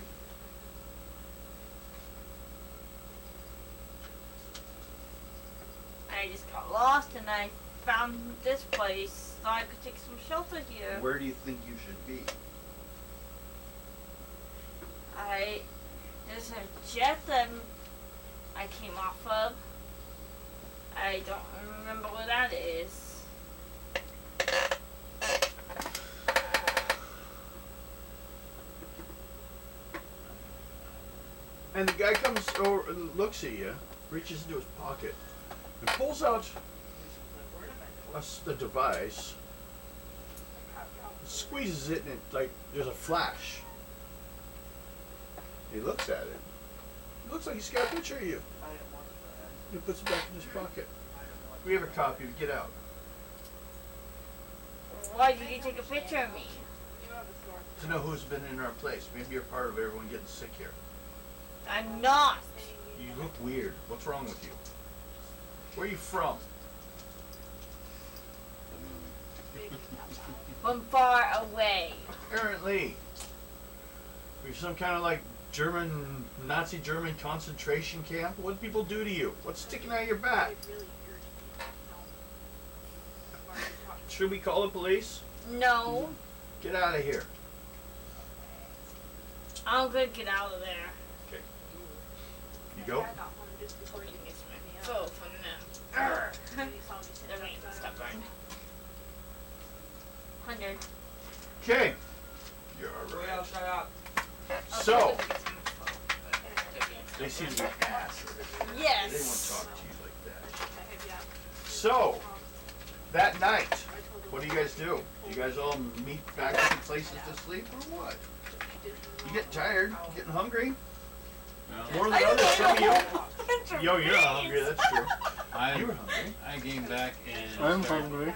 I just got lost and I found this place. Thought I could take some shelter here. Where do you think you should be? There's a jet that I came off of. I don't remember where that is. And the guy comes over and looks at you, reaches into his pocket, and pulls out a device, squeezes it, and it, like there's a flash. He looks at it. It looks like he's got a picture of you. I didn't want that. He puts it back in his pocket. I didn't want We have a copy. Get out. Why did you take a picture of me? To know who's been in our place. Maybe you're part of everyone getting sick here. I'm not. You look weird. What's wrong with you? Where are you from? From far away. Apparently. You're some kind of like Nazi German concentration camp? What did people do to you? What's sticking out of your back? Should we call the police? No. Get out of here. I'm gonna get out of there. Okay. You go? Go for now. Arrgh. Let me stop running. 100. Okay. You're to. Will, alright. shut up. So, they seem to be asses. They won't Yes. talk to you like that. So, that night, what do you guys do? Do you guys all meet back in places to sleep or what? You get tired, getting hungry? No, More than others, some of you. Yo, you're not hungry, that's true. You were hungry. I came back and I'm started- hungry.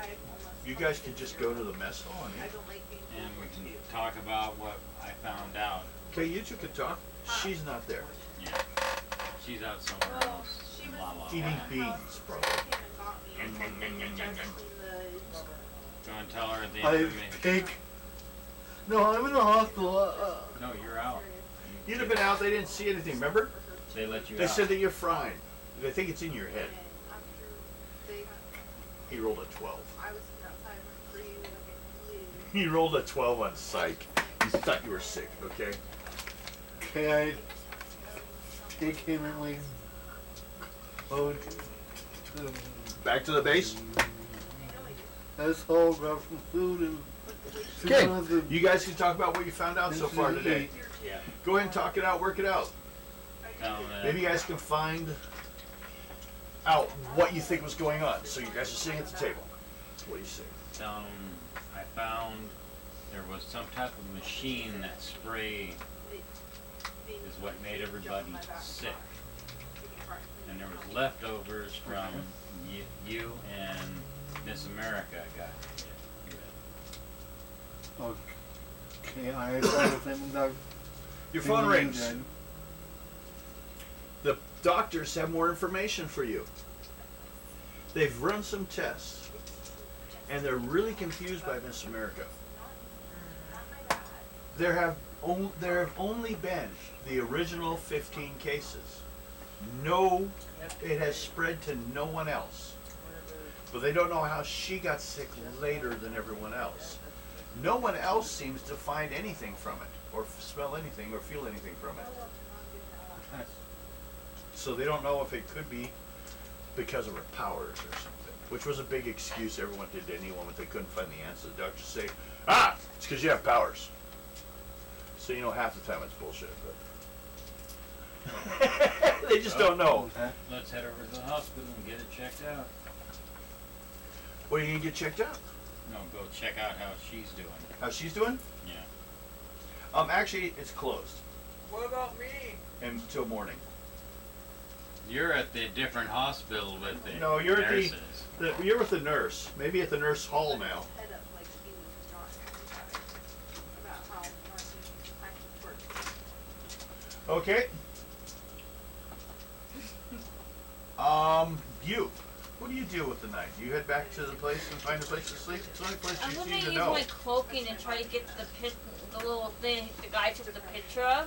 You guys could just go to the mess hall and eat. and we can talk about what I found out. Okay, you two could talk. She's not there. Yeah, she's out somewhere else. Blah, blah, Eating blah. beans, probably. Go and tell her at the end I of the meeting. take. No, I'm in the hospital. No, you're out. You'd have been out, they didn't see anything, remember? They let you They out. said that you're fine. They think it's in your head. He rolled a 12. He rolled a 12 on psych. He thought you were sick, okay? Can I take him and we go to Back to the base? let's all grab some food and So we Okay, don't have to you guys can talk about what you found out so mention far the today. date. Yeah. Go ahead and talk it out, work it out. Tell 'em that. Maybe you guys can find out what you think was going on. So you guys are sitting at the table. What do you say? Tell 'em I found there was some type of machine that sprayed is what made everybody sick. And there was leftovers from you and Miss America got here. Okay, I thought of them that. Your phone rings. The doctors have more information for you. They've run some tests, and they're really confused by Miss America. There have only been the original 15 cases. No, it has spread to no one else. But they don't know how she got sick later than everyone else. No one else seems to find anything from it, or smell anything, or feel anything from it. So they don't know if it could be because of her powers or something, which was a big excuse everyone did to anyone when they couldn't find the answer. The doctors say, it's because you have powers. So you know half the time it's bullshit, but they just don't know. Let's head over to the hospital and get it checked out. What are you gonna get checked out? No, go check out how she's doing. How she's doing? Yeah. Actually, it's closed What about me? until morning. You're at the different hospital with the No, you're at nurses. you're with the nurse. Maybe at the nurse hall now. Okay. You. What do you do with the night? Do you head back to the place and find a place to sleep? It's the only place I'm you gonna seem to use know. my cloaking and try to get the little thing the guy took the picture of.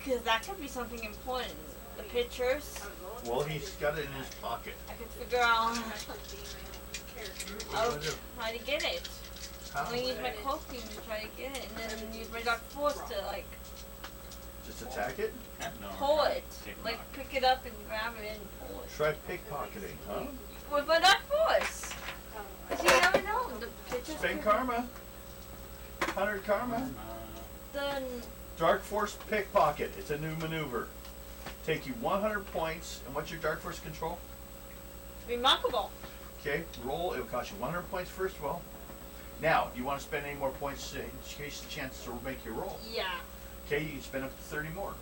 Cause that could be something important. The pictures. Well, he's got it in his pocket. I could figure out how to get it. I'm gonna use my cloaking to try to get it, and then use my dark force to like Just attack it? No, pull it, take like mine. pick it up and grab it and pull it. Try pickpocketing, huh? With my dark force. 'Cause you never know. The pictures. Spend could- karma. 100 karma. Then Dark Force pickpocket. It's a new maneuver. Take you 100 points. And what's your Dark Force control? remarkable. Okay, roll. It will cost you 100 points first of all. Now, do you want to spend any more points in case the chance to make your roll? Yeah. Okay, you can spend up to 30 more.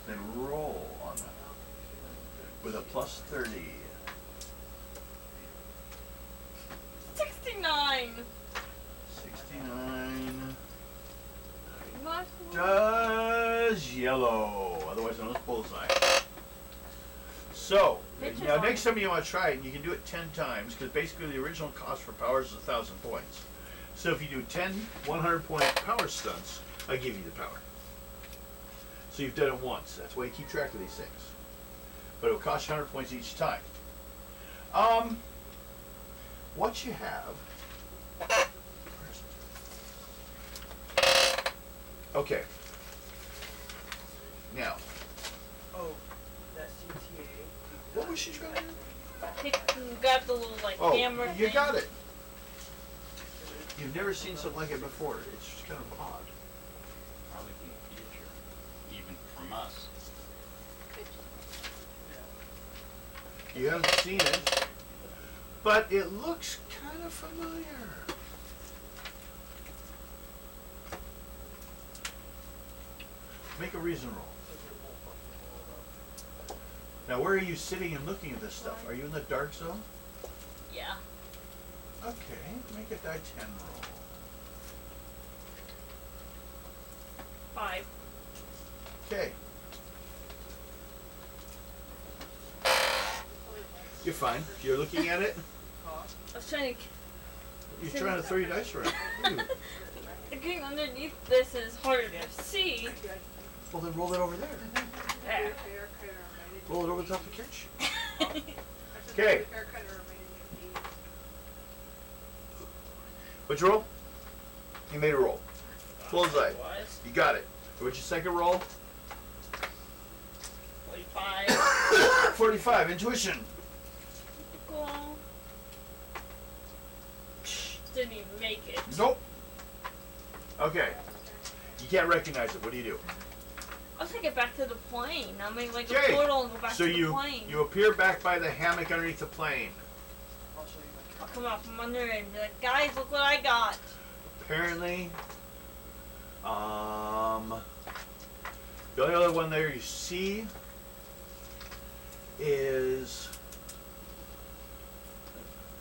Then roll on that. With a plus 30. 69. 69. Remarkable. Does yellow, otherwise known as bullseye. So, Picture's now on. next time you want to try it, and you can do it 10 times, because basically the original cost for powers is 1,000 points. So if you do 10 100-point power stunts, I give you the power. So you've done it once. That's why you keep track of these things. But it will cost you 100 points each time. What you have... Okay. Now, Oh, that CTA. what was she trying to do? Grab the little like Oh, hammer you thing. got it. You've never seen something like it before. It's just kind of odd. Probably in the future, even from us. You haven't seen it, but it looks kind of familiar. Make a reason roll. Now, where are you sitting and looking at this stuff? Are you in the dark zone? Yeah. Okay, make a die 10 roll. 5. Okay. You're fine. You're looking at it. I was trying to. You're trying to throw your dice around. Ooh. Getting underneath this is harder to see. Well, then roll it over there. There. Roll it over the top of the couch. Okay. What'd you roll? You made a roll. Bullseye. Was You got it. What's your second roll? 45. 45. Intuition. Cool. didn't even make it. Nope. Okay. You can't recognize it. What do you do? I'll take it back to the plane. I'll make like Okay. a portal and go back So to the you plane. you appear back by the hammock underneath the plane. I'll show you I'll come out from under it and be like, guys, look what I got. Apparently, the only other one there you see is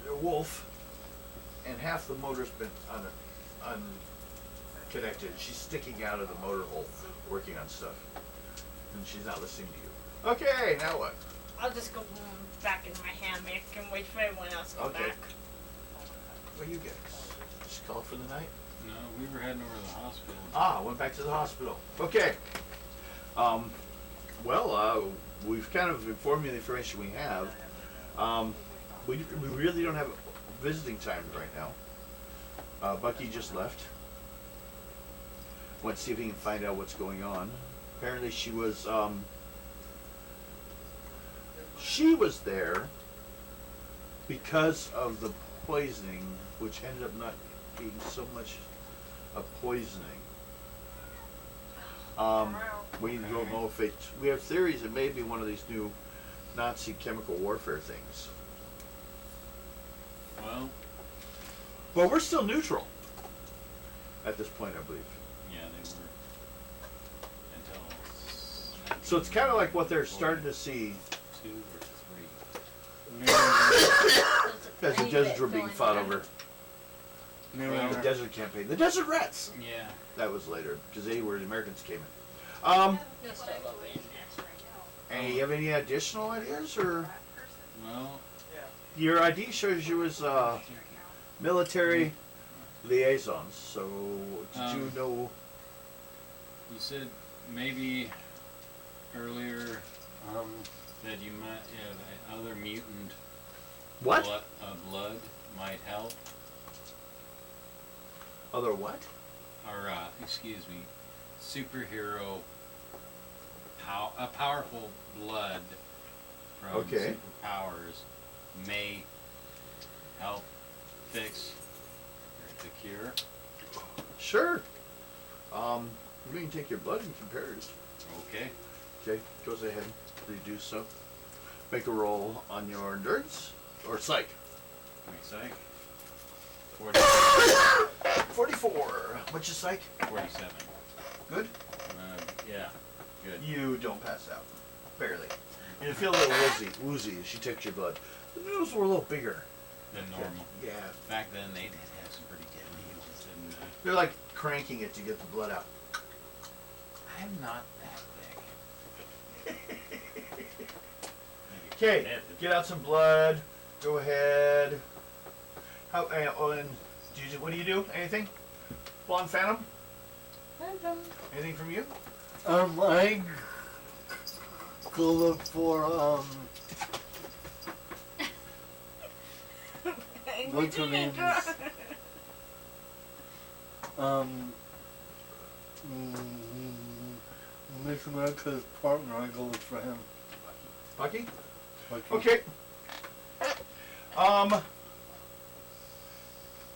a wolf, and half the motor's been unconnected. She's sticking out of the motor hole, working on stuff, and she's not listening to you. Okay, now what? I'll just go back in my hammock and wait for everyone else to go Okay. back. What do you get? Just call it for the night? No, we were heading over to the hospital. Ah, went back to the hospital. Okay. We've kind of informed you the information we have. We really don't have visiting time right now. Bucky just left. Went to see if he can find out what's going on. Apparently she was there because of the poisoning, which ended up not being so much a poisoning. We don't know if we have theories it may be one of these new Nazi chemical warfare things. Well, But we're still neutral at this point, I believe. yeah, they were until. So it's kind of like what they're starting to see 2 or 3. as the deserts were being fought over. Well, The desert campaign. The Desert Rats! Yeah. That was later, because they were the Americans came in. You'll still love it. And you have any additional ideas, or Well, your ID shows you as military liaisons? So did you know? you said maybe earlier that you might have other mutant What? blood might help. Other what? Or excuse me, superhero, a powerful blood from Okay. superpowers may help fix the cure. Sure. We can take your blood and compare it. Okay. Okay, goes ahead. You do so. Make a roll on your endurance or psych. Wait, psych. 44. What's your psych? 47. Good. Yeah. Good. You don't pass out. Barely. You feel a little woozy as she takes your blood. The needles were a little bigger. Than normal. Yeah. Back then they did have some pretty dead needles, and They're like cranking it to get the blood out. I'm not that big. Okay, get out some blood. Go ahead. How? And what do you do? Anything? Blonde Phantom? Anything from you? I go look for what's her name? Miss America's partner. I go look for him. Bucky? Bucky. Okay.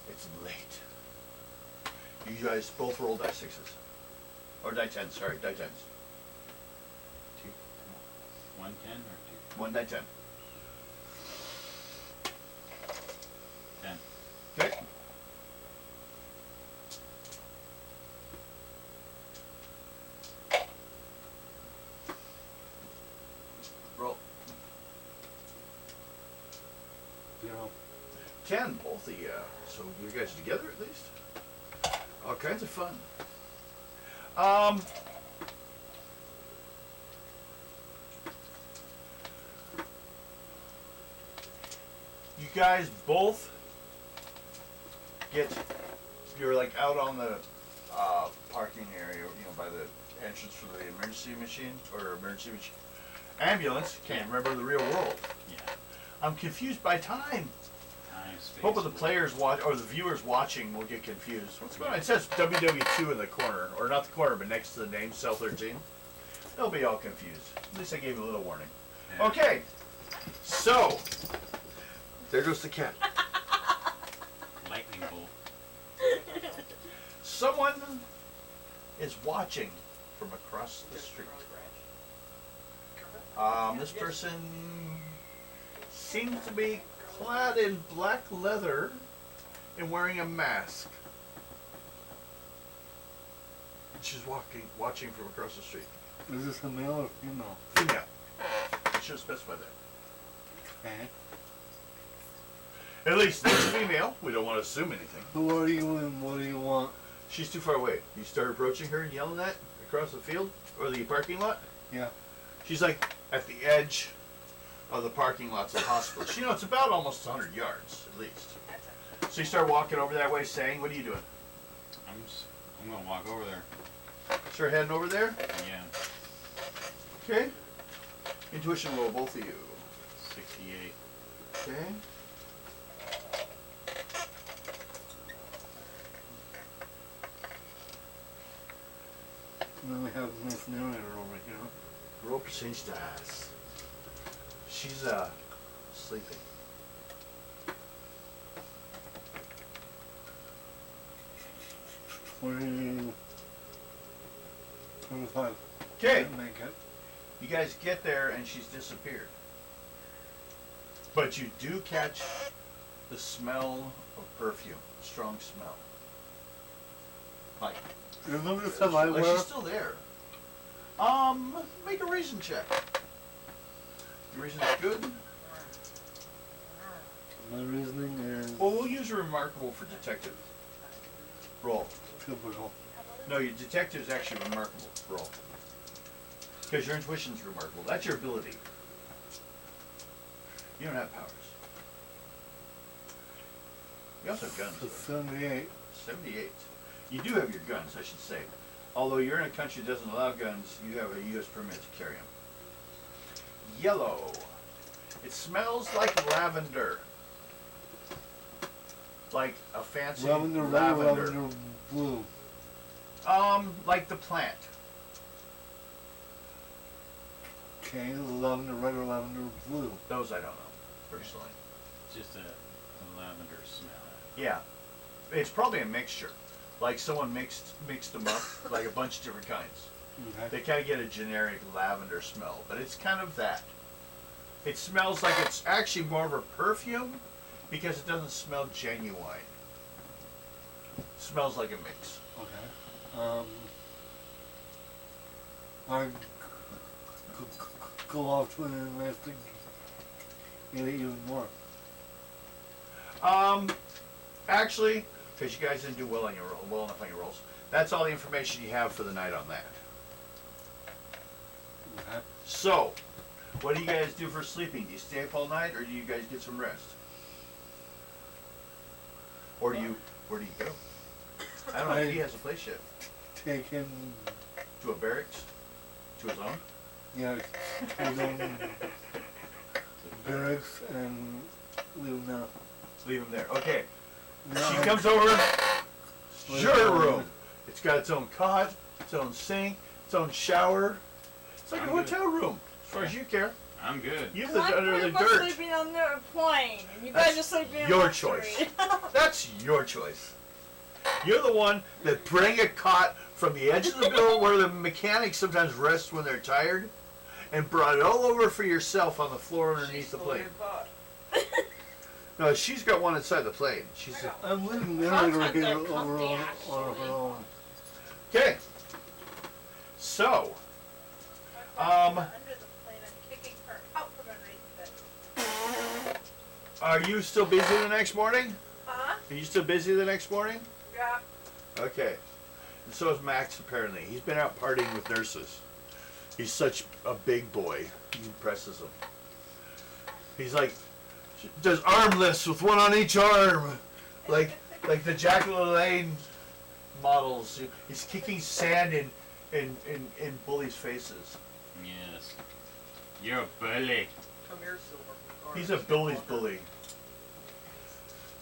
It's late. You guys both roll die 6s. Or die 10s, sorry, die 10s. 2, 110 or 2? 1 die 10. 10. Okay. Roll. 0. 10, both of you. So you guys together at least? All kinds of fun. You guys both you're like out on the parking area, by the entrance for the emergency machine, or emergency ambulance. Can't remember the real world. Yeah. I'm confused by time. Time, space. Hope the players or the viewers watching will get confused. What's going on? It says WW2 in the corner, or not the corner, but next to the name, Cell 13. They'll be all confused. At least I gave you a little warning. Yeah. Okay, so there goes the cat. Lightning bolt. is watching from across the street. This person seems to be clad in black leather and wearing a mask. She's watching from across the street. Is this a male or female? Female. I should have specified that. Okay. At least it's female. We don't want to assume anything. Who are you and what do you want? She's too far away. You start approaching her and yelling at across the field or the parking lot. Yeah. She's like at the edge of the parking lots of the hospital. You know, it's about almost 100 yards at least. So you start walking over that way, saying, "What are you doing?" I'm gonna walk over there. Start heading over there. Yeah. Okay. Intuition roll, both of you. 68. Okay. And then we have this narrator over here. Roll percentage dice. She's sleeping. $25. Okay. Didn't make it. You guys get there and she's disappeared. But you do catch the smell of perfume. Strong smell. Like, Remember the stuff I like wear? she's still there. Make a reason check. Your reason is good. My reasoning is Well, we'll use a remarkable for detective. Roll. typical. No, your detective is actually remarkable. Roll. Because your intuition's remarkable. That's your ability. You don't have powers. You also have guns. So though. 78. 78. You do have your guns, I should say. Although you're in a country that doesn't allow guns, you have a U.S. permit to carry them. Yellow. It smells like lavender. Like a fancy Lavender red or lavender blue? Like the plant. Okay, lavender red or lavender blue? Those I don't know, personally. Just a lavender smell. Yeah. It's probably a mixture. Like someone mixed them up, like a bunch of different kinds. Okay. They kind of get a generic lavender smell, but it's kind of that. It smells like it's actually more of a perfume because it doesn't smell genuine. It smells like a mix. Okay. I go off to an investigate it even more. Actually, because you guys didn't do well enough on your rolls, that's all the information you have for the night on that. Okay. So, what do you guys do for sleeping? Do you stay up all night, or do you guys get some rest? Or do you, where do you go? I don't know if he has a place yet. Take him, To a barracks? To his own? yeah, his own barracks and leave him now. Leave him there. Okay. No, She comes over. Your room. It's got its own cot, its own sink, its own shower. It's like a I'm good. hotel room, as far as you care. I'm good. You I'm live under the pretty much dirt. sleeping on the plane, and you That's guys are sleeping on your the choice. street. That's your choice. You're the one that bring a cot from the edge of the building where the mechanics sometimes rest when they're tired, and brought it all over for yourself on the floor underneath the plane. No, she's got one inside the plane. She's I'm leaving the Sometimes narrator here they're over comfy, on actually. her own. okay. So, Under the plane, I'm kicking her out from underneath the bed. are you still busy the next morning? Huh? Are you still busy the next morning? Yeah. Okay. And so is Max, apparently. He's been out partying with nurses. He's such a big boy. He impresses them. He's like, does arm lifts with one on each arm. Like the Jack LaLanne models. He's kicking sand in bullies' faces. Yes. You're a bully. Come here, Silver. He's a bully's bully.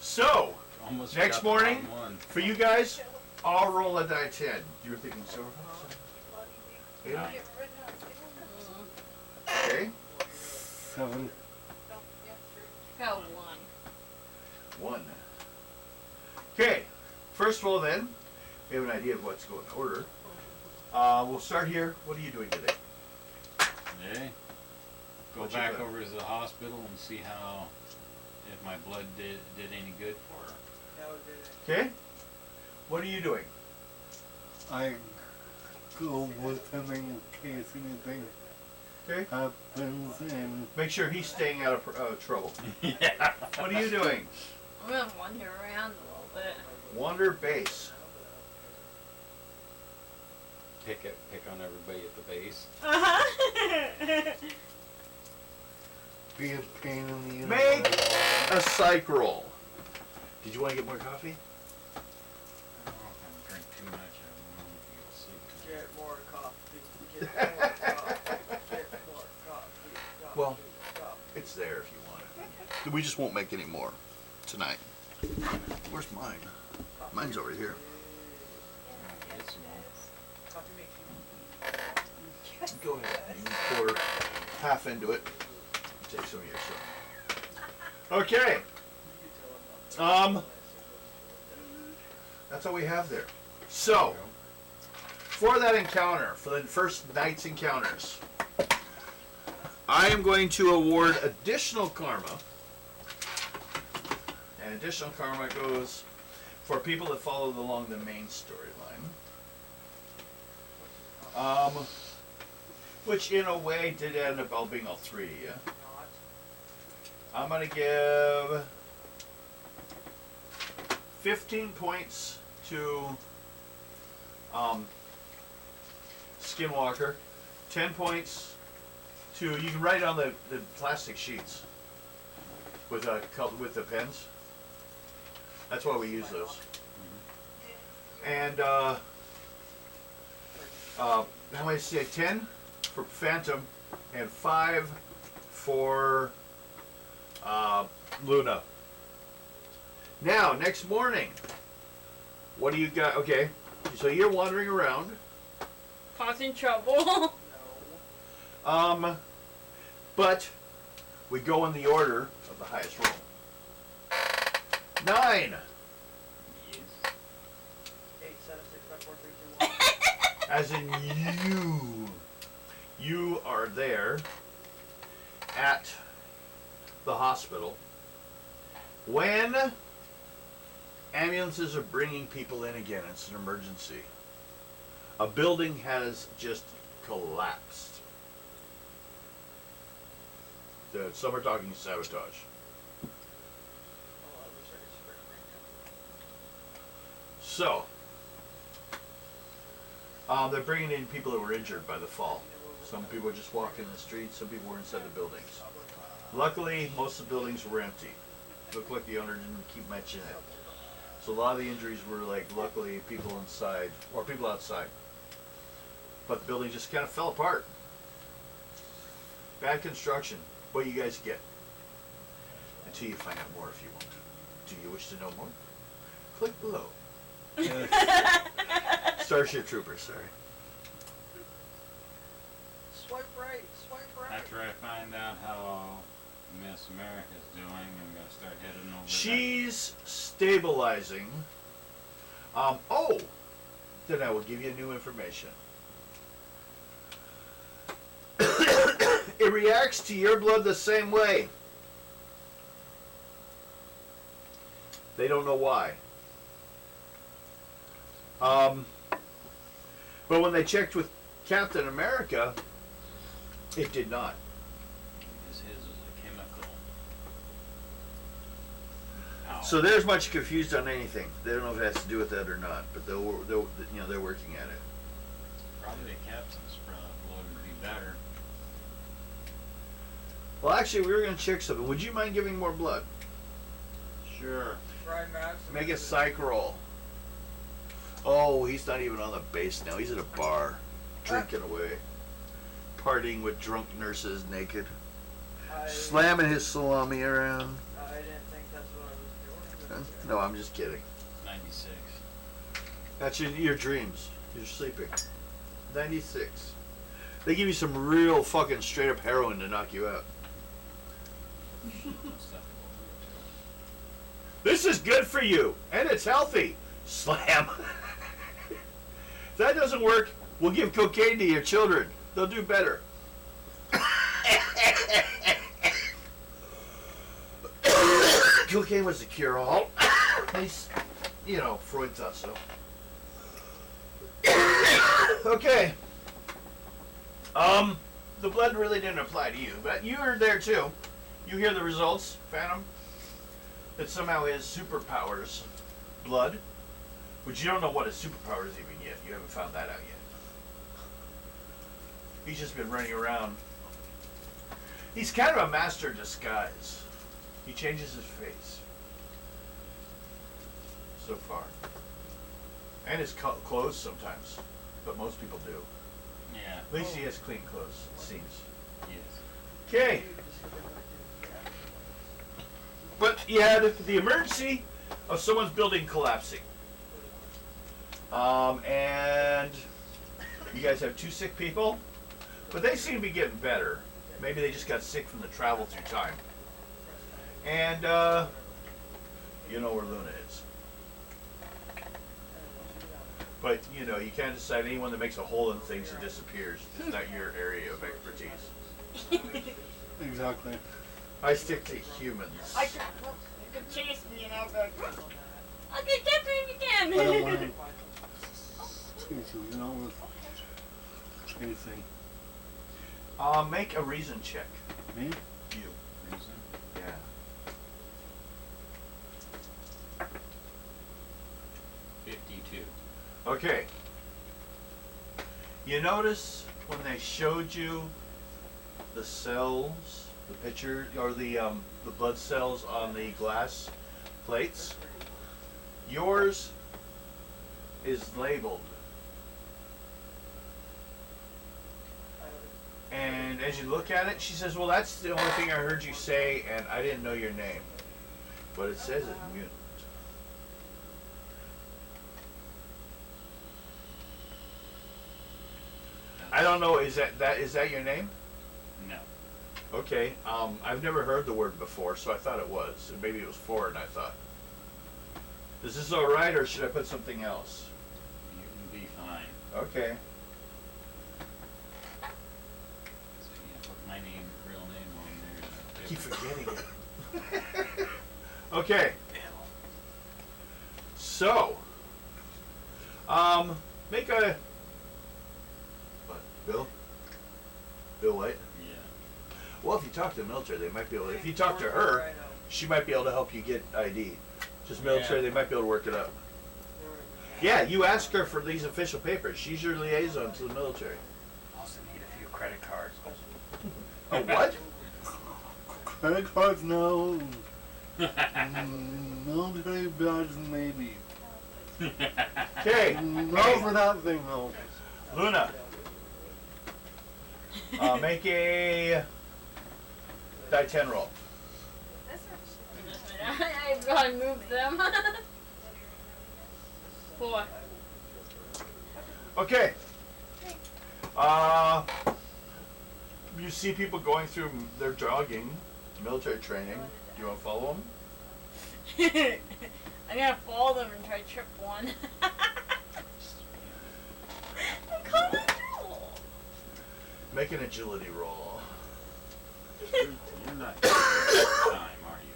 So, Almost next got the morning, wrong one. for you guys, I'll roll a die 10. You were thinking silver? Yeah. Nine. Okay. 7. Go one. 1. Okay. First of all, then, we have an idea of what's going to order. We'll start here. What are you doing today? Today, go What's your back plan? over to the hospital and see how, if my blood did any good for her. No, it didn't. Okay. What are you doing? I go with him in case anything Okay. happens and Make sure he's staying out of trouble. Yeah. What are you doing? I'm gonna wander around a little bit. Wander base. Pick on everybody at the base. Uh-huh. be a pain in the Make a psych roll. Did you want to get more coffee? I don't know if I drink too much. I don't know if you'll sleep. Get more coffee. Get more coffee. Get more coffee. Well, coffee. It's there if you want it. We just won't make any more tonight. Where's mine? Mine's over here. Get some more. Coffee makes you. Go ahead. You can pour half into it. Take some of yours. Okay. That's all we have there. So, for that encounter, for the first night's encounters, I am going to award additional karma. And additional karma goes for people that followed along the main storyline. Which in a way did end up all being all three of you. I'm going to give 15 points to Skinwalker, 10 points to, you can write on the plastic sheets with the pens. That's why we use those. And how many say 10 for Phantom and 5 for Luna. Now, next morning, what do you got? Okay, so you're wandering around. Causing trouble. But we go in the order of the highest roll. 9, Yes. 8, 7, 6, 5, 4, 3, 2, 1. as in you. You are there at the hospital when ambulances are bringing people in again. It's an emergency. A building has just collapsed. Some are talking sabotage. Oh, I wish I could sprint right So, they're bringing in people that were injured by the fall. Some people were just walking the streets, some people were inside the buildings. Luckily, most of the buildings were empty. Looked like the owner didn't keep mentioning it. So a lot of the injuries were luckily people inside, or people outside. But the building just kind of fell apart. Bad construction. What you guys get? Until you find out more if you want. Do you wish to know more? Click below. Starship Troopers, sorry. Swipe right, swipe right. After I find out how Miss America's doing, I'm gonna start heading over. She's stabilizing. Then I will give you new information. It reacts to your blood the same way. They don't know why. But when they checked with Captain America, it did not. His is a chemical. Ow. So they're as much confused on anything. They don't know if it has to do with that or not, but they're working at it. Probably the captain's blood would be better. Well, actually, we were going to check something. Would you mind giving more blood? Sure. Try max. Make a psych roll. Oh, he's not even on the base now. He's at a bar, drinking away, partying with drunk nurses naked, slamming his salami around. I didn't think that's what I was doing. No, I'm just kidding. 96. That's your dreams. You're sleeping. 96. They give you some real fucking straight up heroin to knock you out. This is good for you, and it's healthy. Slam. If that doesn't work, We'll give cocaine to your children. They'll do better. Cocaine was the cure-all. At least, you know, Freud thought so. Okay. The blood really didn't apply to you, but you were there too. You hear the results, Phantom? That somehow his superpowers, blood, which you don't know what his superpower is even yet. You haven't found that out yet. He's just been running around. He's kind of a master disguise. He changes his face. So far. And his clothes sometimes. But most people do. Yeah. At least he has clean clothes, it seems. Yes. Okay. But you had the emergency of someone's building collapsing. And you guys have 2 sick people. But they seem to be getting better. Maybe they just got sick from the travel through time. And, you know where Luna is. But, you know, you can't decide anyone that makes a hole in things and disappears. It's not your area of expertise. Exactly. I stick to humans. I could, you could chase me and I'll go, okay, get me I don't again. want to chase you, you know, with anything. Make a reason check. Me? You. Reason? Yeah. 52. Okay. You notice when they showed you the cells, the picture, or the blood cells on the glass plates, yours is labeled. And as you look at it, she says, well, that's the only thing I heard you say, and I didn't know your name. What it says is mutant. I don't know, is that your name? No. Okay, I've never heard the word before, so I thought it was. And maybe it was foreign, I thought. Is this alright, or should I put something else? You can be fine. Okay. So yeah, put my name, real name on there. I keep forgetting it. Okay. So, make a... What, Bill? Bill White? Yeah. Well, if you talk to the military, they might be able to... If you talk to her, she might be able to help you get ID. Just military, Yeah. they might be able to work it out. Yeah, you ask her for these official papers. She's your liaison to the military. Also need a few credit cards. A what? Credit cards, no. Military badges, maybe. Okay. No for that thing, though. Luna. Make a die 10 roll. I've got to move them. 4. Okay. You see people going through their jogging, military training. Do you want to follow them? I'm gonna follow them and try to trip one. I'm coming through. Make an agility roll. You're not taking your time, are you?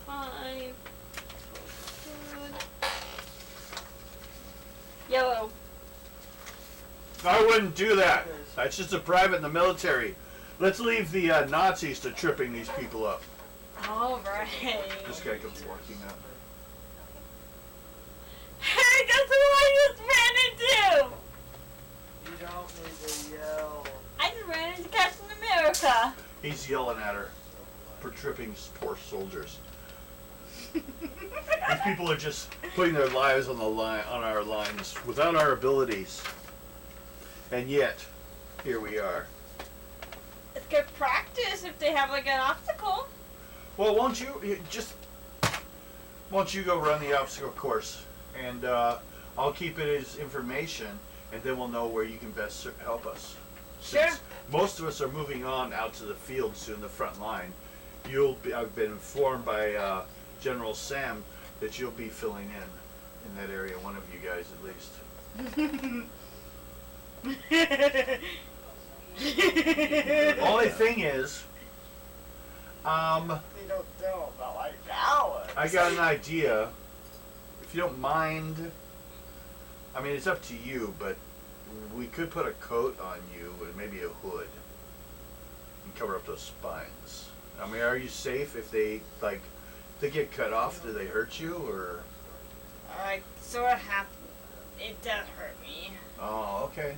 5. Good. Yellow. I wouldn't do that. That's just a private in the military. Let's leave the Nazis to tripping these people up. Alright. This guy comes walking up. Hey, guess who I just ran into? You don't need to yell. I just ran into Captain America. He's yelling at her for tripping poor soldiers. These people are just putting their lives on the line, on our lines, without our abilities. And yet, here we are. It's good practice if they have like an obstacle. Well, won't you go run the obstacle course, and I'll keep it as information, and then we'll know where you can best help us. Sure. Since most of us are moving on out to the field soon, the front line. I've been informed by General Sam that you'll be filling in. in that area. One of you guys, at least. Only thing is, They don't know about like ours. I got an idea. If you don't mind, I mean, it's up to you, but we could put a coat on you and maybe a hood and cover up those spines. I mean, are you safe if they get cut off? Do they hurt you or? I sort of have. It does hurt me. Oh, okay.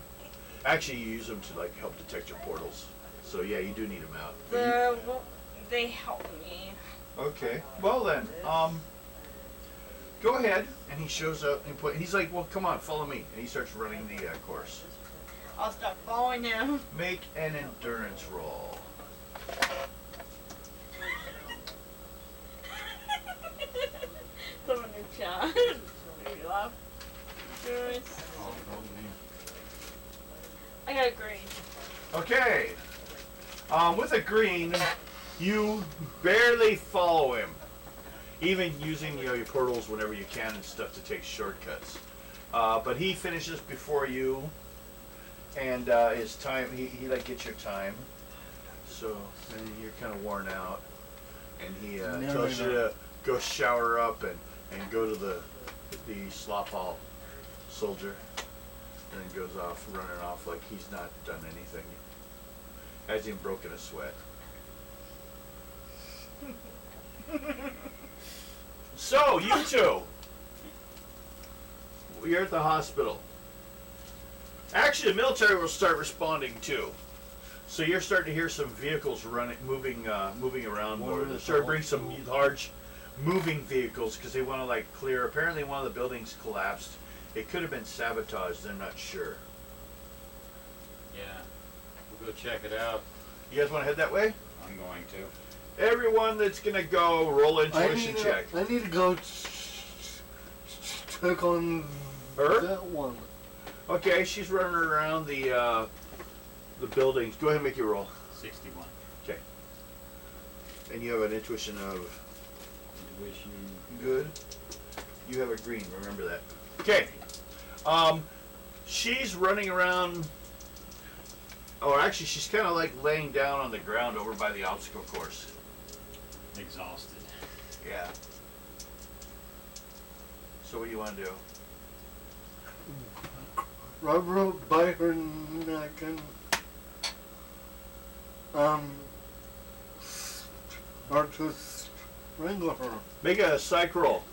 Actually, you use them to like help detect your portals. So yeah, you do need them out. They help me. Okay. Well then, go ahead. And he shows up and he's like, well, come on, follow me. And he starts running the course. I'll start following him. Make an endurance roll. Someone new shot. Maybe laugh. Endurance. I got a green. Okay. With a green, you barely follow him. Even using your portals whenever you can and stuff to take shortcuts. But he finishes before you, and his time, he like gets your time. So and you're kind of worn out, and he tells you to go shower up and go to the slop hall soldier, and then goes off running off like he's not done anything. Hasn't even broken a sweat. So, you two, you're at the hospital. Actually, the military will start responding too. So you're starting to hear some vehicles moving around more. They're starting to bring some large moving vehicles because they want to like clear. Apparently, one of the buildings collapsed. It could have been sabotaged. They're not sure. Yeah. We'll go check it out. You guys want to head that way? I'm going to. Everyone that's gonna go, roll intuition check. I need to go check on Her? that one. Okay, she's running around the buildings. Go ahead and make your roll. 61. Okay. And you have an intuition of Intuition. good. You have a green. Remember that. Okay. She's running around. Or actually, she's kind of like laying down on the ground over by the obstacle course. Exhausted. Yeah. So what do you want to do? Rub her by her neck and start to strangle her. Make a psych roll.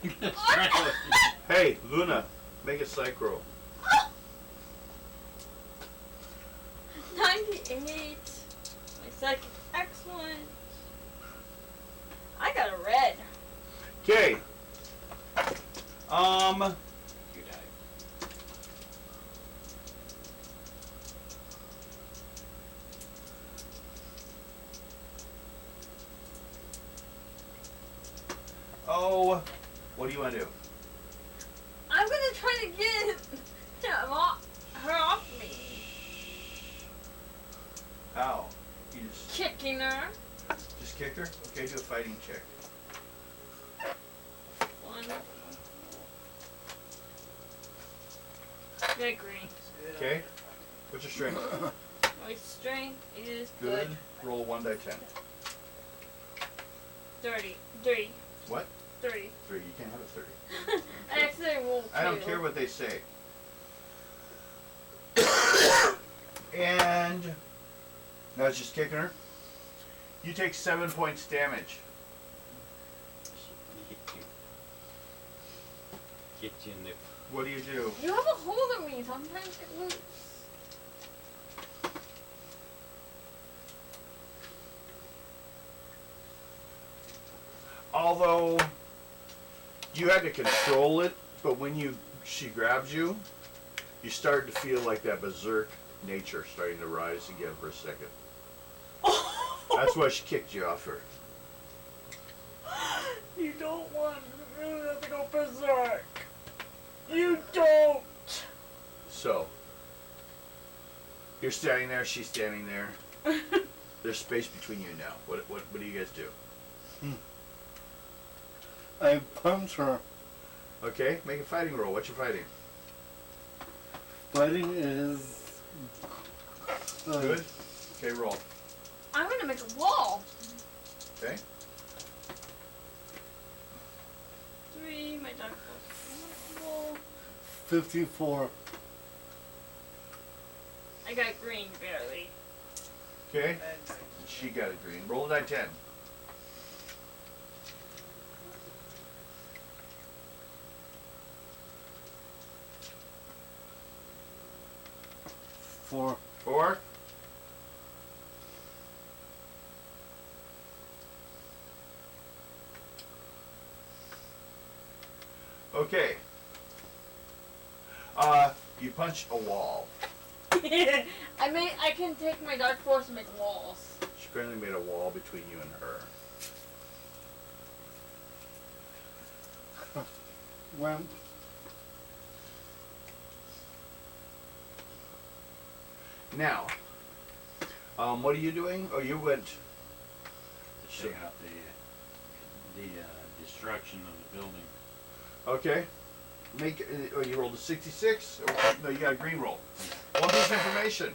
Hey, Luna, make a psych roll. 98. My psychic excellent. I got a red. Okay. You died. Oh, what do you want to do? I'm gonna try to get her off me. How? You just Kicking her. kick her? Okay, do a fighting check. 1. Red green. Okay. What's your strength? My strength is Good. good. Roll 1 die 10. 30. 3. What? 3. 3. You can't have a 30. I accidentally rolled 2. I don't care what they say. And now it's just kicking her. You take 7 points damage. Get you in the. What do you do? You have a hold of me. Sometimes it loose. Although you had to control it, but when she grabs you, you start to feel like that berserk nature starting to rise again for a second. That's why she kicked you off her. You don't want Luna to go berserk. You don't. So you're standing there, she's standing there. There's space between you now. What do you guys do? I punch her. Okay, make a fighting roll. What you fighting? Fighting is Good. Okay, roll. I'm gonna make a wall. Okay. 3, my dark force. Wall. 54. I got green barely. Okay. And She got a green. Roll a die 10. 4. 4. Okay. You punch a wall. I can take my dark force and make walls. She apparently made a wall between you and her. When Now, what are you doing? Oh, you went. To check out the destruction of the building. Okay. Make. Oh, you rolled a 66. Oh, no, you got a green roll. One piece of information.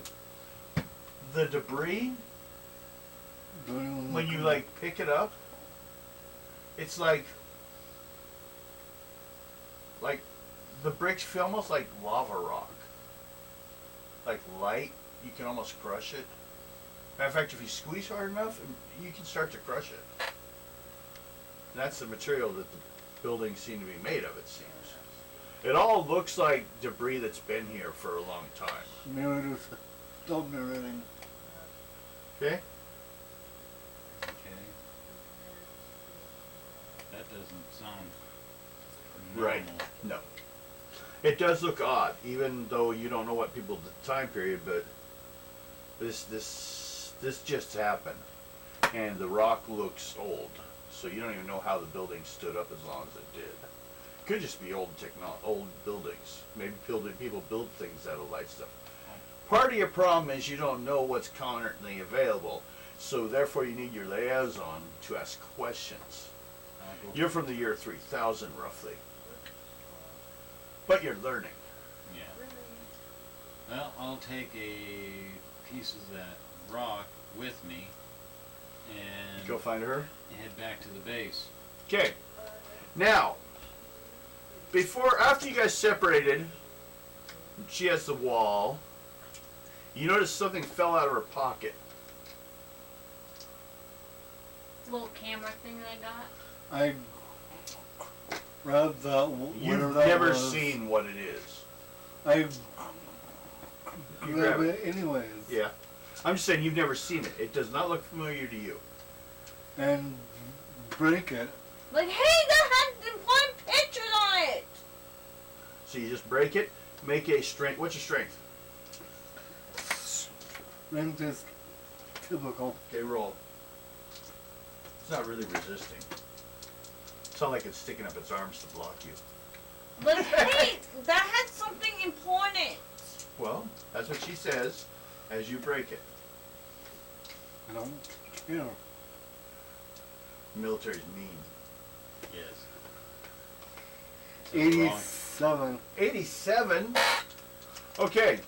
The debris, when you like pick it up, it's like the bricks feel almost like lava rock. Like light, you can almost crush it. Matter of fact, if you squeeze hard enough, you can start to crush it. And that's the material that the buildings seem to be made of, it seems. It all looks like debris that's been here for a long time. narrative, stop narrating. Okay? Okay. That doesn't sound Right. normal. No. It does look odd, even though you don't know what people the time period, but this just happened. And the rock looks old. So you don't even know how the building stood up as long as it did. Could just be old buildings. Maybe people build things out of light stuff. Part of your problem is you don't know what's currently available. So therefore you need your liaison to ask questions. I'll go- You're from the year 3000 roughly. But you're learning. Yeah. Well, I'll take a piece of that rock with me and Go find her. head back to the base. Okay. Now, after you guys separated, she has the wall. You notice something fell out of her pocket. Little camera thing that I got. I grabbed that. You've never seen what it is. I You grab grab it anyways. Yeah. I'm just saying you've never seen it. It does not look familiar to you. And break it. Like, hey, that had important pictures on it! So you just break it, make a strength. What's your strength? Strength is typical. Okay, roll. It's not really resisting. It's not like it's sticking up its arms to block you. Like, hey, that had something important. Well, that's what she says as you break it. I don't care. The military's mean. Yes. So wrong. 87. 87. Okay,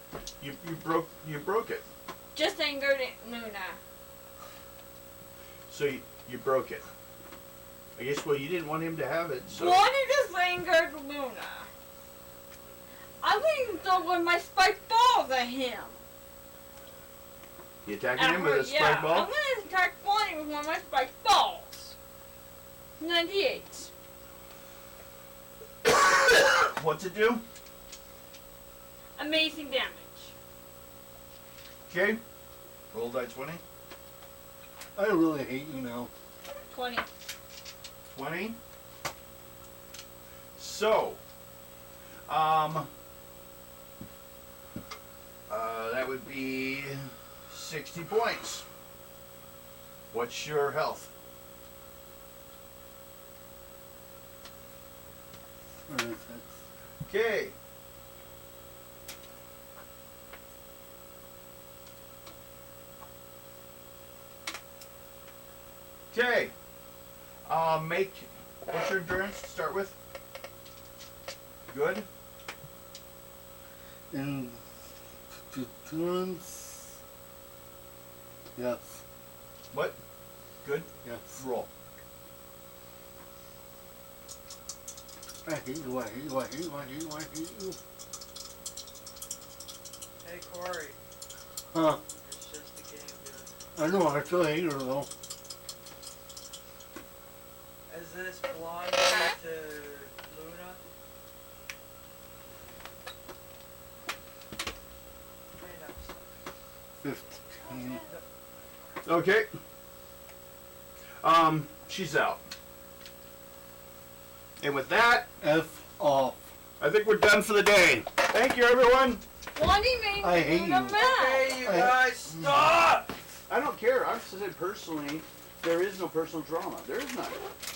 you broke it. Just angered Luna. So you broke it. I guess you didn't want him to have it. So One just angered Luna. I'm going to throw one of my spiked balls at him. you attacking him with a spike I'm ball. going to attack Bonnie with one of my spiked balls. 98. What's it do? Amazing damage. Okay, roll die 20. I really hate you now. 20. 20. So, that would be 60 points. What's your health? 36. Okay. Okay. What's your endurance to start with? Good. In platoons. Yes. What? Good. Yes. Roll. I hate you, I hate you, I hate you, I hate you, I hate you. Hey Corey, Huh. it's just a game, dude. I know, I still hate her though. Is this blonde to Luna? Hey, no, stop. 15. Okay. She's out. And with that, F off. I think we're done for the day. Thank you, everyone. Lonnie made I hate Luna you. mad. Hey, you guys, stop! I don't care. I've said personally, there is no personal drama. There is none.